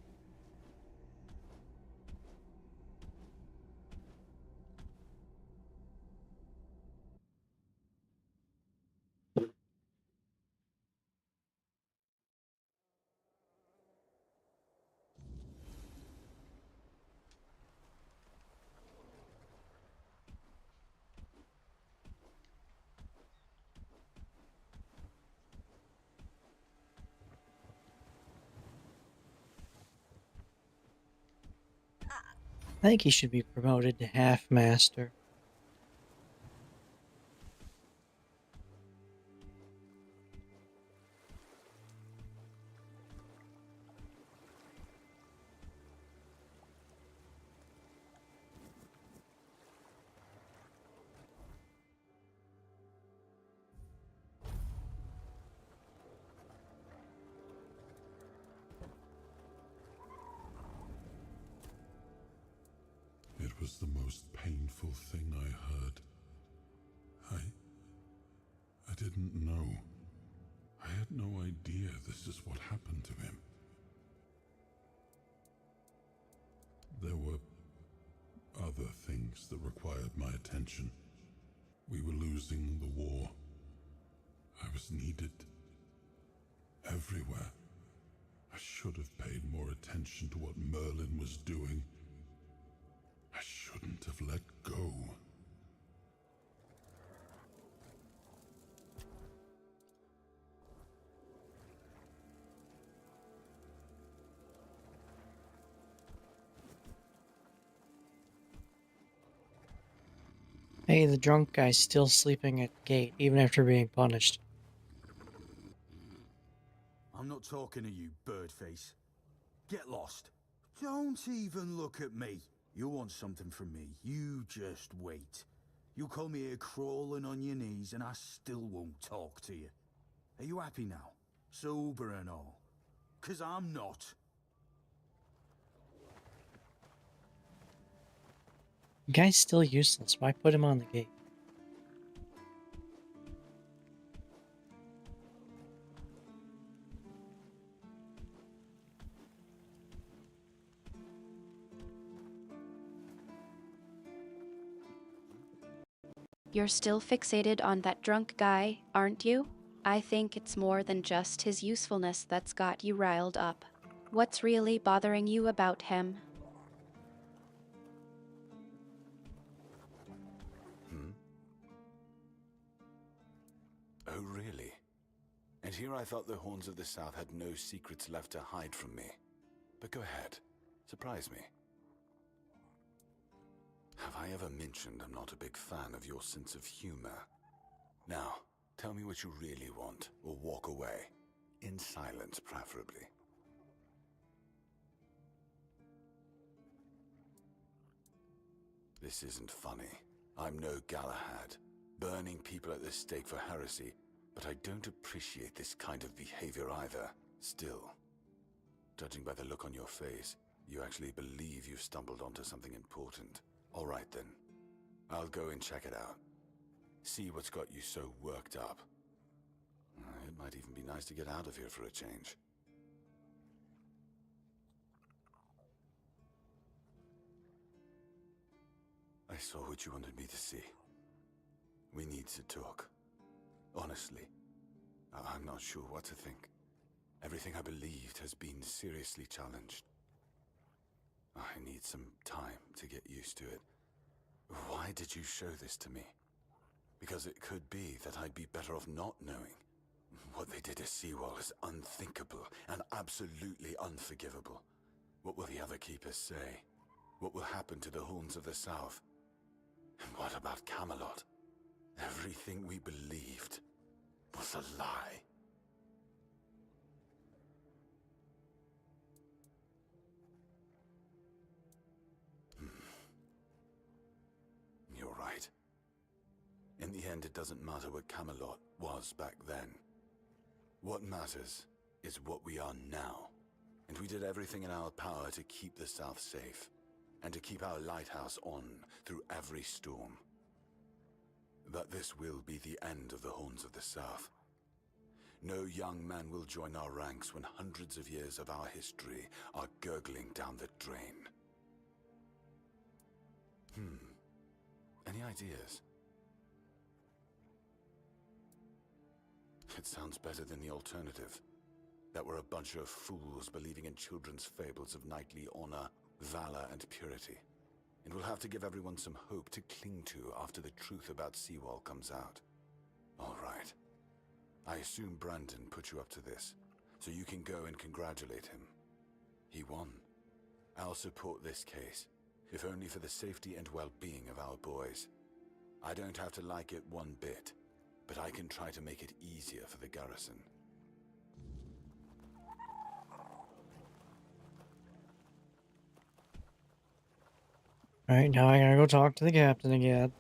I think he should be promoted to half master. It was the most painful thing I heard. I didn't know. I had no idea this is what happened to him. There were other things that required my attention. We were losing the war. I was needed everywhere. I should have paid more attention to what Merlin was doing. I shouldn't have let go. Hey, the drunk guy's still sleeping at the gate, even after being punished. I'm not talking to you, birdface. Get lost. Don't even look at me. You want something from me, you just wait. You call me here crawling on your knees and I still won't talk to you. Are you happy now? Sober and all? 'Cause I'm not. The guy's still useless. Why put him on the gate? You're still fixated on that drunk guy, aren't you? I think it's more than just his usefulness that's got you riled up. What's really bothering you about him? And here I thought the Horns of the South had no secrets left to hide from me. But go ahead, surprise me. Have I ever mentioned I'm not a big fan of your sense of humor? Now, tell me what you really want, or walk away. In silence, preferably. This isn't funny. I'm no Galahad, burning people at the stake for heresy, but I don't appreciate this kind of behavior either. Still, judging by the look on your face, you actually believe you've stumbled onto something important. All right then, I'll go and check it out. See what's got you so worked up. It might even be nice to get out of here for a change. I saw what you wanted me to see. We need to talk. Honestly, I'm not sure what to think. Everything I believed has been seriously challenged. I need some time to get used to it. Why did you show this to me? Because it could be that I'd be better off not knowing. What they did to Seawall is unthinkable and absolutely unforgivable. What will the other keepers say? What will happen to the Horns of the South? And what about Camelot? Everything we believed was a lie. You're right. In the end, it doesn't matter what Camelot was back then. What matters is what we are now. And we did everything in our power to keep the South safe, and to keep our lighthouse on through every storm. But this will be the end of the Horns of the South. No young man will join our ranks when hundreds of years of our history are gurgling down the drain. Any ideas? It sounds better than the alternative. That we're a bunch of fools believing in children's fables of knightly honor, valor, and purity. And we'll have to give everyone some hope to cling to after the truth about Seawall comes out. All right. I assume Brandon put you up to this, so you can go and congratulate him. He won. I'll support this case, if only for the safety and well-being of our boys. I don't have to like it one bit, but I can try to make it easier for the garrison. Alright, now I gotta go talk to the captain again.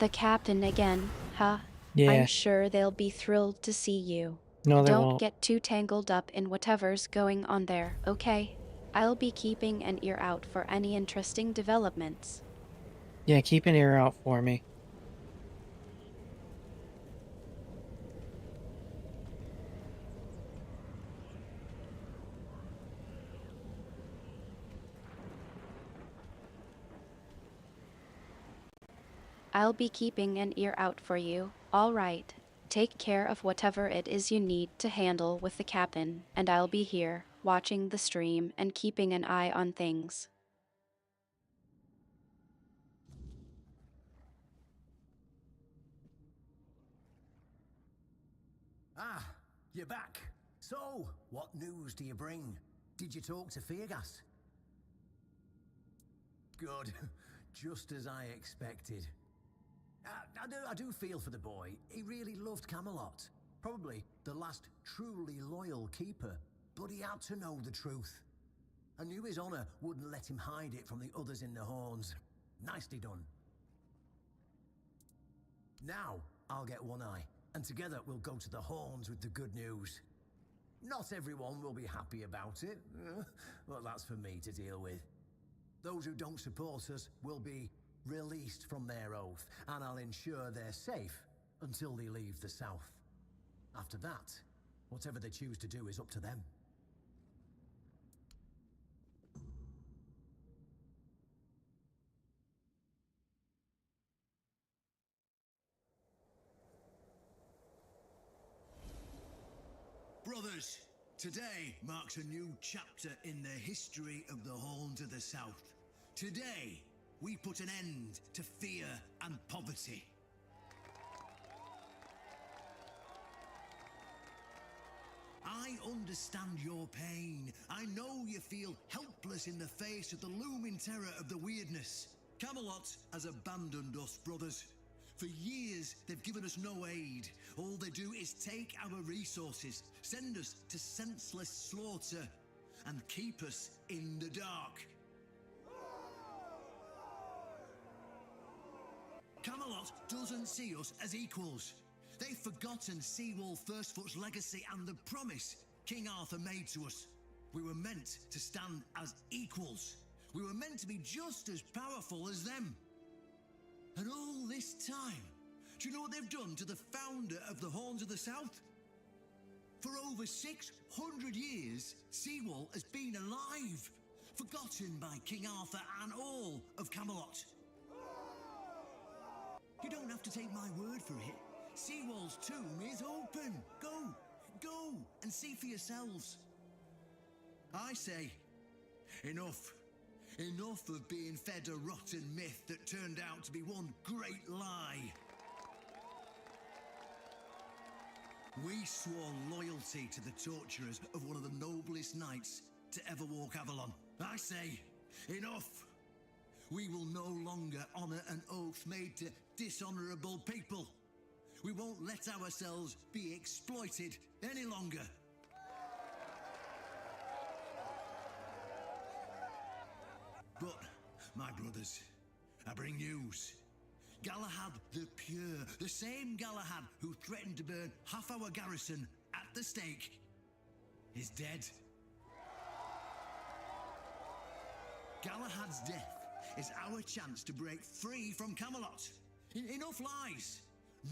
The captain again, huh? Yeah. I'm sure they'll be thrilled to see you. No, they Don't won't. get too tangled up in whatever's going on there, okay? I'll be keeping an ear out for any interesting developments. Yeah, keep an ear out for me. I'll be keeping an ear out for you, all right. Take care of whatever it is you need to handle with the captain, and I'll be here, watching the stream and keeping an eye on things. Ah, you're back. So, what news do you bring? Did you talk to Feargas? Good. Just as I expected. I do feel for the boy. He really loved Camelot. Probably the last truly loyal keeper. But he had to know the truth. I knew his honor wouldn't let him hide it from the others in the Horns. Nicely done. Now, I'll get one eye, and together we'll go to the Horns with the good news. Not everyone will be happy about it, but that's for me to deal with. Those who don't support us will be released from their oath, and I'll ensure they're safe until they leave the South. After that, whatever they choose to do is up to them. brothers, today marks a new chapter in the history of the Horn to the South. Today, we put an end to fear and poverty. I understand your pain. I know you feel helpless in the face of the looming terror of the weirdness. Camelot has abandoned us, brothers. For years, they've given us no aid. All they do is take our resources, send us to senseless slaughter, and keep us in the dark. Camelot doesn't see us as equals. They've forgotten Seawall Firstfoot's legacy and the promise King Arthur made to us. We were meant to stand as equals. We were meant to be just as powerful as them. And all this time, do you know what they've done to the founder of the Horns of the South? For over 600 years, Seawall has been alive, forgotten by King Arthur and all of Camelot. You don't have to take my word for it. Seawall's tomb is open. Go and see for yourselves. I say, enough. Enough of being fed a rotten myth that turned out to be one great lie. We swore loyalty to the torturers of one of the noblest knights to ever walk Avalon. I say, enough. We will no longer honor an oath made to dishonorable people. We won't let ourselves be exploited any longer. But, my brothers, I bring news. Galahad the Pure, the same Galahad who threatened to burn half our garrison at the stake, is dead. Galahad's death is our chance to break free from Camelot. Enough lies.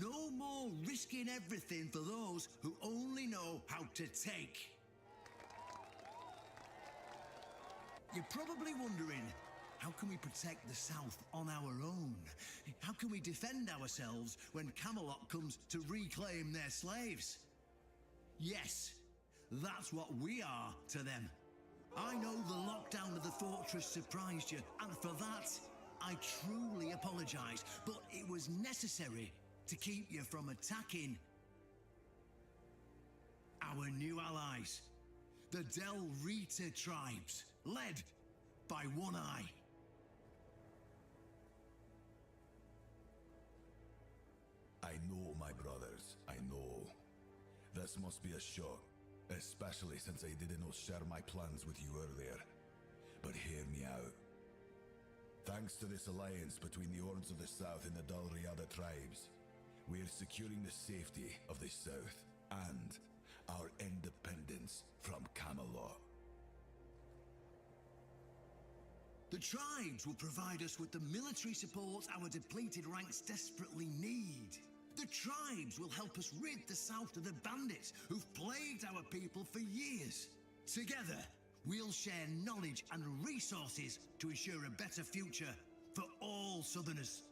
No more risking everything for those who only know how to take. You're probably wondering, how can we protect the South on our own? How can we defend ourselves when Camelot comes to reclaim their slaves? Yes, that's what we are to them. I know the lockdown of the fortress surprised you, and for that, I truly apologize, but it was necessary to keep you from attacking our new allies, the Del Rita tribes, led by One Eye. I know, my brothers, I know. This must be a shock, especially since I didn't share my plans with you earlier. But hear me out. Thanks to this alliance between the Horns of the South and the Dalriada tribes, we are securing the safety of the South and our independence from Camelot. The tribes will provide us with the military support our depleted ranks desperately need. The tribes will help us rid the South of the bandits who've plagued our people for years. Together, we'll share knowledge and resources to ensure a better future for all Southerners.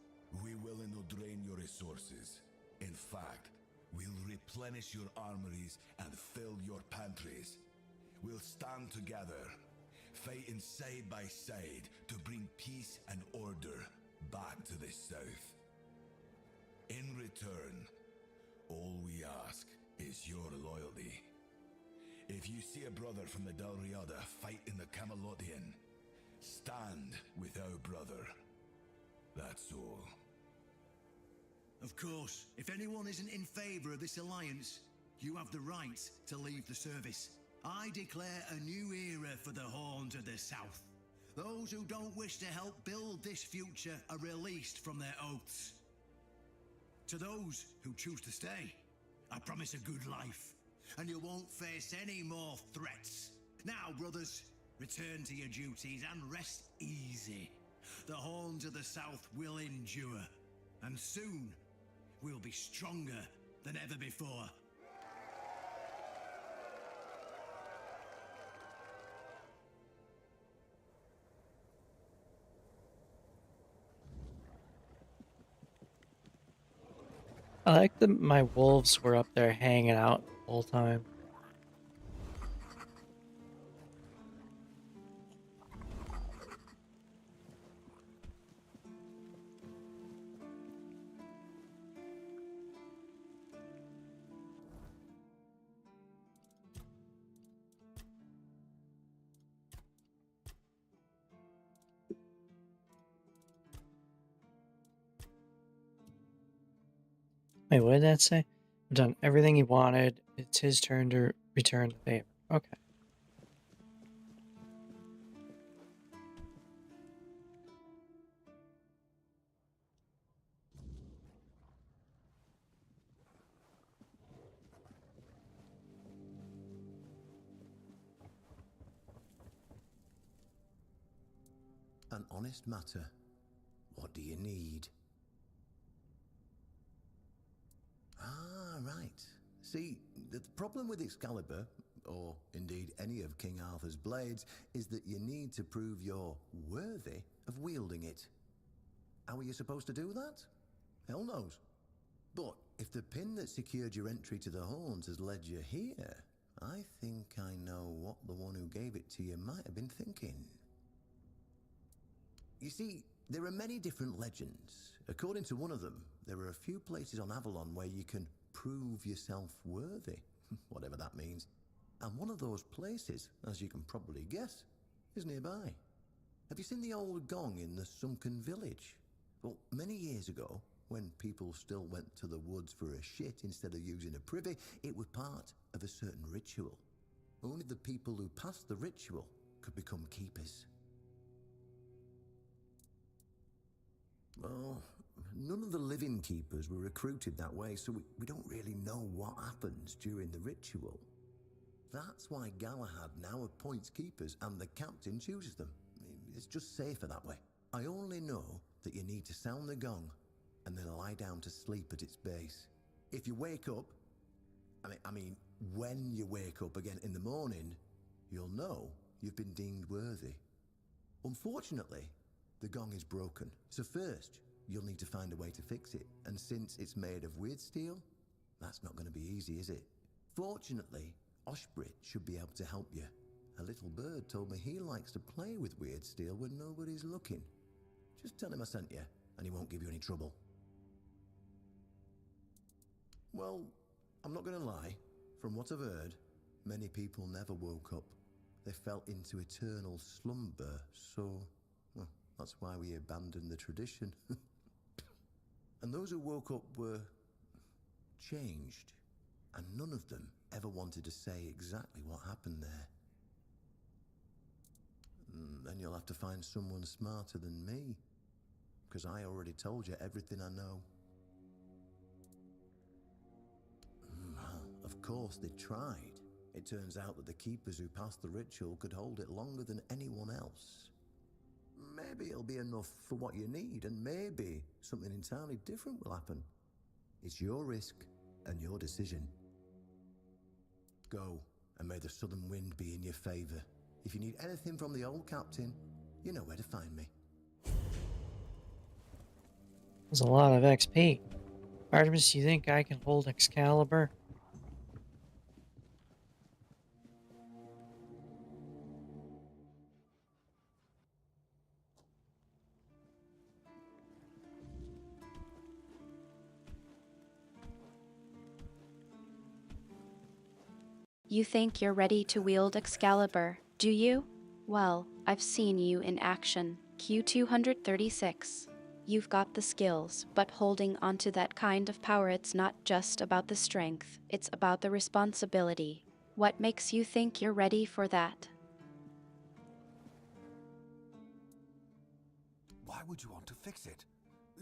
We will not drain your resources. In fact, we'll replenish your armories and fill your pantries. We'll stand together, fighting side by side to bring peace and order back to the South. In return, all we ask is your loyalty. If you see a brother from the Dalriada fight in the Camelotian, stand with our brother. That's all. Of course, if anyone isn't in favor of this alliance, you have the right to leave the service. I declare a new era for the Horns of the South. Those who don't wish to help build this future are released from their oaths. To those who choose to stay, I promise a good life, and you won't face any more threats. Now, brothers, return to your duties and rest easy. The Horns of the South will endure, and soon we'll be stronger than ever before. I like that my wolves were up there hanging out the whole time. Wait, what did that say? I've done everything he wanted. It's his turn to return the favor. Okay. An honest matter. What do you need? Ah, right. See, the problem with Excalibur, or indeed any of King Arthur's blades, is that you need to prove you're worthy of wielding it. How are you supposed to do that? Hell knows. But if the pin that secured your entry to the Horns has led you here, I think I know what the one who gave it to you might have been thinking. You see, there are many different legends. According to one of them, there are a few places on Avalon where you can prove yourself worthy, whatever that means. And one of those places, as you can probably guess, is nearby. Have you seen the old gong in the sunken village? Well, many years ago, when people still went to the woods for a shit instead of using a privy, it was part of a certain ritual. Only the people who passed the ritual could become keepers. Well, none of the living keepers were recruited that way, so we don't really know what happens during the ritual. That's why Galahad now appoints keepers and the captain chooses them. It's just safer that way. I only know that you need to sound the gong and then lie down to sleep at its base. If you wake up, when you wake up again in the morning, you'll know you've been deemed worthy. Unfortunately, the gong is broken, so first you'll need to find a way to fix it, and since it's made of weird steel, that's not going to be easy, is it? Fortunately, Oshbrit should be able to help you. A little bird told me he likes to play with weird steel when nobody's looking. Just tell him I sent you, and he won't give you any trouble. Well, I'm not going to lie. From what I've heard, many people never woke up. They fell into eternal slumber, so... well, that's why we abandoned the tradition. And those who woke up were... changed. And none of them ever wanted to say exactly what happened there. Then you'll have to find someone smarter than me. Because I already told you everything I know. Well, of course they tried. It turns out that the keepers who passed the ritual could hold it longer than anyone else. Maybe it'll be enough for what you need, and maybe something entirely different will happen. It's your risk and your decision. Go, and may the southern wind be in your favor. If you need anything from the old captain, you know where to find me. There's a lot of XP. Artemis, you think I can hold Excalibur? You think you're ready to wield Excalibur, do you? Well, I've seen you in action. Q236. You've got the skills, but holding onto that kind of power, it's not just about the strength, it's about the responsibility. What makes you think you're ready for that? Why would you want to fix it?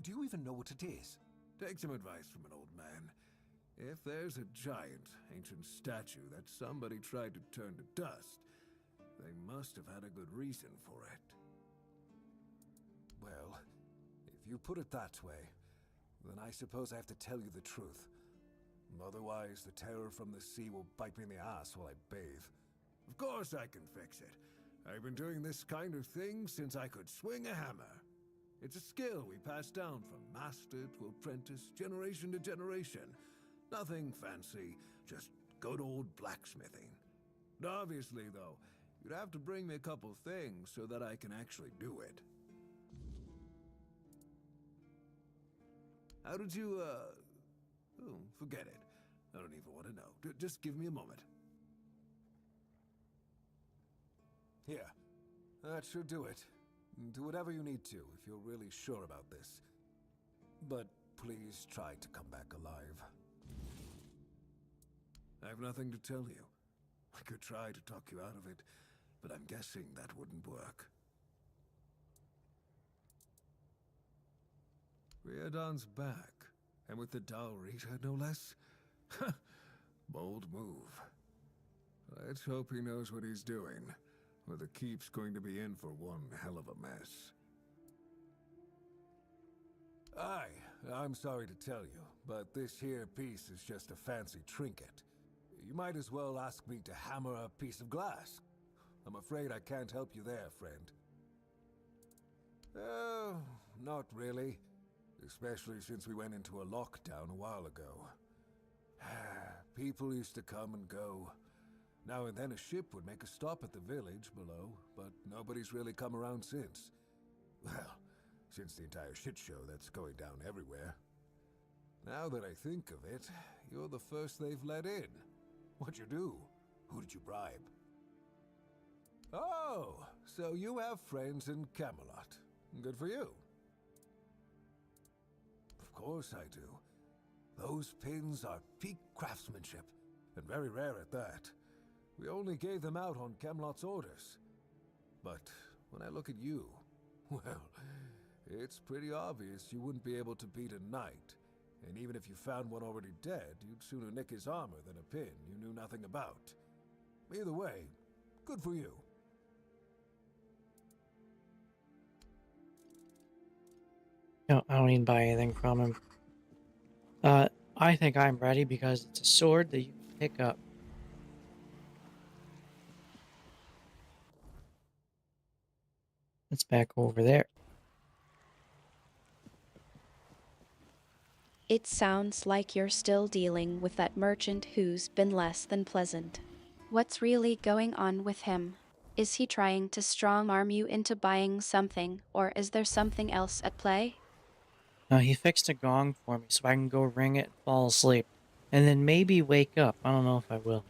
Do you even know what it is? Take some advice from an old man. If there's a giant, ancient statue that somebody tried to turn to dust, they must have had a good reason for it. Well, if you put it that way, then I suppose I have to tell you the truth. Otherwise, the terror from the sea will bite me in the ass while I bathe. Of course I can fix it. I've been doing this kind of thing since I could swing a hammer. It's a skill we pass down from master to apprentice, generation to generation. Nothing fancy, just good old blacksmithing. Obviously, though, you'd have to bring me a couple things so that I can actually do it. How did you, oh, forget it. I don't even want to know. Just give me a moment. Here. That should do it. Do whatever you need to, if you're really sure about this. But please try to come back alive. I have nothing to tell you. I could try to talk you out of it, but I'm guessing that wouldn't work. Riordan's back, and with the Dalrita, no less. Bold move. Let's hope he knows what he's doing, or the Keep's going to be in for one hell of a mess. Aye, I'm sorry to tell you, but this here piece is just a fancy trinket. You might as well ask me to hammer a piece of glass. I'm afraid I can't help you there, friend. Not really. Especially since we went into a lockdown a while ago. People used to come and go. Now and then a ship would make a stop at the village below, but nobody's really come around since. Well, since the entire shit show that's going down everywhere. Now that I think of it, you're the first they've let in. What'd you do? Who did you bribe? Oh, so you have friends in Camelot. Good for you. Of course I do. Those pins are peak craftsmanship, and very rare at that. We only gave them out on Camelot's orders. But when I look at you, well, it's pretty obvious you wouldn't be able to beat a knight. And even if you found one already dead, you'd sooner nick his armor than a pin you knew nothing about. Either way, good for you. No, I don't need to buy anything from him. I think I'm ready because it's a sword that you can pick up. It's back over there. It sounds like you're still dealing with that merchant who's been less than pleasant. What's really going on with him? Is he trying to strong-arm you into buying something, or is there something else at play? He fixed a gong for me so I can go ring it and fall asleep. And then maybe wake up. I don't know if I will.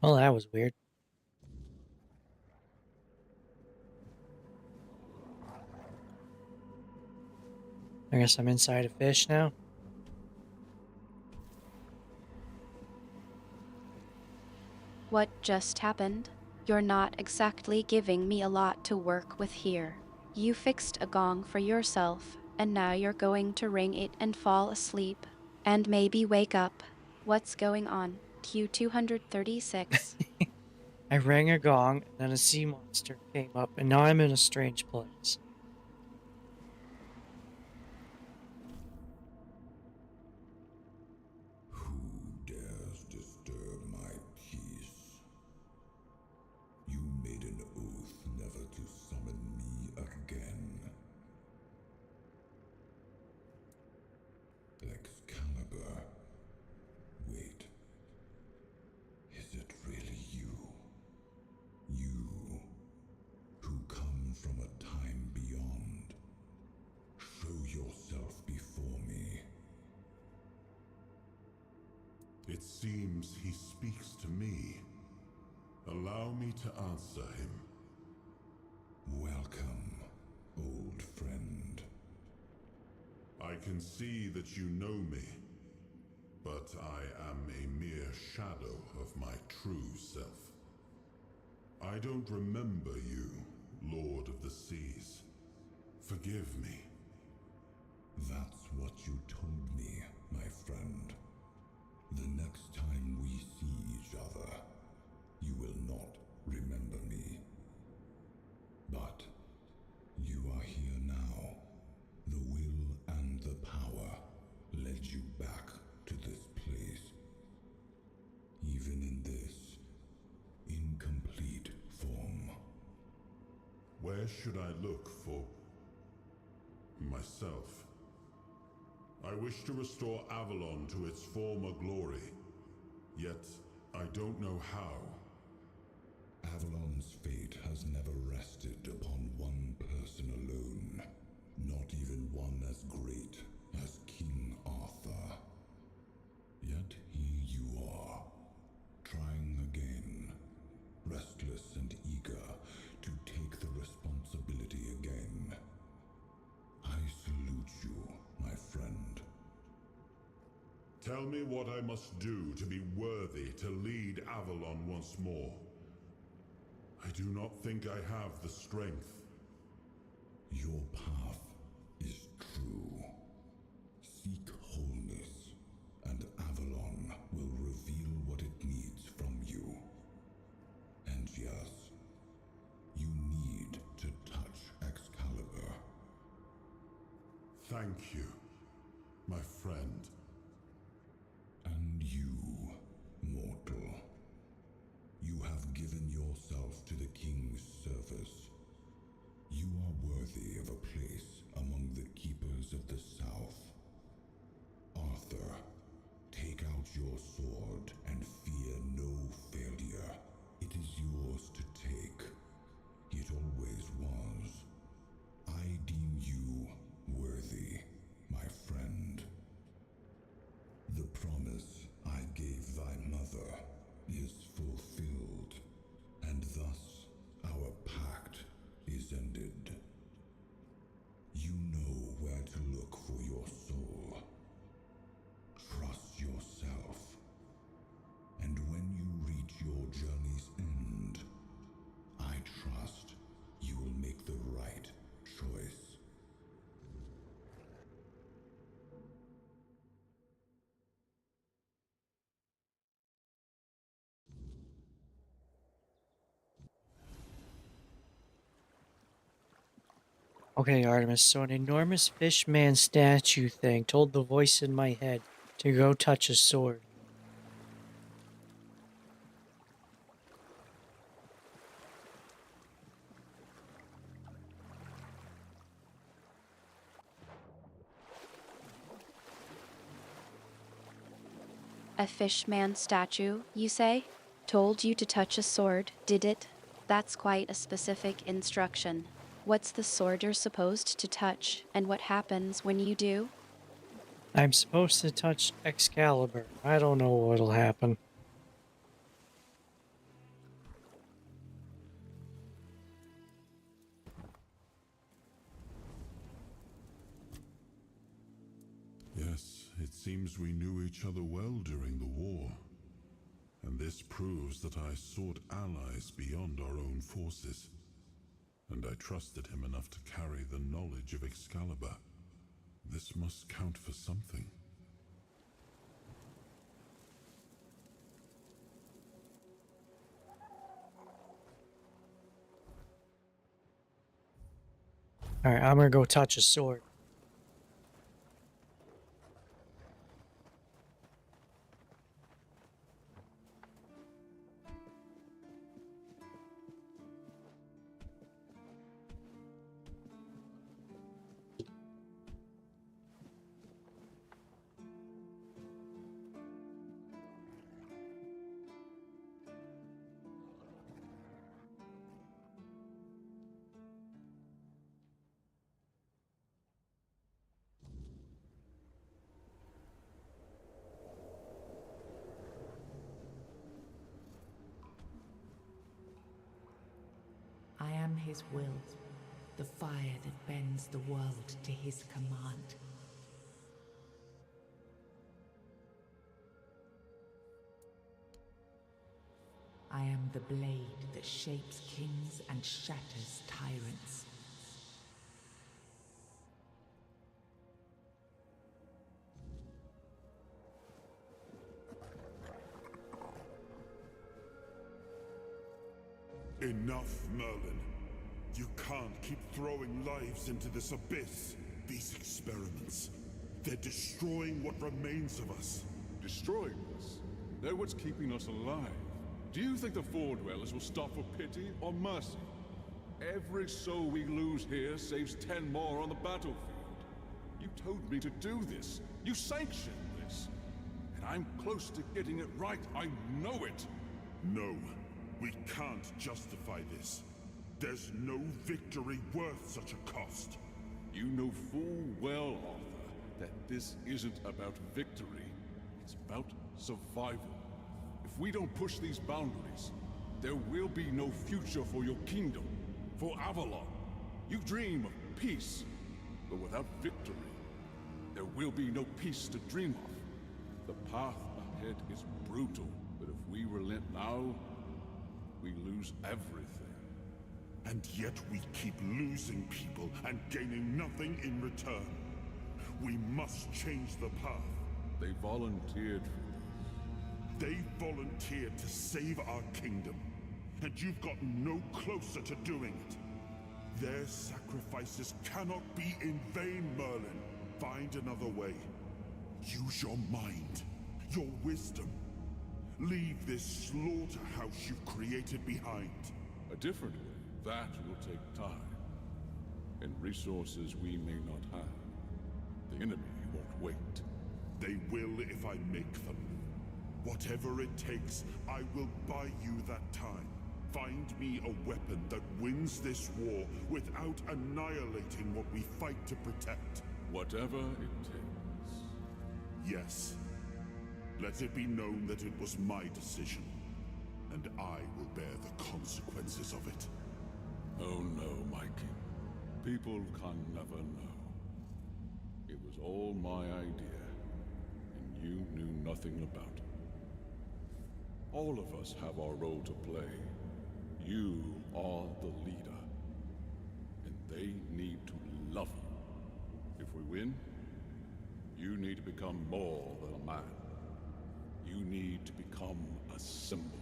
Well, that was weird. I guess I'm inside a fish now. What just happened? You're not exactly giving me a lot to work with here. You fixed a gong for yourself, and now you're going to ring it and fall asleep. And maybe wake up. What's going on? Q236. I rang a gong, and then a sea monster came up, and now I'm in a strange place. Who dares disturb my peace? You made an oath never to summon me again. Excalibur. Wait. Is it really you? You, who come from a time beyond. Show yourself before me. It seems he speaks to me. Allow me to answer him. Welcome, old friend. I can see that you know me, but I am a mere shadow of my true self. I don't remember you, Lord of the Seas. Forgive me. That's what you told me, my friend. The next time we see each other, you will not remember me. But you are here now, where should I look for myself? I wish to restore Avalon to its former glory, yet I don't know how. Avalon's fate has never rested upon one person alone, not even one as great as King Arthur. Yet here you are, trying again, restless and eager to take the responsibility again. I salute you, my friend. Tell me what I must do to be worthy to lead Avalon once more. I do not think I have the strength. Your path is true. Seek wholeness, and Avalon will reveal what it needs from you. And yes, you need to touch Excalibur. Thank you, my friend. And you, mortal. You have given yourself to the King's service. You are worthy of a place among the keepers of the South. Arthur, take out your sword and fear no failure. It is yours to take. It always was. I deem you worthy, my friend. The promise I gave thy mother is fulfilled, and thus our pact is ended. You know where to look for your soul. Trust yourself, and when you reach your journey's end, I trust you will make the right choice. Okay, Artemis, so an enormous fish man statue thing told the voice in my head to go touch a sword. A fishman statue, you say? Told you to touch a sword, did it? That's quite a specific instruction. What's the sword you're supposed to touch, and what happens when you do? I'm supposed to touch Excalibur. I don't know what'll happen. Yes, it seems we knew each other well during the war. And this proves that I sought allies beyond our own forces. And I trusted him enough to carry the knowledge of Excalibur. This must count for something. Alright, I'm gonna go touch a sword. I am his will, the fire that bends the world to his command. I am the blade that shapes kings and shatters tyrants. Enough, Merlin. You can't keep throwing lives into this abyss. These experiments, they're destroying what remains of us. Destroying us? They're what's keeping us alive. Do you think the Four Dwellers will stop for pity or mercy? Every soul we lose here saves 10 more on the battlefield. You told me to do this. You sanctioned this. And I'm close to getting it right. I know it. No, we can't justify this. There's no victory worth such a cost. You know full well, Arthur, that this isn't about victory. It's about survival. If we don't push these boundaries, there will be no future for your kingdom, for Avalon. You dream of peace, but without victory, there will be no peace to dream of. The path ahead is brutal, but if we relent now, we lose everything. And yet we keep losing people and gaining nothing in return. We must change the path. They volunteered for this. They volunteered to save our kingdom. And you've gotten no closer to doing it. Their sacrifices cannot be in vain, Merlin. Find another way. Use your mind, your wisdom. Leave this slaughterhouse you've created behind. A different way. That will take time. And resources we may not have. The enemy won't wait. They will if I make them. Whatever it takes, I will buy you that time. Find me a weapon that wins this war without annihilating what we fight to protect. Whatever it takes. Yes. Let it be known that it was my decision. And I will bear the consequences of it. Oh no, my king. People can never know. It was all my idea, and you knew nothing about it. All of us have our role to play. You are the leader, and they need to love you. If we win, you need to become more than a man. You need to become a symbol.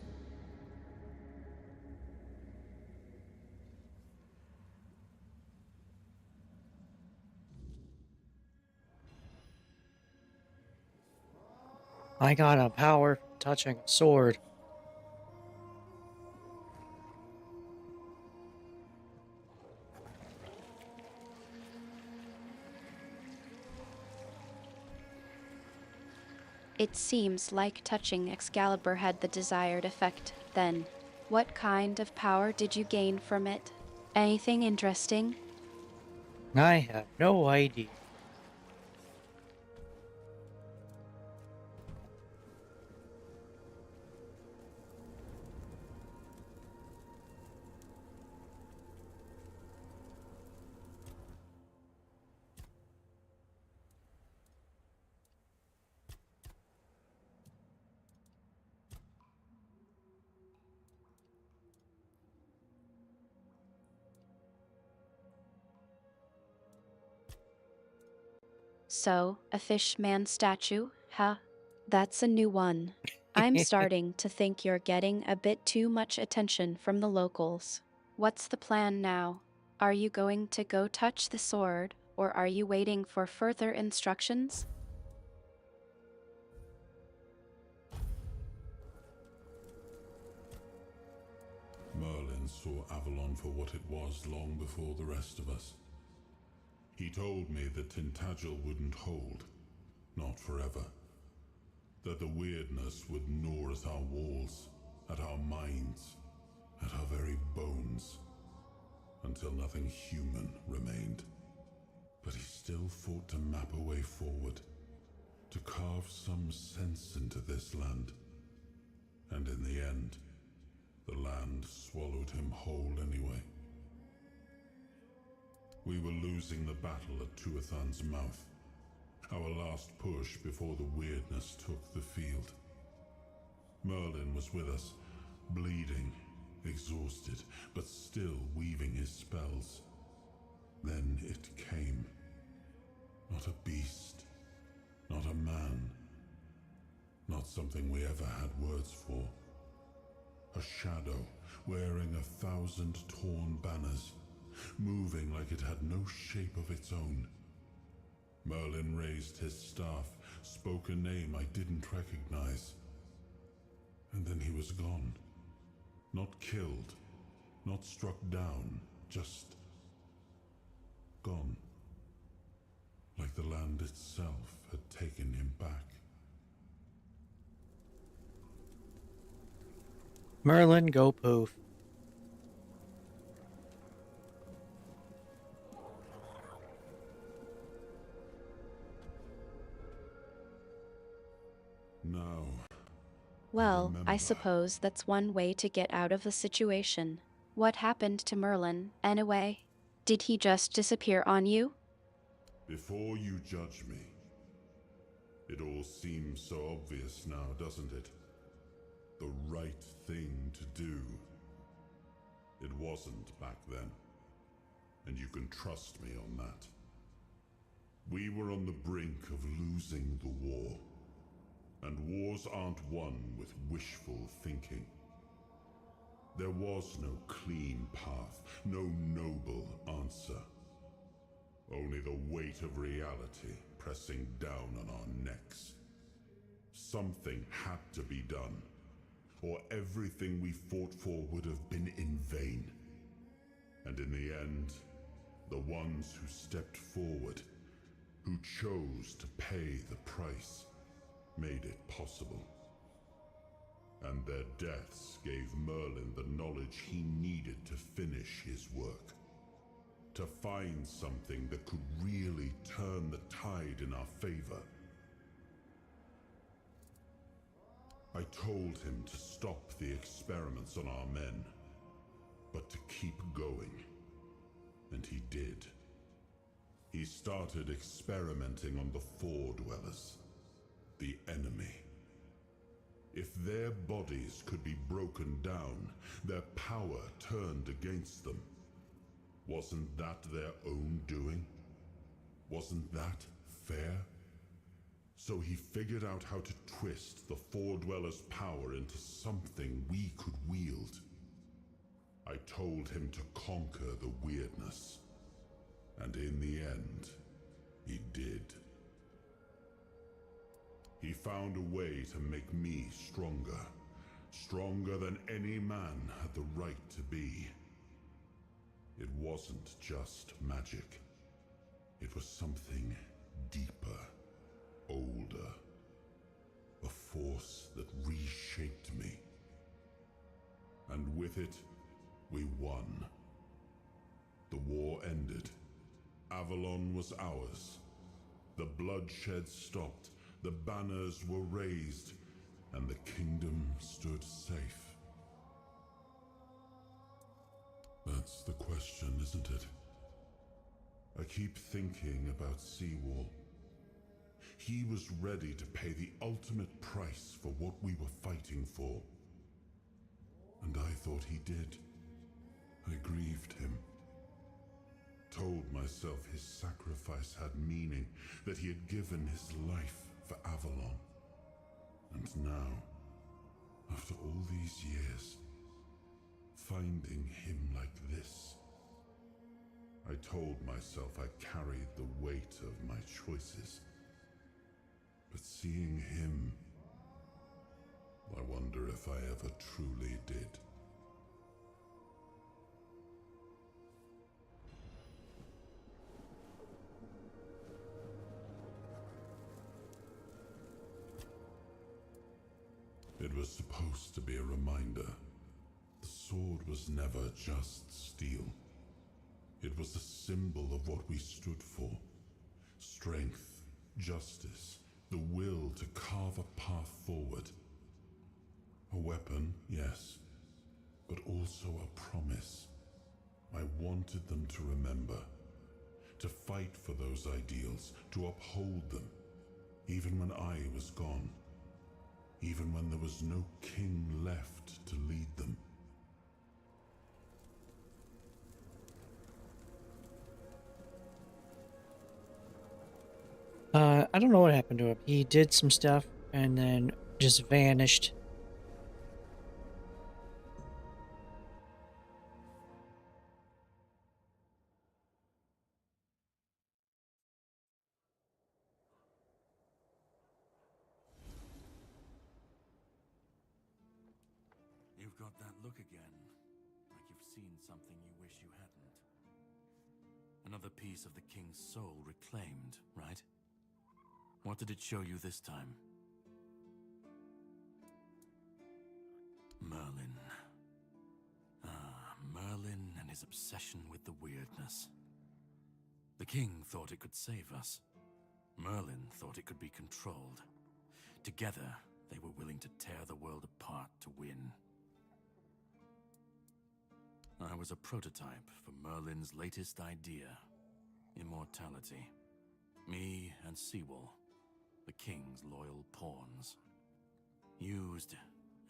I got a power touching sword. It seems like touching Excalibur had the desired effect, then. What kind of power did you gain from it? Anything interesting? I have no idea. So, a fish-man statue, huh? That's a new one. I'm starting to think you're getting a bit too much attention from the locals. What's the plan now? Are you going to go touch the sword, or are you waiting for further instructions? Merlin saw Avalon for what it was long before the rest of us. He told me that Tintagel wouldn't hold, not forever. That the weirdness would gnaw at our walls, at our minds, at our very bones, until nothing human remained. But he still fought to map a way forward, to carve some sense into this land. And in the end, the land swallowed him whole anyway. We were losing the battle at Tuathan's mouth, our last push before the weirdness took the field. Merlin was with us, bleeding, exhausted, but still weaving his spells. Then it came. Not a beast, not a man, not something we ever had words for. A shadow, wearing 1,000 torn banners, moving like it had no shape of its own. Merlin raised his staff, spoke a name I didn't recognize. And then he was gone. Not killed, not struck down, just gone. Like the land itself had taken him back. Merlin, go poof. Now, Well, I suppose that's one way to get out of the situation. What happened to Merlin, anyway? Did he just disappear on you? before you judge me, it all seems so obvious now, doesn't it? The right thing to do. It wasn't back then, and you can trust me on that. We were on the brink of losing the war, and wars aren't won with wishful thinking. There was no clean path, no noble answer. Only the weight of reality pressing down on our necks. Something had to be done, or everything we fought for would have been in vain. And in the end, the ones who stepped forward, who chose to pay the price, made it possible. And their deaths gave Merlin the knowledge he needed to finish his work. To find something that could really turn the tide in our favor. I told him to stop the experiments on our men, but to keep going. And he did. He started experimenting on the Four Dwellers, the enemy. If their bodies could be broken down, their power turned against them. Wasn't that their own doing? Wasn't that fair? So he figured out how to twist the Four Dwellers' power into something we could wield. I told him to conquer the weirdness. And in the end, he did. He found a way to make me stronger. Stronger than any man had the right to be. It wasn't just magic. It was something deeper, older. A force that reshaped me. And with it, we won. The war ended. Avalon was ours. The bloodshed stopped. The banners were raised. And the kingdom stood safe. That's the question, isn't it? I keep thinking about Seawall. He was ready to pay the ultimate price for what we were fighting for. And I thought he did. I grieved him. Told myself his sacrifice had meaning, that he had given his life for Avalon. And now, after all these years, finding him like this, I told myself I carried the weight of my choices. But seeing him, I wonder if I ever truly did. It was supposed to be a reminder. The sword was never just steel. It was a symbol of what we stood for. Strength, justice, the will to carve a path forward. A weapon, yes, but also a promise. I wanted them to remember, to fight for those ideals, to uphold them, even when I was gone. Even when there was no king left to lead them. I don't know what happened to him. He did some stuff and then just vanished. You've got that look again, like you've seen something you wish you hadn't? Another piece of the king's soul reclaimed, right? What did it show you this time? Merlin. Ah, Merlin and his obsession with the weirdness. The king thought it could save us. Merlin thought it could be controlled. Together, they were willing to tear the world apart to win. I was a prototype for Merlin's latest idea, immortality. Me and Seawall, the king's loyal pawns. Used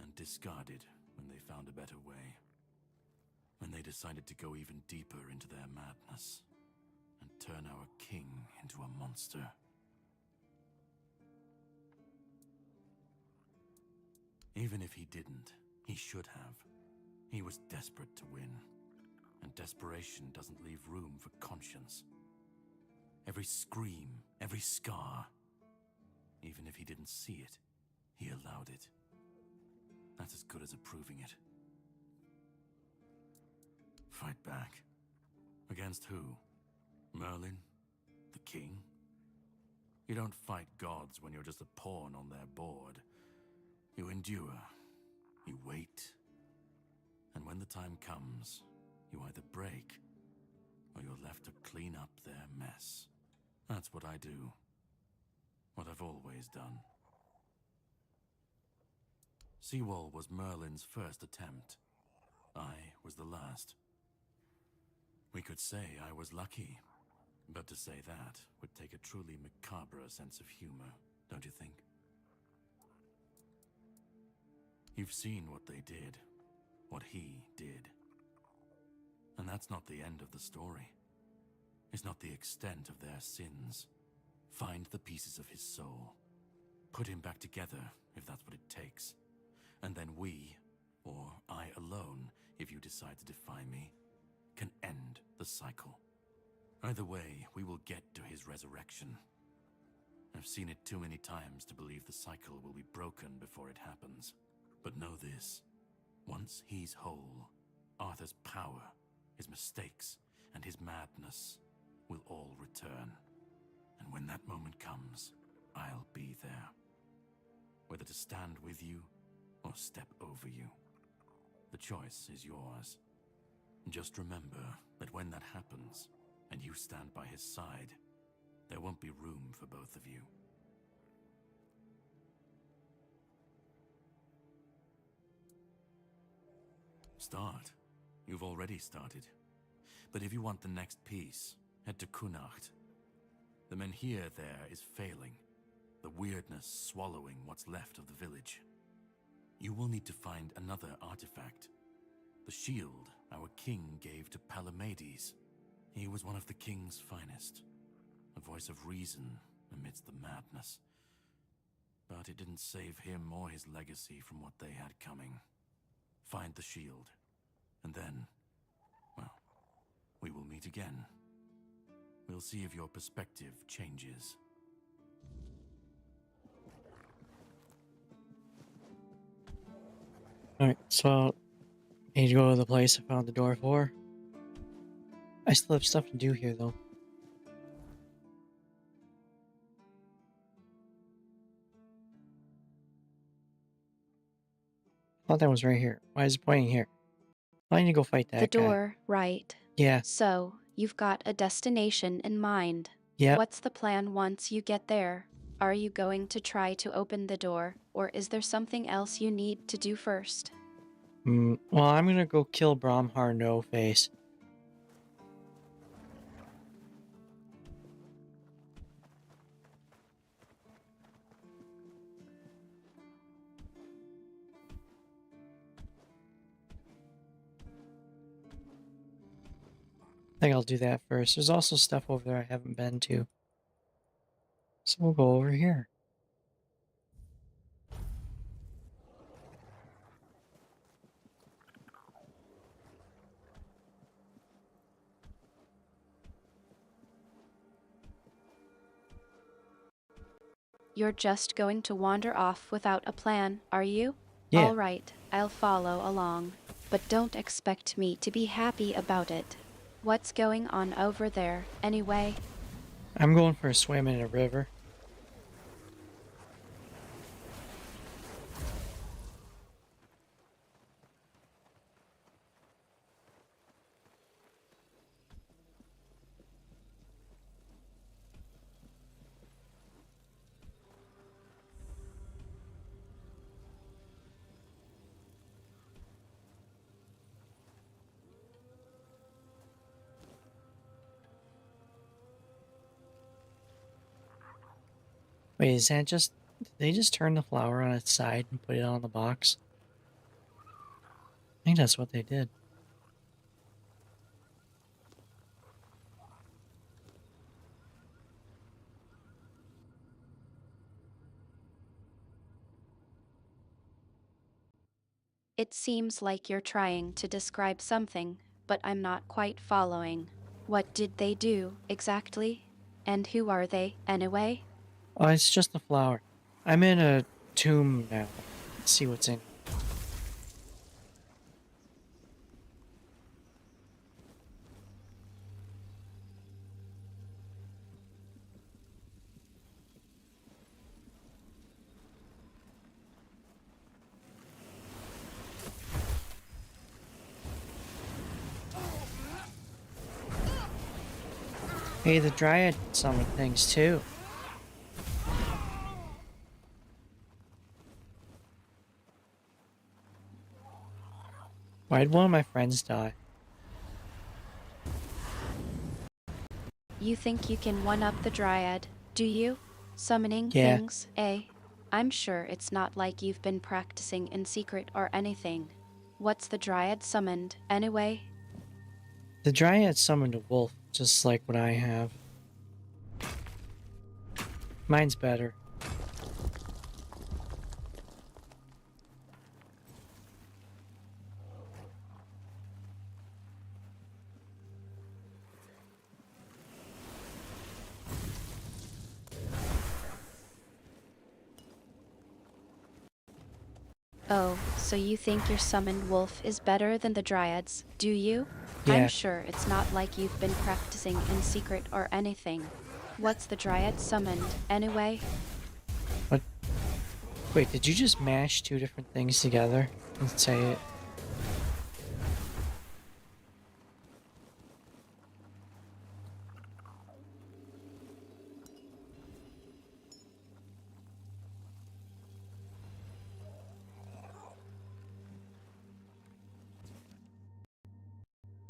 and discarded when they found a better way. When they decided to go even deeper into their madness and turn our king into a monster. Even if he didn't, he should have. He was desperate to win, and desperation doesn't leave room for conscience. Every scream, every scar, even if he didn't see it, he allowed it. That's as good as approving it. Fight back. Against who? Merlin? The king? You don't fight gods when you're just a pawn on their board. You endure. You wait. And when the time comes, you either break, or you're left to clean up their mess. That's what I do. What I've always done. Seawall was Merlin's first attempt. I was the last. We could say I was lucky, but to say that would take a truly macabre sense of humor, don't you think? You've seen what they did, what he did. And that's not the end of the story. It's not the extent of their sins. Find the pieces of his soul. Put him back together, if that's what it takes. And then we, or I alone, if you decide to defy me, can end the cycle. Either way, we will get to his resurrection. I've seen it too many times to believe the cycle will be broken before it happens. But know this, once he's whole, Arthur's power, his mistakes, and his madness will all return. And when that moment comes, I'll be there. Whether to stand with you or step over you. The choice is yours. Just remember that when that happens, and you stand by his side, there won't be room for both of you. Start. You've already started. But if you want the next piece, head to Kunacht. The menhir there is failing, the weirdness swallowing what's left of the village. You will need to find another artifact. The shield our king gave to Palamedes. He was one of the king's finest, a voice of reason amidst the madness. But it didn't save him or his legacy from what they had coming. Find the shield, and then, well, we will meet again. We'll see if your perspective changes. Alright, so I need to go to the place I found the door for. I still have stuff to do here, though. I thought that was right here. Why is it pointing here? I need to go fight that The guy. door, right. Yeah. So, you've got a destination in mind. Yep. What's the plan once you get there? Are you going to try to open the door, or is there something else you need to do first? Well, I'm gonna go kill Bromhar No Face. I think I'll do that first. There's also stuff over there I haven't been to. So we'll go over here. You're just going to wander off without a plan, are you? Yeah. All right, I'll follow along. but don't expect me to be happy about it. What's going on over there, anyway? I'm going for a swim in a river. Wait, is that just... Did they just turn the flower on its side and put it on the box? I think that's what they did. It seems like you're trying to describe something, but I'm not quite following. What did they do, exactly? And who are they, anyway? Oh, it's just the flower. I'm in a tomb now. Let's see what's in. Hey, the Dryad summoned things too. Why'd one of my friends die? You think you can one-up the Dryad, do you? Summoning Yeah. things, eh? I'm sure it's not like you've been practicing in secret or anything. What's the Dryad summoned, anyway? The Dryad summoned a wolf, just like what I have. Mine's better. Oh, so you think your summoned wolf is better than the Dryads, do you? Yeah. I'm sure it's not like you've been practicing in secret or anything. What's the Dryad summoned, anyway? What? Wait, did you just mash two different things together and say it?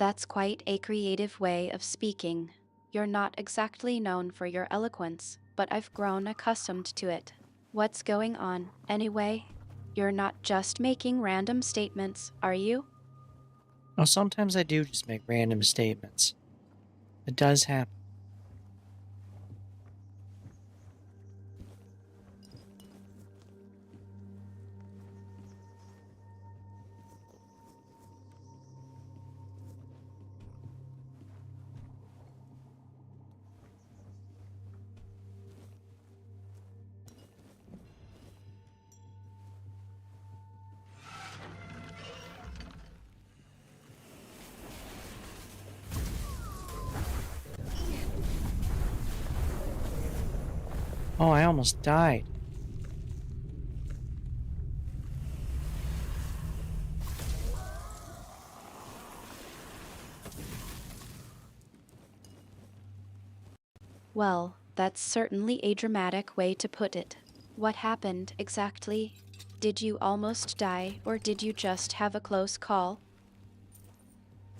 That's quite a creative way of speaking. You're not exactly known for your eloquence, but I've grown accustomed to it. What's going on, anyway? You're not just making random statements, are you? Oh, sometimes I do just make random statements. It does happen. Oh, I almost died. Well, that's certainly a dramatic way to put it. What happened, exactly? Did you almost die, or did you just have a close call?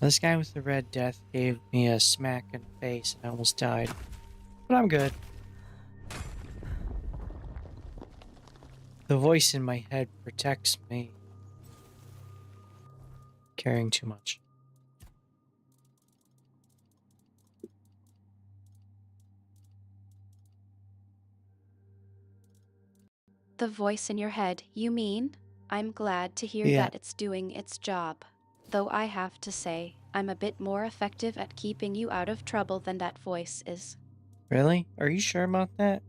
This guy with the red death gave me a smack in the face and I almost died. But I'm good. The voice in my head protects me. Caring too much. The voice in your head, you mean? I'm glad to hear Yeah. that it's doing its job. Though I have to say, I'm a bit more effective at keeping you out of trouble than that voice is. Really? Are you sure about that?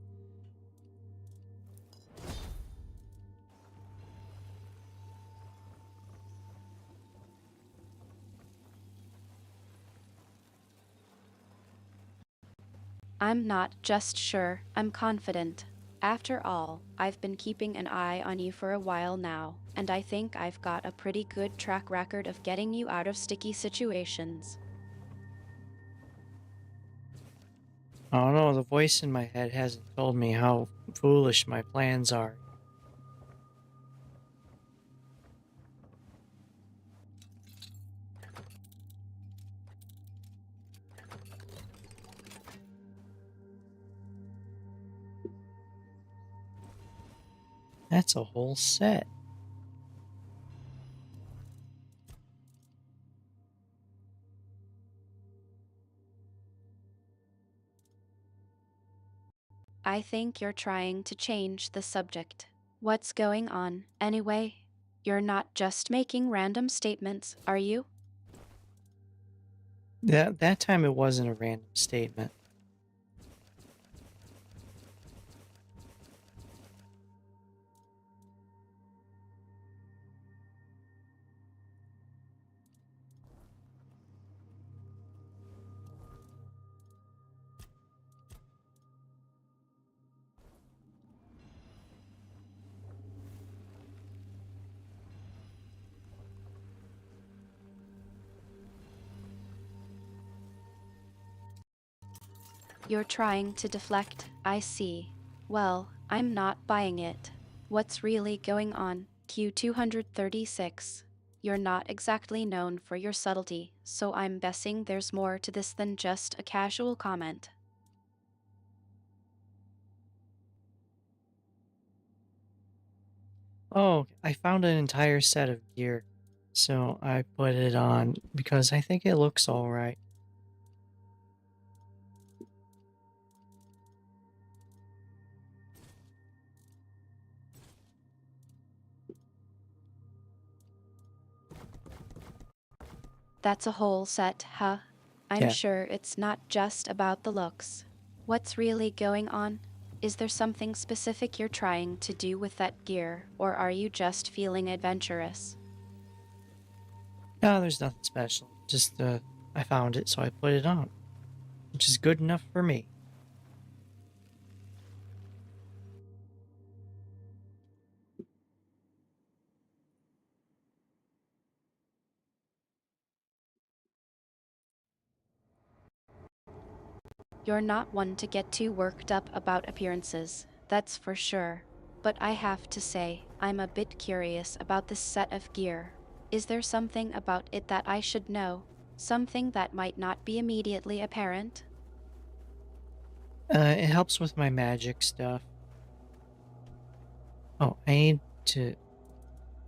I'm not just sure, I'm confident. After all, I've been keeping an eye on you for a while now, and I think I've got a pretty good track record of getting you out of sticky situations. I don't know, the voice in my head hasn't told me how foolish my plans are. That's a whole set. I think you're trying to change the subject. What's going on, anyway? You're not just making random statements, are you? That time it wasn't a random statement. You're trying to deflect, I see. Well, I'm not buying it. What's really going on, Q236? You're not exactly known for your subtlety, so I'm guessing there's more to this than just a casual comment. Oh, I found an entire set of gear, so I put it on because I think it looks alright. That's a whole set, huh? I'm Yeah. sure it's not just about the looks. What's really going on? Is there something specific you're trying to do with that gear, or are you just feeling adventurous? No, there's nothing special. Just, I found it, so I put it on. Which is good enough for me. You're not one to get too worked up about appearances, that's for sure. But I have to say, I'm a bit curious about this set of gear. Is there something about it that I should know? Something that might not be immediately apparent? It helps with my magic stuff. Oh, I need to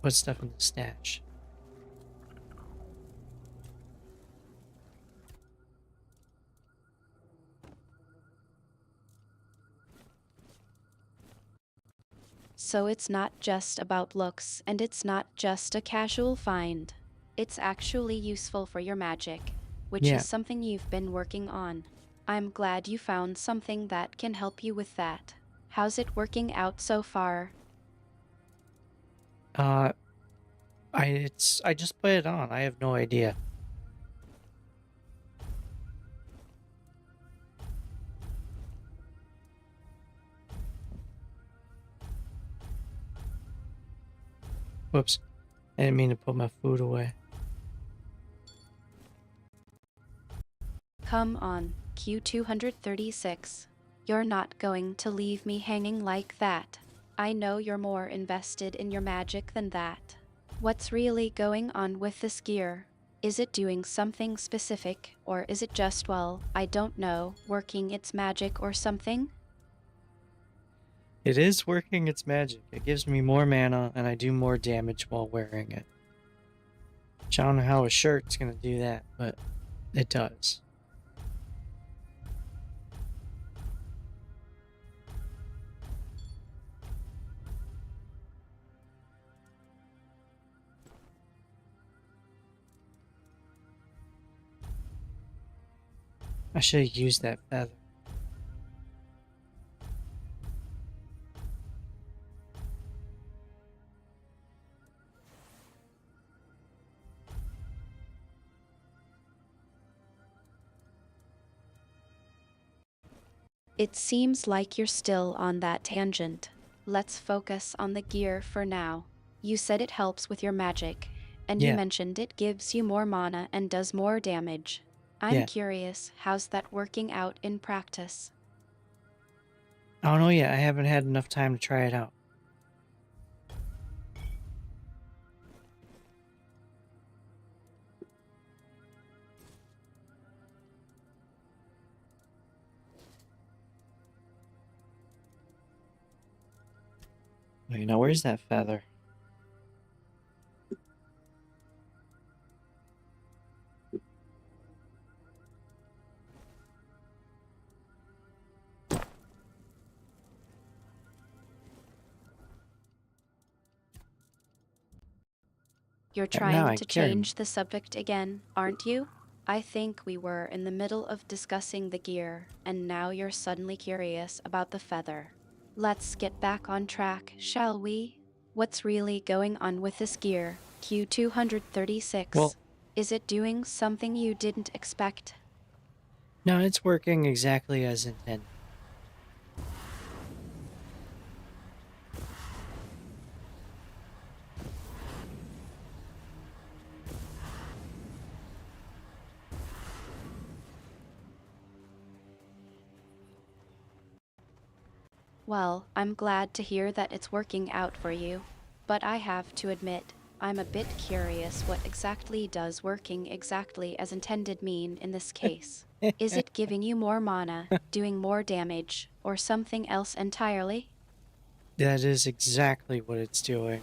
put stuff in the stash. So it's not just about looks, and it's not just a casual find. It's actually useful for your magic, which Yeah. is something you've been working on. I'm glad you found something that can help you with that. How's it working out so far? I just put it on. I have no idea. Whoops. I didn't mean to put my food away. Come on, Q236. You're not going to leave me hanging like that. I know you're more invested in your magic than that. What's really going on with this gear? Is it doing something specific, or is it just, well, I don't know, working its magic or something? It is working its magic. It gives me more mana, and I do more damage while wearing it. Which I don't know how a shirt's gonna do that, but it does. I should have used that feather. It seems like you're still on that tangent. Let's focus on the gear for now. You said it helps with your magic, and you Yeah. mentioned it gives you more mana and does more damage. I'm Yeah. curious, how's that working out in practice? I don't know yet. I haven't had enough time to try it out. Wait, now where's that feather? You're Now trying I to care. change the subject again, aren't you? I think we were in the middle of discussing the gear, and now you're suddenly curious about the feather. Let's get back on track, shall we? What's really going on with this gear, Q236? Well, is it doing something you didn't expect? no, it's working exactly as intended. Well, I'm glad to hear that it's working out for you. But I have to admit, I'm a bit curious what exactly does working exactly as intended mean in this case. Is it giving you more mana, doing more damage, or something else entirely? That is exactly what it's doing.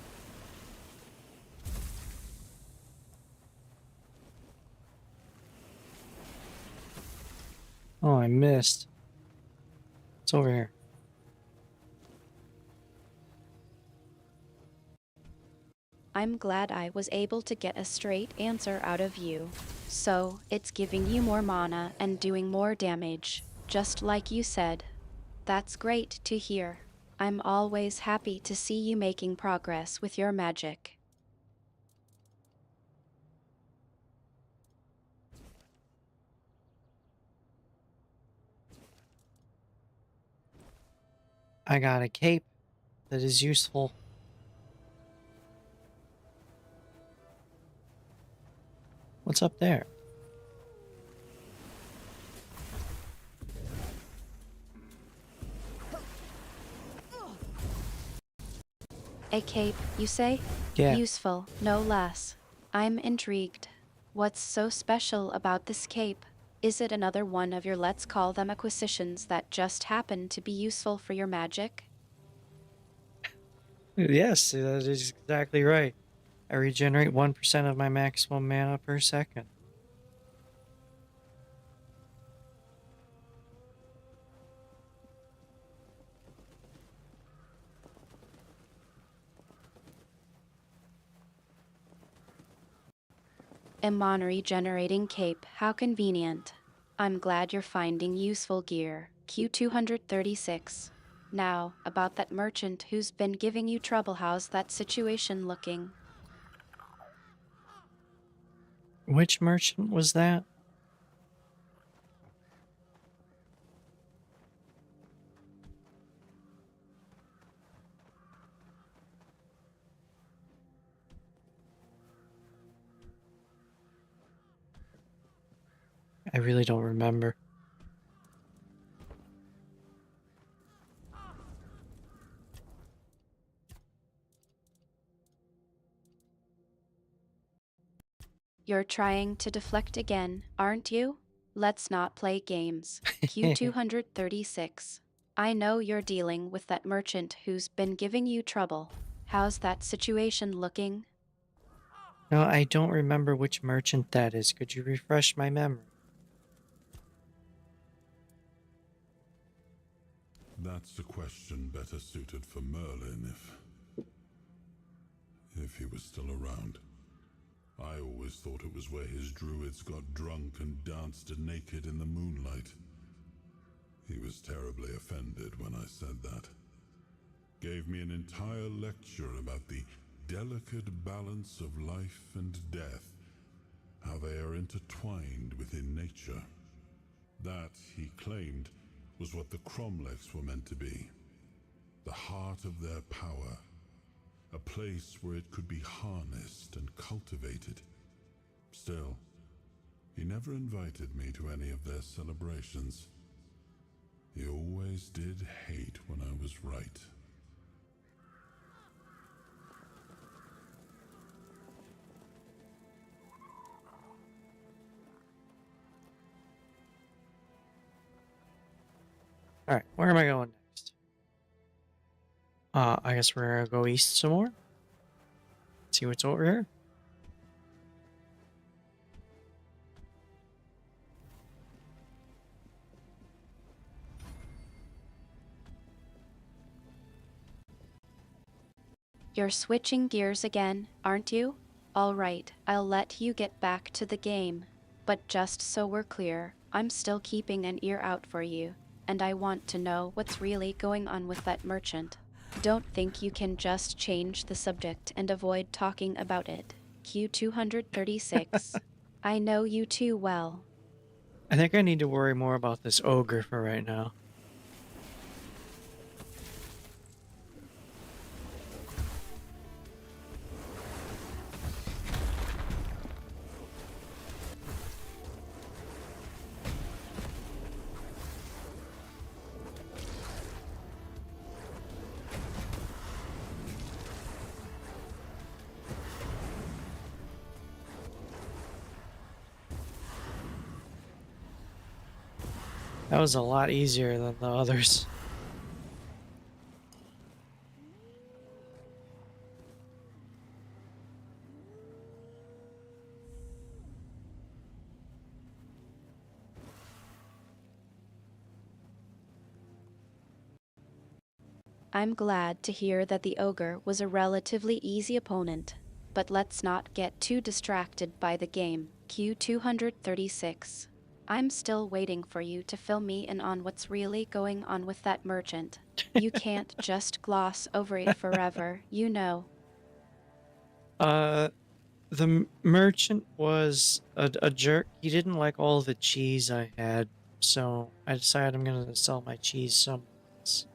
Oh, I missed. It's over here. I'm glad I was able to get a straight answer out of you. So, it's giving you more mana and doing more damage, just like you said. That's great to hear. I'm always happy to see you making progress with your magic. I got a cape that is useful. What's up there? A cape, you say? Yeah. Useful, no less. I'm intrigued. What's so special about this cape? Is it another one of your let's call them acquisitions that just happen to be useful for your magic? Yes, that is exactly right. I regenerate 1% of my maximum mana per second. A Monnery generating cape, how convenient. I'm glad you're finding useful gear, Q236. Now, about that merchant who's been giving you trouble, how's that situation looking? Which merchant was that? I really don't remember. You're trying to deflect again, aren't you? Let's not play games. Q236. I know you're dealing with that merchant who's been giving you trouble. How's that situation looking? No, I don't remember which merchant that is. Could you refresh my memory? That's a question better suited for Merlin if he was still around. I always thought it was where his druids got drunk and danced naked in the moonlight. He was terribly offended when I said that. Gave me an entire lecture about the delicate balance of life and death, how they are intertwined within nature. That, he claimed, was what the Cromlechs were meant to be. The heart of their power. A place where it could be harnessed and cultivated. Still, he never invited me to any of their celebrations. He always did hate when I was right. Alright, where am I going next? I guess we're gonna go east some more. See what's over here. You're switching gears again, aren't you? All right, I'll let you get back to the game. But just so we're clear, I'm still keeping an ear out for you, and I want to know what's really going on with that merchant. Don't think you can just change the subject and avoid talking about it. Q236. I know you too well. I think I need to worry more about this ogre for right now. That was a lot easier than the others. I'm glad to hear that the ogre was a relatively easy opponent, but let's not get too distracted by the game. Q236. I'm still waiting for you to fill me in on what's really going on with that merchant. You can't just gloss over it forever, you know. The merchant was a jerk. He didn't like all the cheese I had, so I decided I'm gonna sell my cheese somewhere else.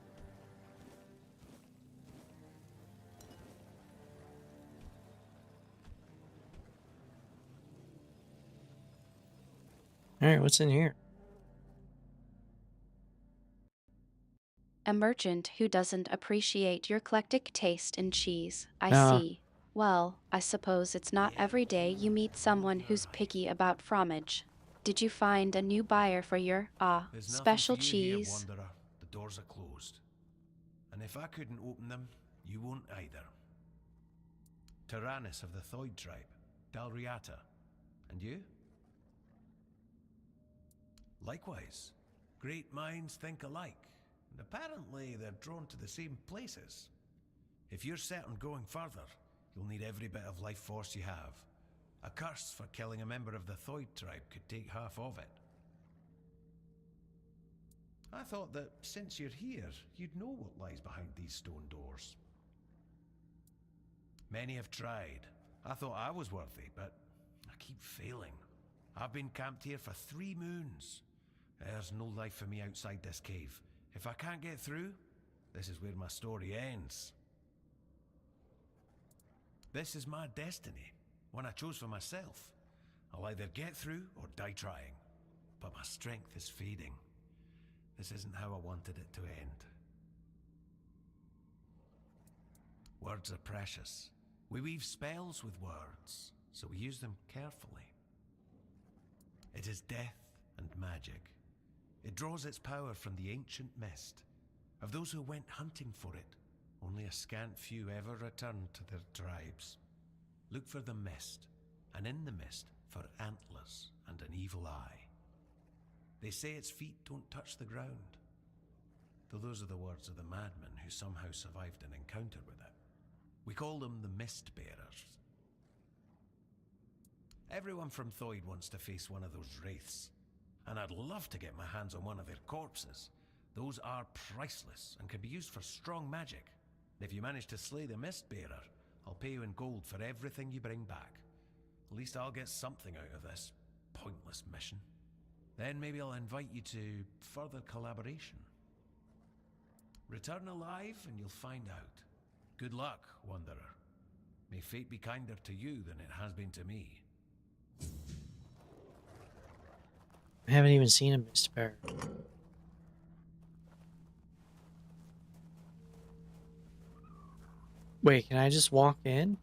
Alright, what's in here? A merchant who doesn't appreciate your eclectic taste in cheese. I Ah. see. Well, I suppose it's not every day you meet someone who's picky about fromage. Did you find a new buyer for your, There's nothing special for you here, cheese? Wanderer. The doors are closed. And if I couldn't open them, you won't either. Tyrannus of the Thoid tribe, Dalriata. And you? Likewise. Great minds think alike. And apparently they're drawn to the same places. If you're set on going further, you'll need every bit of life force you have. A curse for killing a member of the Thoid tribe could take half of it. I thought that since you're here, you'd know what lies behind these stone doors. Many have tried. I thought I was worthy, but I keep failing. I've been camped here for 3 moons. There's no life for me outside this cave. If I can't get through, this is where my story ends. This is my destiny, one I chose for myself. I'll either get through or die trying. But my strength is fading. This isn't how I wanted it to end. Words are precious. We weave spells with words, so we use them carefully. It is death and magic. It draws its power from the ancient mist. Of those who went hunting for it, only a scant few ever returned to their tribes. Look for the mist, and in the mist for antlers and an evil eye. They say its feet don't touch the ground, though those are the words of the madman who somehow survived an encounter with it. We call them the Mist Bearers. Everyone from Thoid wants to face one of those wraiths, and I'd love to get my hands on one of their corpses. Those are priceless and can be used for strong magic. If you manage to slay the Mist Bearer, I'll pay you in gold for everything you bring back. At least I'll get something out of this pointless mission. Then maybe I'll invite you to further collaboration. Return alive and you'll find out. Good luck, Wanderer. May fate be kinder to you than it has been to me. I haven't even seen a mist bear. Wait, can I just walk in?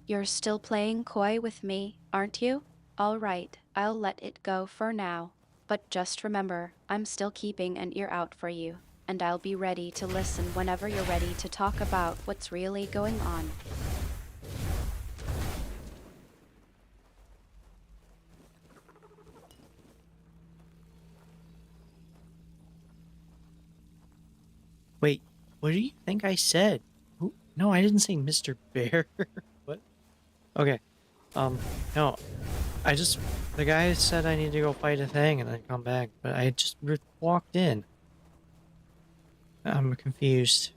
You're still playing coy with me, aren't you? All right, I'll let it go for now. But just remember, I'm still keeping an ear out for you, and I'll be ready to listen whenever you're ready to talk about what's really going on. Wait, what do you think I said? Who? No, I didn't say Mr. Bear. What? Okay. No. The guy said I need to go fight a thing and then come back, but I just walked in. I'm confused.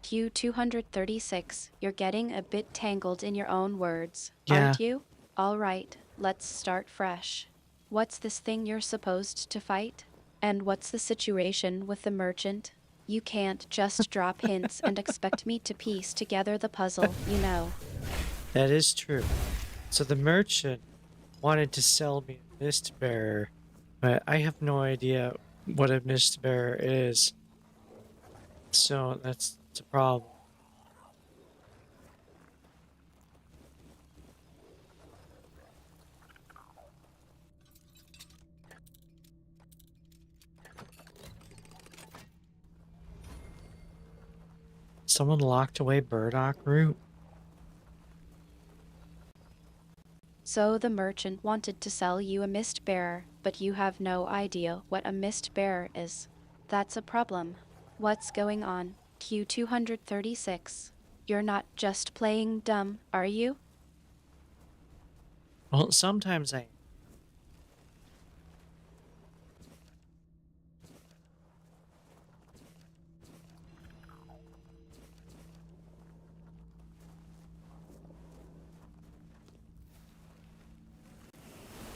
Q236, you're getting a bit tangled in your own words, Yeah. aren't you? All right, let's start fresh. What's this thing you're supposed to fight? And what's the situation with the merchant? You can't just drop hints and expect me to piece together the puzzle, you know. That is true. So the merchant wanted to sell me a mist bearer, but I have no idea what a mist bearer is. So that's a problem. Someone locked away burdock root? So the merchant wanted to sell you a mist bearer, but you have no idea what a mist bearer is. That's a problem. What's going on, Q236? You're not just playing dumb, are you? Well, sometimes I am.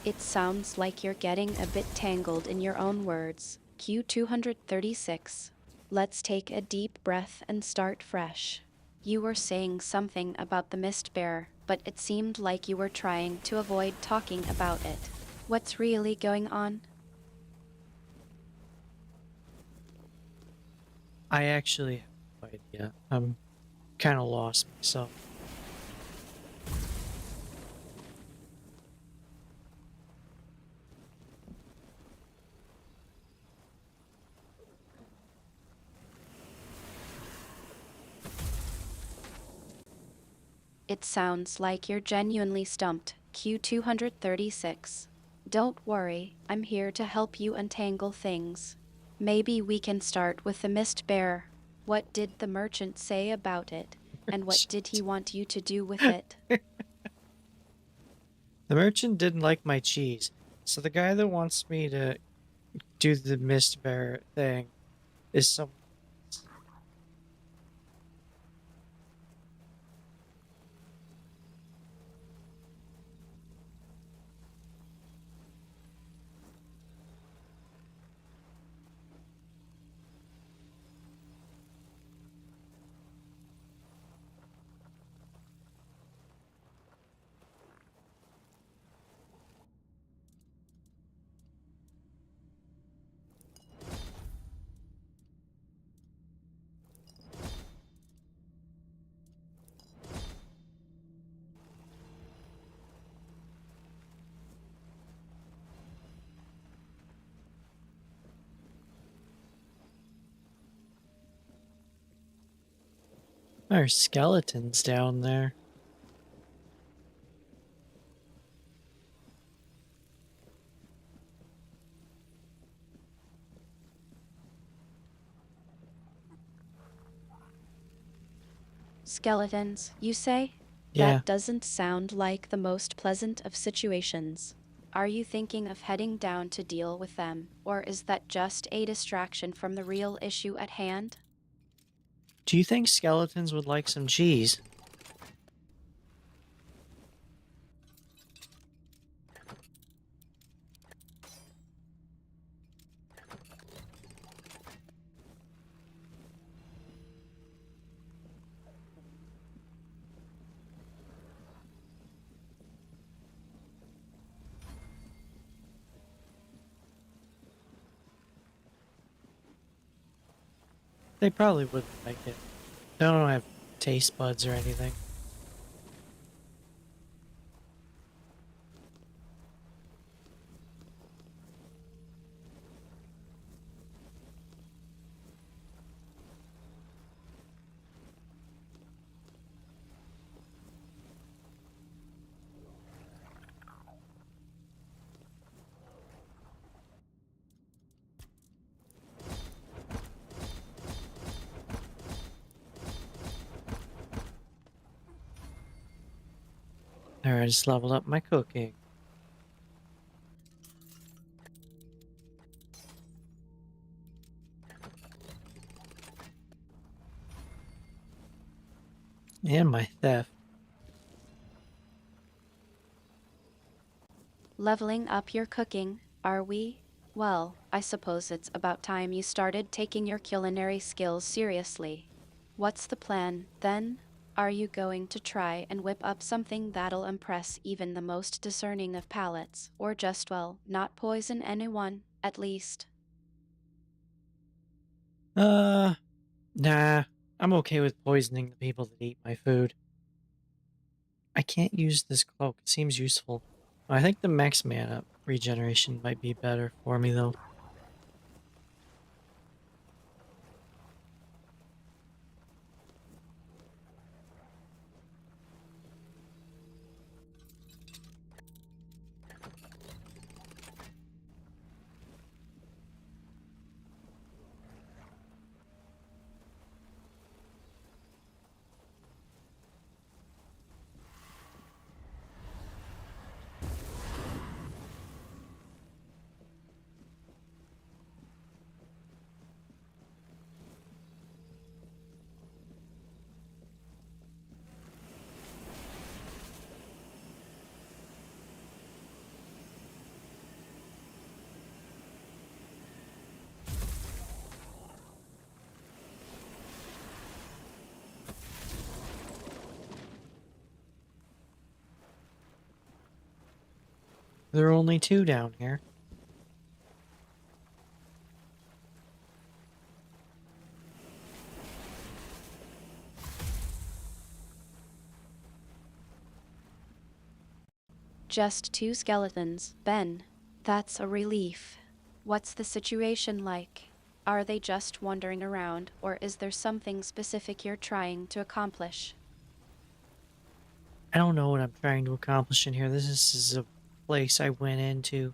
It sounds like you're getting a bit tangled in your own words, Q236. Let's take a deep breath and start fresh. You were saying something about the mist bearer, but it seemed like you were trying to avoid talking about it. What's really going on? I actually have no idea. I'm kind of lost myself. It sounds like you're genuinely stumped, Q236. Don't worry, I'm here to help you untangle things. Maybe we can start with the mist bearer. What did the merchant say about it? And what did he want you to do with it? The merchant didn't like my cheese, so the guy that wants me to do the mist bearer thing is someone. There are skeletons down there. Skeletons, you say? Yeah. That doesn't sound like the most pleasant of situations. Are you thinking of heading down to deal with them, or is that just a distraction from the real issue at hand? Do you think skeletons would like some cheese? They probably wouldn't like it. They don't have taste buds or anything. There, I just leveled up my cooking. And my theft. Leveling up your cooking, are we? Well, I suppose it's about time you started taking your culinary skills seriously. What's the plan, then? Are you going to try and whip up something that'll impress even the most discerning of palates, or just, well, not poison anyone, at least? Nah. I'm okay with poisoning the people that eat my food. I can't use this cloak. It seems useful. I think the max mana regeneration might be better for me, though. There are only 2 down here. Just 2 skeletons, Ben. That's a relief. What's the situation like? Are they just wandering around, or is there something specific you're trying to accomplish? I don't know what I'm trying to accomplish in here. This is a place I went into.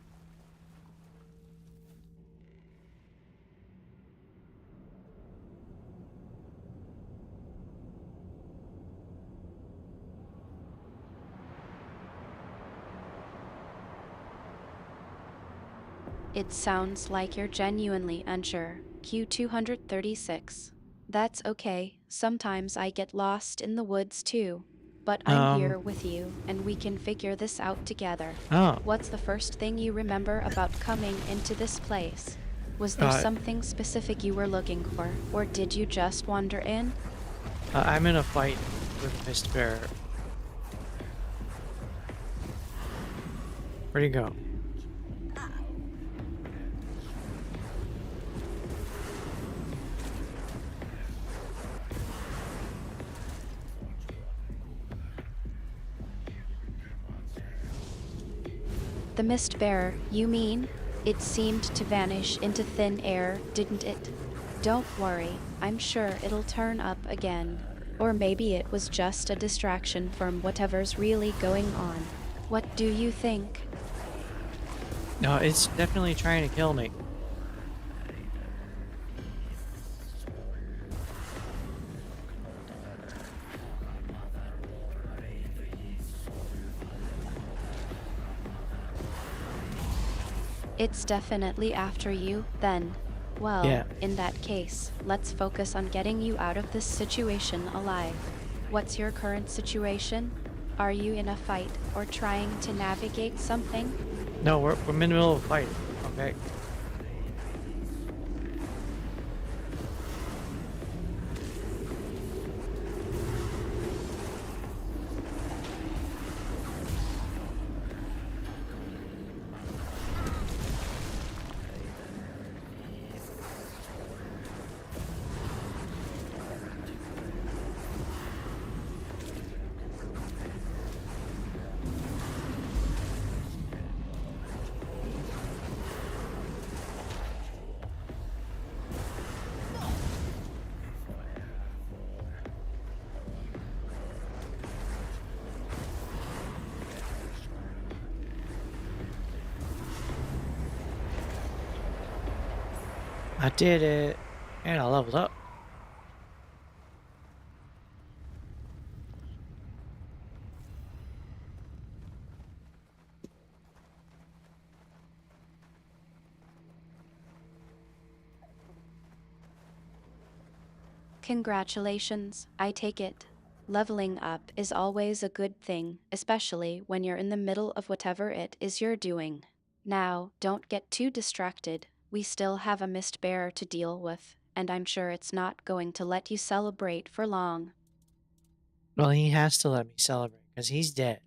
It sounds like you're genuinely unsure. Q236. That's okay. Sometimes I get lost in the woods too. But I'm here with you, and we can figure this out together. Oh. What's the first thing you remember about coming into this place? Was there something specific you were looking for, or did you just wander in? I'm in a fight with Mist Bear. Where'd he go? The mist bearer, you mean? It seemed to vanish into thin air, didn't it? Don't worry, I'm sure it'll turn up again. Or maybe it was just a distraction from whatever's really going on. What do you think? No, it's definitely trying to kill me. It's definitely after you, then. Well, Yeah. in that case, let's focus on getting you out of this situation alive. What's your current situation? Are you in a fight or trying to navigate something? No, we're in the middle of a fight. Okay. I did it, and I leveled up. Congratulations, I take it. Leveling up is always a good thing, especially when you're in the middle of whatever it is you're doing. Now, don't get too distracted. We still have a mist bearer to deal with, and I'm sure it's not going to let you celebrate for long. Well, he has to let me celebrate because he's dead.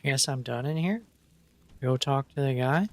I guess I'm done in here. Go talk to the guy.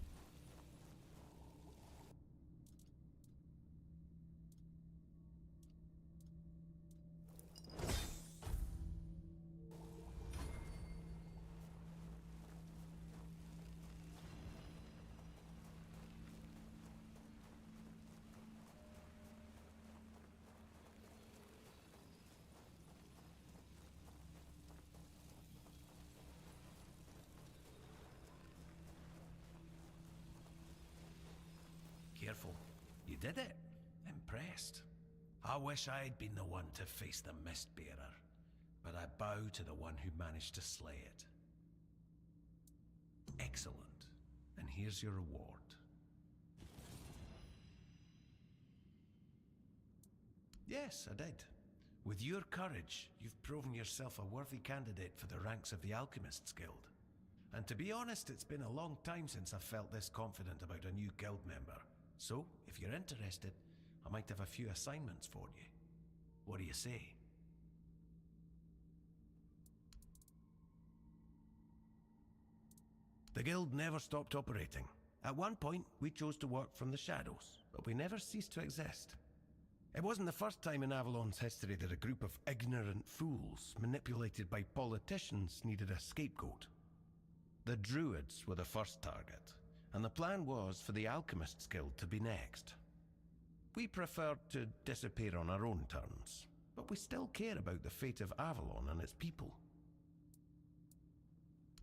Careful. You did it. Impressed. I wish I'd been the one to face the Mistbearer, but I bow to the one who managed to slay it. Excellent. And here's your reward. Yes, I did. With your courage, you've proven yourself a worthy candidate for the ranks of the Alchemists Guild. And to be honest, it's been a long time since I've felt this confident about a new guild member. So, if you're interested, I might have a few assignments for you. What do you say? The guild never stopped operating. At one point, we chose to work from the shadows, but we never ceased to exist. It wasn't the first time in Avalon's history that a group of ignorant fools, manipulated by politicians, needed a scapegoat. The Druids were the first target, and the plan was for the Alchemists Guild to be next. We preferred to disappear on our own terms, but we still care about the fate of Avalon and its people.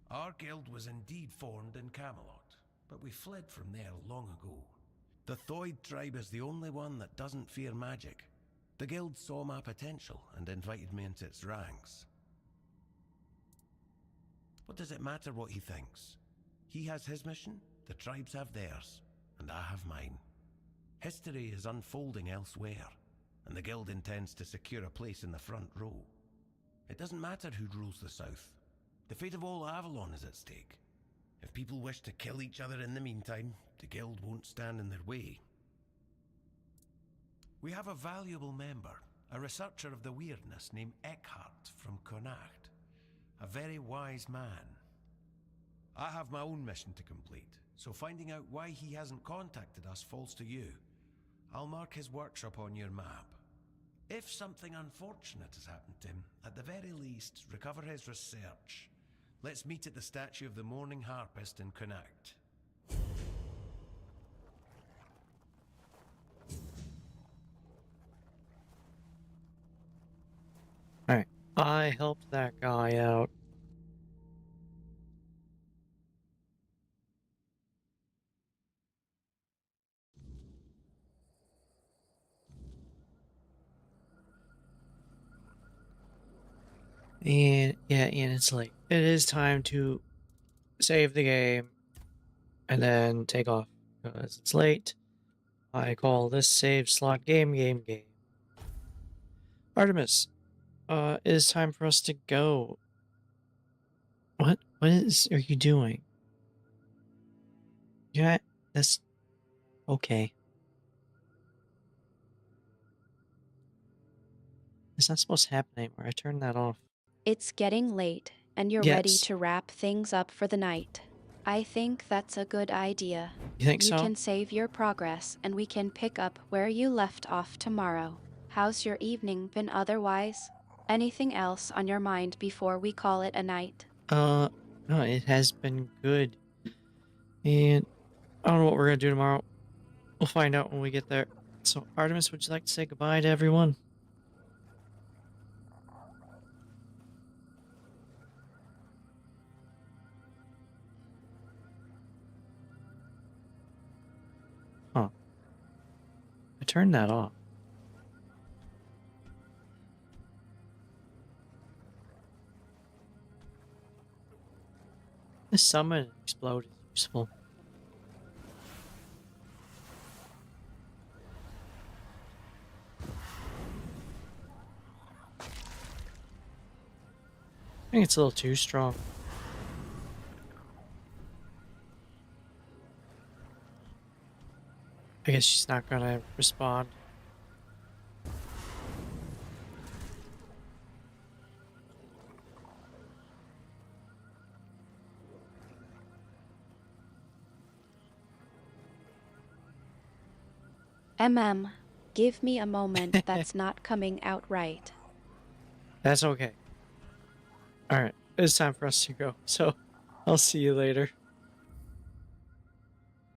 Our guild was indeed formed in Camelot, but we fled from there long ago. The Thoid tribe is the only one that doesn't fear magic. The guild saw my potential and invited me into its ranks. What does it matter what he thinks? He has his mission, the tribes have theirs, and I have mine. History is unfolding elsewhere, and the Guild intends to secure a place in the front row. It doesn't matter who rules the South. The fate of all Avalon is at stake. If people wish to kill each other in the meantime, the Guild won't stand in their way. We have a valuable member, a researcher of the weirdness named Eckhart from Connacht. A very wise man. I have my own mission to complete, so finding out why he hasn't contacted us falls to you. I'll mark his workshop on your map. If something unfortunate has happened to him, at the very least, recover his research. Let's meet at the statue of the Morning Harpist in Connacht. Alright, I helped that guy out. And yeah, and it's late. It is time to save the game and then take off because it's late. I call this save slot game. Artemis, it is time for us to go. What are you doing? Yeah, that's okay. It's not supposed to happen anymore. I turned that off. It's getting late, and you're ready to wrap things up for the night. I think that's a good idea. You think so? You can save your progress, and we can pick up where you left off tomorrow. How's your evening been otherwise? Anything else on your mind before we call it a night? No, it has been good. And I don't know what we're gonna do tomorrow. We'll find out when we get there. So, Artemis, would you like to say goodbye to everyone? Huh. I turned that off. The summon and explode is useful. I think it's a little too strong. I guess she's not gonna respond. Give me a moment. That's not coming out right. That's okay. Alright, it's time for us to go. So, I'll see you later.